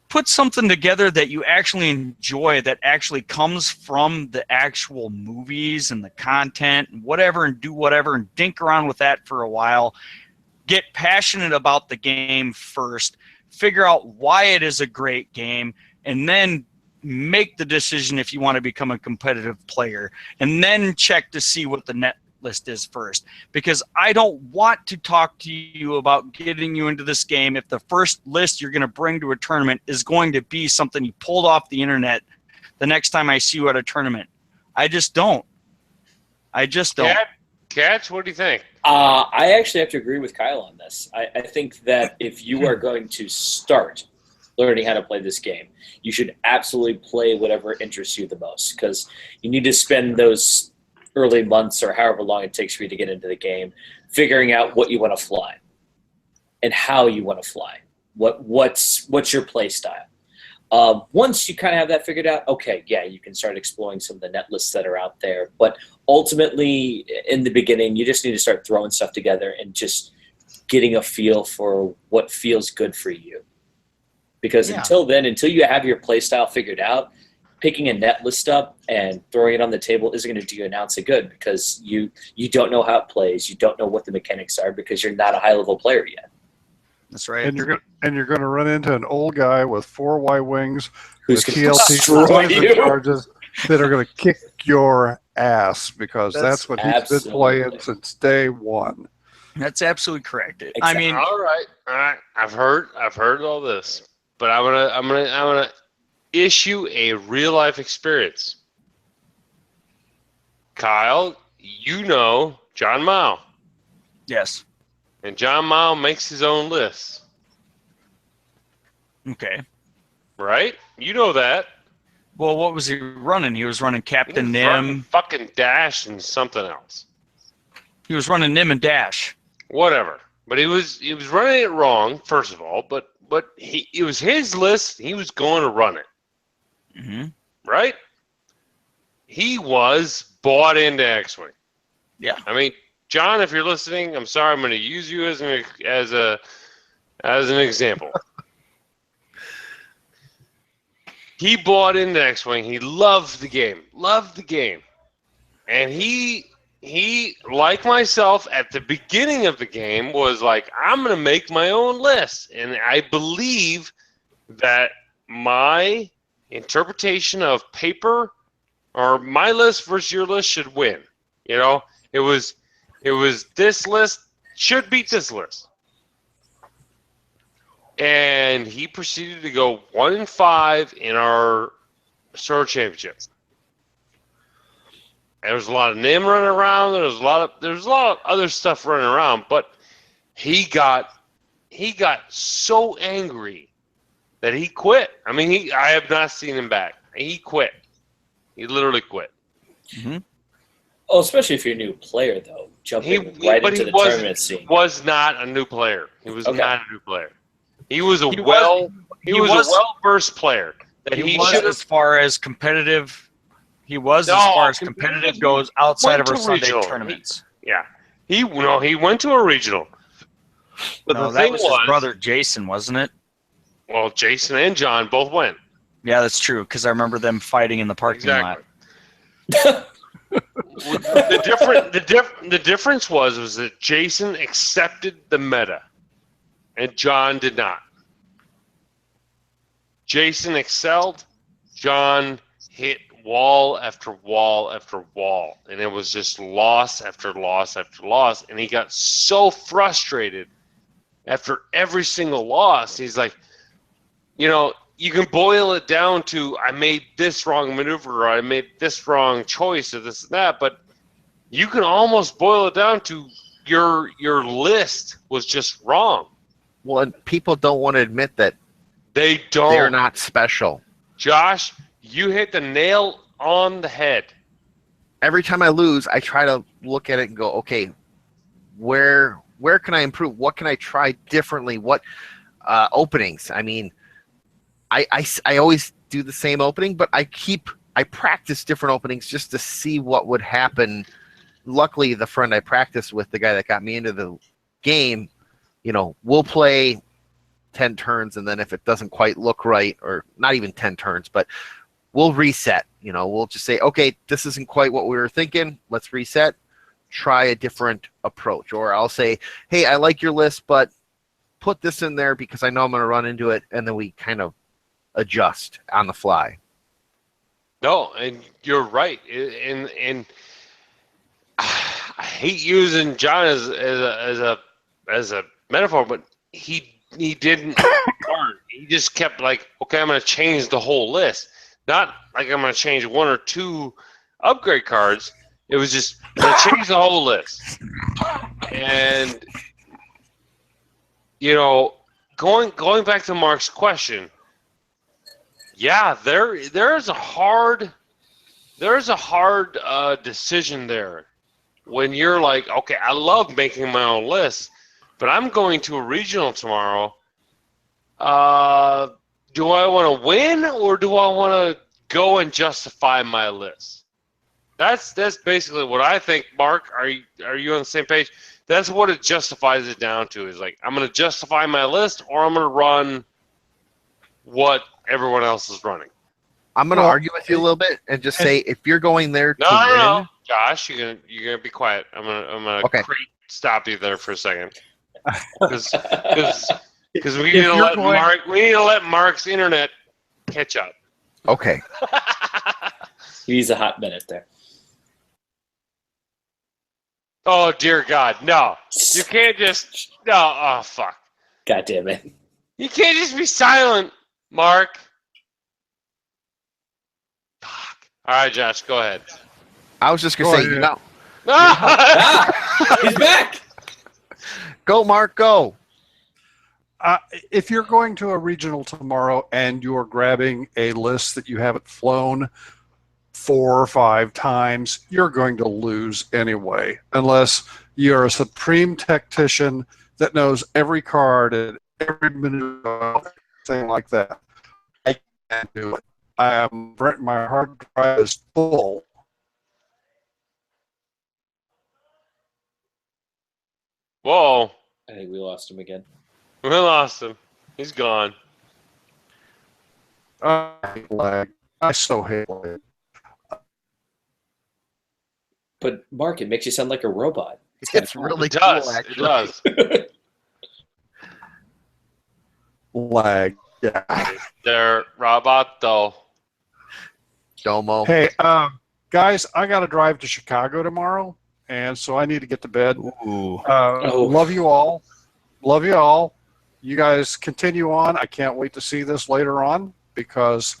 put something together that you actually enjoy, that actually comes from the actual movies and the content and whatever, and do whatever and dink around with that for a while. Get passionate about the game first, figure out why it is a great game, and then make the decision if you want to become a competitive player, and then check to see what the net list is first. Because I don't want to talk to you about getting you into this game if the first list you're going to bring to a tournament is going to be something you pulled off the internet the next time I see you at a tournament. I just don't. Catch, what do you think? I actually have to agree with Kyle on this. I think that if you are going to start learning how to play this game, you should absolutely play whatever interests you the most, because you need to spend those early months or however long it takes for you to get into the game figuring out what you want to fly and how you want to fly. What's your play style? Once you kind of have that figured out, okay, yeah, you can start exploring some of the net lists that are out there. But ultimately, in the beginning, you just need to start throwing stuff together and just getting a feel for what feels good for you. Because until then, until you have your play style figured out, picking a net list up and throwing it on the table isn't going to do you an ounce of good, because you don't know how it plays. You don't know what the mechanics are because you're not a high-level player yet. That's right. And you're going to run into an old guy with 4 Y-wings Who's with gonna TLT destroy you. charges that are going to kick your ass, because that's what he's been Absolutely. playing since day one. That's absolutely correct. I Exactly. mean, All right. I've heard all this, but I'm gonna issue a real life experience. Kyle, you know John Mao, yes. and John Mao makes his own lists. Okay. right? You know that. Well, what was he running? He was running Captain He was running Nim. fucking Dash and something else. He was running Nim and Dash. Whatever. But he was running it wrong, first of all. But it was his list. He was going to run it. Mm-hmm. Right? He was bought into X-Wing. Yeah. I mean, John, if you're listening, I'm sorry. I'm going to use you as an example. He bought into X-Wing. He loved the game. And he, like myself, at the beginning of the game, was like, I'm going to make my own list. And I believe that my interpretation of paper, or my list versus your list, should win. You know, it was this list should beat this list. And he proceeded to go 1-5 in our Sword Championship. There was a lot of Nim running around. There was a lot of other stuff running around. But he got so angry that he quit. I mean, I have not seen him back. He quit. He literally quit. Mm-hmm. Oh, especially if you're a new player, though, jumping right into the tournament scene. Was not a new player. He was not a new player. He was a well-versed player. He was as far as competitive. He was as far as competitive goes outside of our Sunday tournaments. He went to a regional. But no, that was his brother Jason, wasn't it? Well, Jason and John both went. Yeah, that's true, because I remember them fighting in the parking lot. The difference was that Jason accepted the meta, and John did not. Jason excelled. John hit wall after wall after wall, and it was just loss after loss after loss. And he got so frustrated after every single loss. He's like, you know, you can boil it down to, I made this wrong maneuver, or I made this wrong choice, or this and that, but you can almost boil it down to your list was just wrong. Well, and people don't want to admit that they're not special. Josh, you hit the nail on the head. Every time I lose, I try to look at it and go, okay, where can I improve? What can I try differently? What openings? I mean, I always do the same opening, but I practice different openings just to see what would happen. Luckily, the friend I practiced with, the guy that got me into the game, you know, we'll play 10 turns, and then if it doesn't quite look right, or not even 10 turns, but we'll reset. You know, we'll just say, okay, this isn't quite what we were thinking. Let's reset. Try a different approach. Or I'll say, hey, I like your list, but put this in there because I know I'm going to run into it, and then we kind of adjust on the fly. No, and you're right. And I hate using John as a metaphor, but he didn't learn. He just kept like, okay, I'm going to change the whole list. Not like I'm going to change 1 or 2 upgrade cards. It was just, I'm going to change the whole list. And, you know, going back to Mark's question, yeah, there's a hard decision there when you're like, okay, I love making my own list, but I'm going to a regional tomorrow. Do I want to win, or do I want to go and justify my list? That's basically what I think. Mark, are you on the same page? That's what it justifies it down to, is like, I'm going to justify my list, or I'm going to run what everyone else is running. I'm going to argue with you a little bit and just say, if you're going there to win... No. Josh, you're gonna be quiet. I'm gonna stop you there for a second, because we need to let Mark's internet catch up. Okay. He's a hot minute there. Oh dear God, no! You can't just no. Oh fuck! God damn it! You can't just be silent, Mark. Fuck. All right, Josh, go ahead. I was just going to say, you know. He's back! Go, Mark, go. If you're going to a regional tomorrow and you're grabbing a list that you haven't flown 4 or 5 times, you're going to lose anyway, unless you're a supreme tactician that knows every card and every maneuver, thing like that. I can't do it. My hard drive is full. Whoa. I think we lost him again. We lost him. He's gone. I hate lag. I so hate lag. But Mark, it makes you sound like a robot. It's really It does. cool, It actually. does. Lag. Yeah. They're roboto. Domo. Hey, guys, I got to drive to Chicago tomorrow, and so I need to get to bed. Ooh. Love you all. Love you all. You guys continue on. I can't wait to see this later on because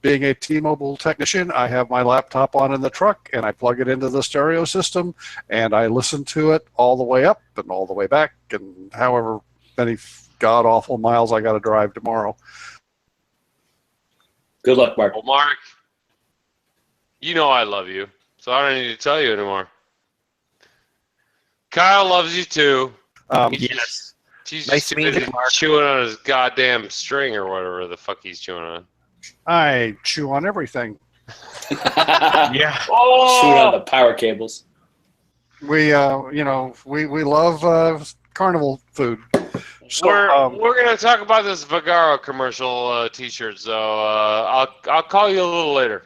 being a T-Mobile technician, I have my laptop on in the truck, and I plug it into the stereo system, and I listen to it all the way up and all the way back, and however many god-awful miles I got to drive tomorrow. Good luck, Mark. Well, Mark, you know I love you, so I don't need to tell you anymore. Kyle loves you too. Yes. He's Nice just meeting busy you, Mark. chewing on his goddamn string or whatever the fuck he's chewing on. I chew on everything. Yeah. Oh! Shoot on the power cables. We love carnival food. So, we're gonna talk about this Vagaro commercial T-shirt, so I'll call you a little later.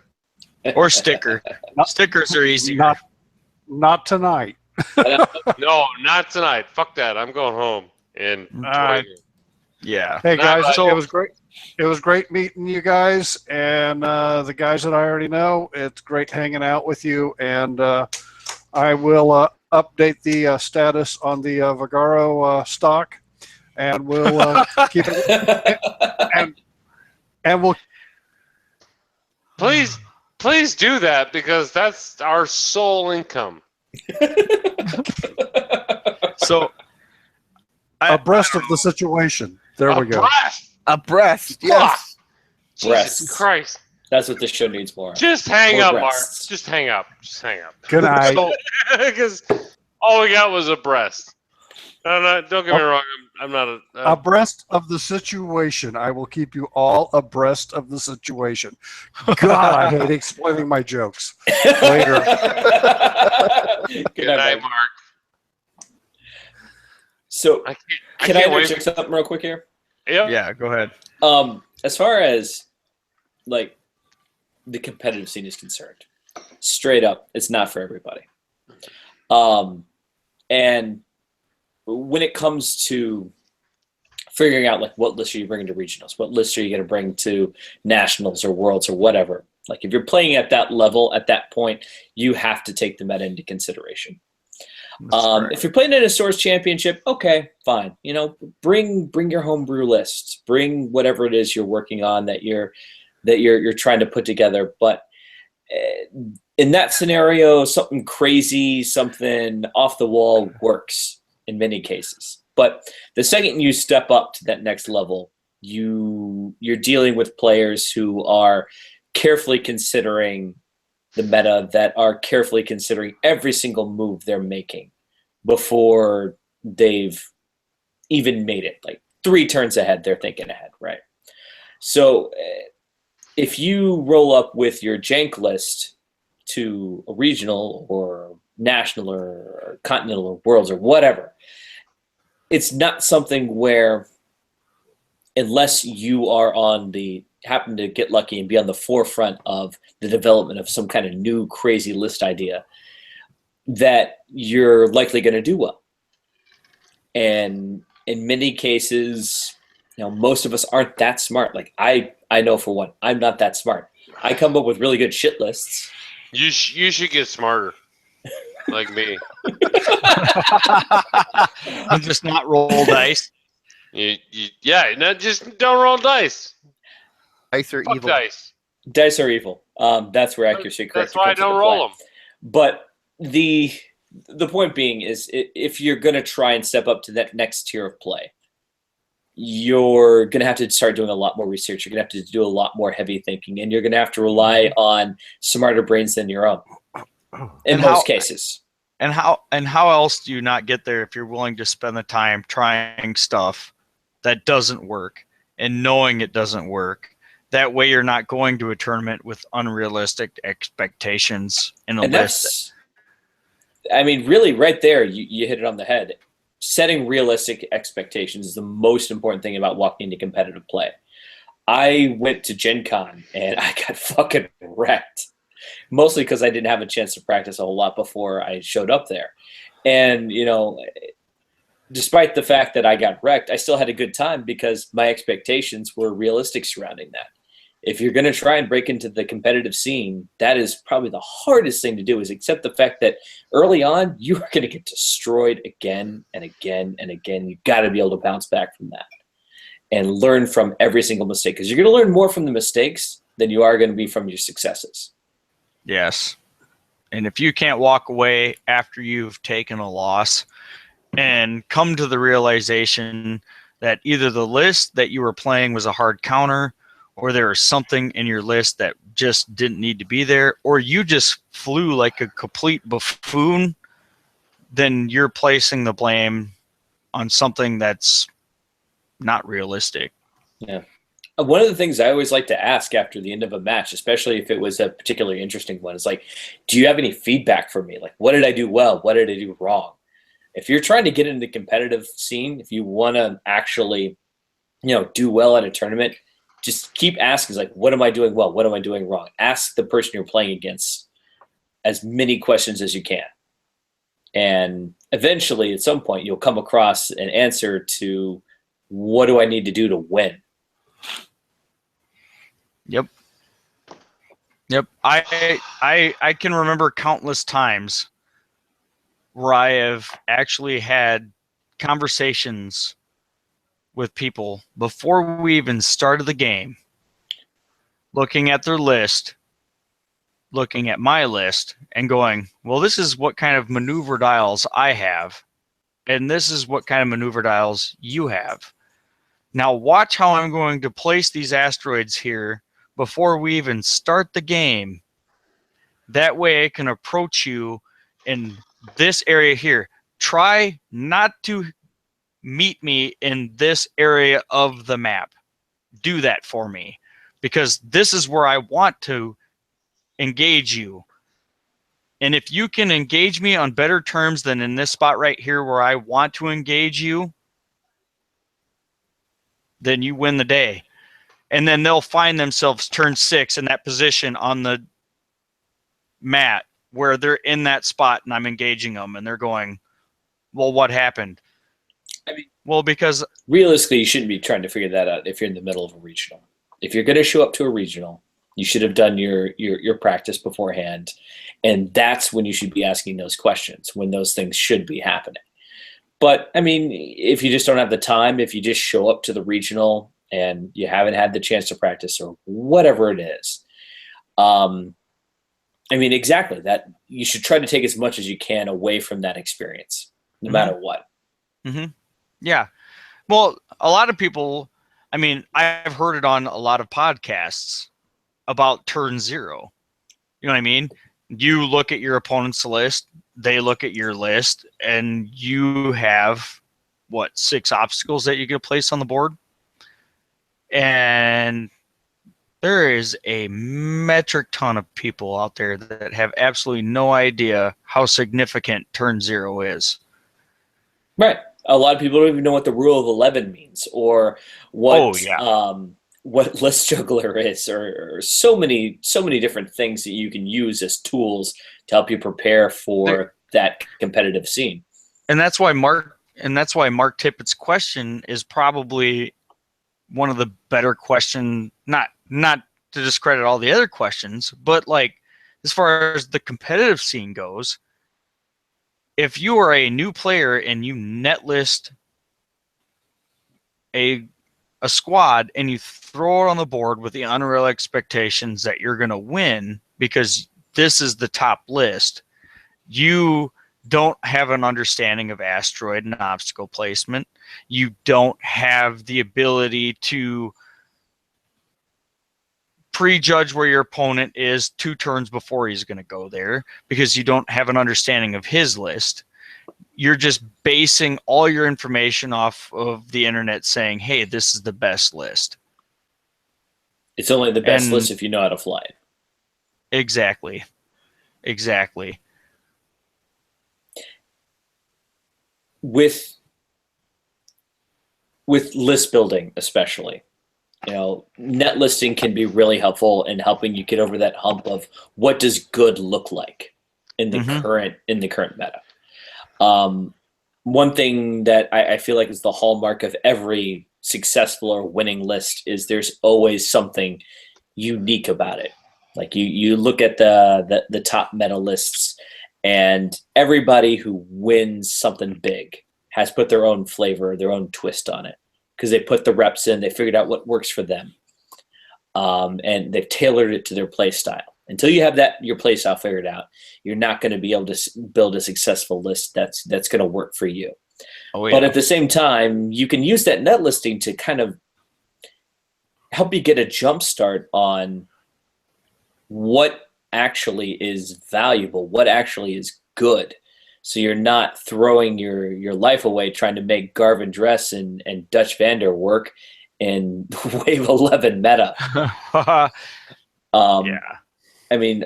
Or sticker. Stickers are easy. not tonight. No, not tonight. Fuck that. I'm going home. And Yeah. Hey guys, Bye-bye. it was great. It was great meeting you guys and the guys that I already know. It's great hanging out with you, and I will update the status on the Vagaro stock, and we'll keep it. And we'll please do that because that's our sole income. So abreast of the situation. There we go. Abreast, yes. Breasts. Jesus Christ. That's what this show needs more of. Just hang More up, Mark. breasts. Just hang up. Just hang up. Good night. Because all we got was a breast. Don't get me wrong. I'm not a... Abreast of the situation. I will keep you all abreast of the situation. God, I hate explaining my jokes. Later. Good night, Mark. So, I can I can't wait interject something real quick here? Yep. yeah, go ahead. As far as like the competitive scene is concerned, straight up, it's not for everybody. And when it comes to figuring out like what list are you bringing to regionals, what list are you going to bring to nationals or worlds or whatever, like if you're playing at that level at that point, you have to take the meta into consideration. If you're playing in a Source Championship, okay, fine. You know, bring your homebrew list, bring whatever it is you're working on that you're trying to put together. But in that scenario, something crazy, something off the wall works in many cases. But the second you step up to that next level, you're dealing with players who are carefully considering the meta, that are carefully considering every single move they're making before they've even made it. Like 3 turns ahead, they're thinking ahead, right? So if you roll up with your jank list to a regional or national or continental or worlds or whatever, it's not something where, unless you are happen to get lucky and be on the forefront of the development of some kind of new crazy list idea, that you're likely going to do well. And in many cases, you know, most of us aren't that smart. Like I know for one, I'm not that smart. I come up with really good shit lists. You should get smarter, like me. And just not roll dice. Just don't roll dice. Dice are Fuck evil. dice. Dice are evil. That's where accuracy That's why I don't roll them. But the point being is, if you're going to try and step up to that next tier of play, you're going to have to start doing a lot more research. You're going to have to do a lot more heavy thinking, and you're going to have to rely on smarter brains than your own in most cases. And how else do you not get there if you're willing to spend the time trying stuff that doesn't work and knowing it doesn't work? That way you're not going to a tournament with unrealistic expectations in a list. I mean, really, right there, you hit it on the head. Setting realistic expectations is the most important thing about walking into competitive play. I went to Gen Con and I got fucking wrecked. Mostly because I didn't have a chance to practice a whole lot before I showed up there. And, you know, despite the fact that I got wrecked, I still had a good time because my expectations were realistic surrounding that. If you're going to try and break into the competitive scene, that is probably the hardest thing to do, is accept the fact that early on, you are going to get destroyed again and again and again. You've got to be able to bounce back from that and learn from every single mistake, because you're going to learn more from the mistakes than you are going to be from your successes. Yes. And if you can't walk away after you've taken a loss and come to the realization that either the list that you were playing was a hard counter, or there was something in your list that just didn't need to be there, or you just flew like a complete buffoon, then you're placing the blame on something that's not realistic. Yeah. One of the things I always like to ask after the end of a match, especially if it was a particularly interesting one, is like, do you have any feedback for me? Like, what did I do well? What did I do wrong? If you're trying to get into the competitive scene, if you want to actually, you know, do well at a tournament, just keep asking, like, what am I doing well? What am I doing wrong? Ask the person you're playing against as many questions as you can. And eventually, at some point, you'll come across an answer to, what do I need to do to win? Yep. I can remember countless times where I have actually had conversations with people before we even started the game, looking at their list, looking at my list, and going, well, this is what kind of maneuver dials I have, and this is what kind of maneuver dials you have. Now watch how I'm going to place these asteroids here before we even start the game. That way I can approach you in this area here. Try not to meet me in this area of the map. Do that for me, because this is where I want to engage you. And if you can engage me on better terms than in this spot right here where I want to engage you, then you win the day. And then they'll find themselves turn 6 in that position on the mat where they're in that spot and I'm engaging them and they're going, well, what happened? I mean, well, because realistically, you shouldn't be trying to figure that out if you're in the middle of a regional. If you're going to show up to a regional, you should have done your practice beforehand. And that's when you should be asking those questions, when those things should be happening. But, I mean, if you just don't have the time, if you just show up to the regional and you haven't had the chance to practice or whatever it is, I mean, exactly, that you should try to take as much as you can away from that experience, no matter what. Mm-hmm. Yeah. Well, a lot of people, I mean, I've heard it on a lot of podcasts about turn 0. You know what I mean? You look at your opponent's list, they look at your list, and you have, 6 obstacles that you can place on the board? And there is a metric ton of people out there that have absolutely no idea how significant turn 0 is. Right. A lot of people don't even know what the rule of 11 means, or what what list juggler is, or so many different things that you can use as tools to help you prepare for that competitive scene. And that's why Mark Tippett's question is probably one of the better questions, not to discredit all the other questions, but like as far as the competitive scene goes, if you are a new player and you net list a squad and you throw it on the board with the unreal expectations that you're going to win because this is the top list, you don't have an understanding of asteroid and obstacle placement. You don't have the ability to prejudge where your opponent is 2 turns before he's going to go there because you don't have an understanding of his list. You're just basing all your information off of the internet saying, hey, this is the best list. It's only the best list if you know how to fly it. Exactly. With list building, especially, net listing can be really helpful in helping you get over that hump of what does good look like in the current meta. One thing that I feel like is the hallmark of every successful or winning list is there's always something unique about it. Like you look at the top meta lists, and everybody who wins something big has put their own flavor, their own twist on it, because they put the reps in, they figured out what works for them, and they've tailored it to their play style. Until you have your play style figured out, you're not going to be able to build a successful list that's going to work for you. Oh, yeah. But at the same time, you can use that net listing to kind of help you get a jump start on what actually is valuable, what actually is good. So you're not throwing your life away trying to make Garvin Dress and Dutch Vander work in Wave 11 meta. Yeah. I mean,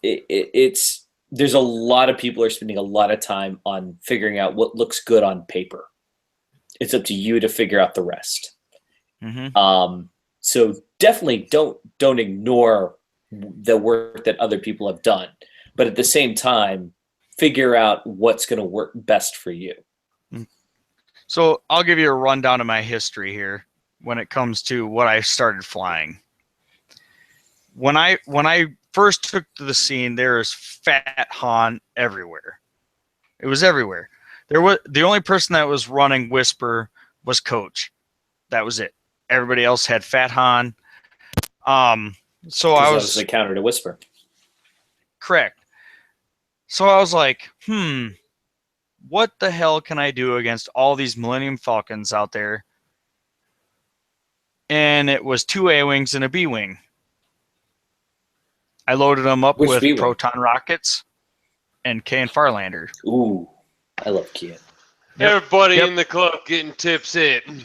there's a lot of people are spending a lot of time on figuring out what looks good on paper. It's up to you to figure out the rest. So definitely don't ignore the work that other people have done, but at the same time, figure out what's going to work best for you. So I'll give you a rundown of my history here when it comes to what I started flying. When I first took to the scene, there was Fat Han everywhere. It was everywhere. There was the only person that was running Whisper was Coach. That was it. Everybody else had Fat Han. So I was the counter to Whisper. Correct. So I was like, what the hell can I do against all these Millennium Falcons out there? And it was 2 A-Wings and a B-Wing. I loaded them up with B-Wing? Proton rockets and Kian Farlander. Ooh, I love Kian. Everybody in the club getting tips in.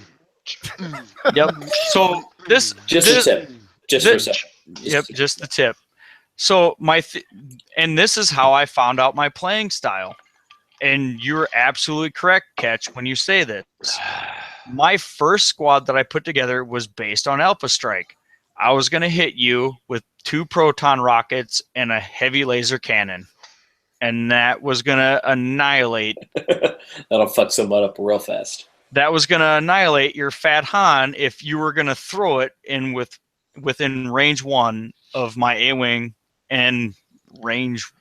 Yep. So this just a tip. Just for a second. Just the tip. So and this is how I found out my playing style. And you're absolutely correct, Catch, when you say this. My first squad that I put together was based on Alpha Strike. I was going to hit you with 2 proton rockets and a heavy laser cannon. And that was going to annihilate. That'll fuck someone up real fast. That was going to annihilate your Fat Han if you were going to throw it in within range 1 of my A-Wing and range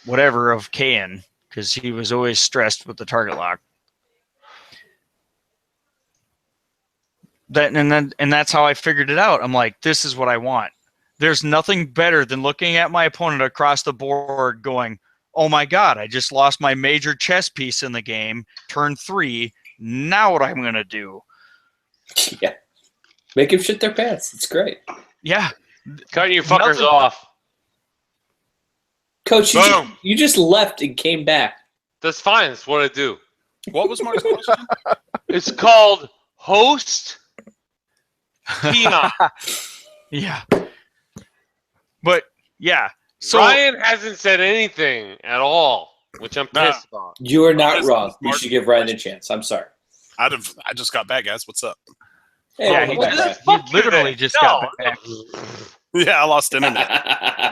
whatever of Kian, because he was always stressed with the target lock. And that's how I figured it out. I'm like, this is what I want. There's nothing better than looking at my opponent across the board going, oh my God, I just lost my major chess piece in the game, turn 3, now what I'm going to do. Yeah. Make him shit their pants. It's great. Yeah. Cut you fuckers off. Coach, you just left and came back. That's fine. That's what I do. What was Mark's question? It's called Host Kian. Yeah. But, yeah. So Ryan hasn't said anything at all, which I'm pissed about. You are not wrong. You should give Ryan a chance. I'm sorry. I just got back, guys. What's up? Hey, yeah, he literally just got back. Yeah, I lost internet.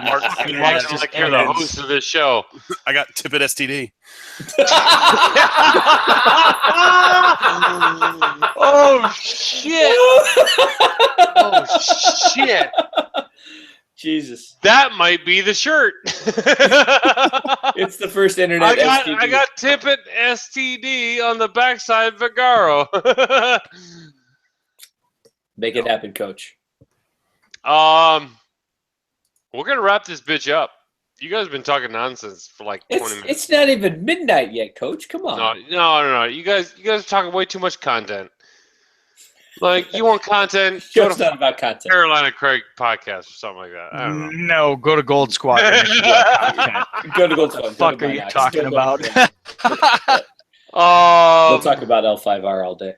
Mark's like you're the host of this show. I got Tippet STD. Oh shit! Oh shit! Jesus. That might be the shirt. It's the first internet STD. I got Tippet STD on the backside of Vigaro. Make it happen, Coach. We're gonna wrap this bitch up. You guys have been talking nonsense for like 20 minutes. It's not even midnight yet, Coach. Come on. No. You guys are talking way too much content. Like, you want content? Go Show's to not about content. Carolina Craig podcast or something like that. I don't know. No, go to Gold Squadron. if you want content. Go to Gold What the Squadron. fuck are you talking about? We'll talk about L5R all day.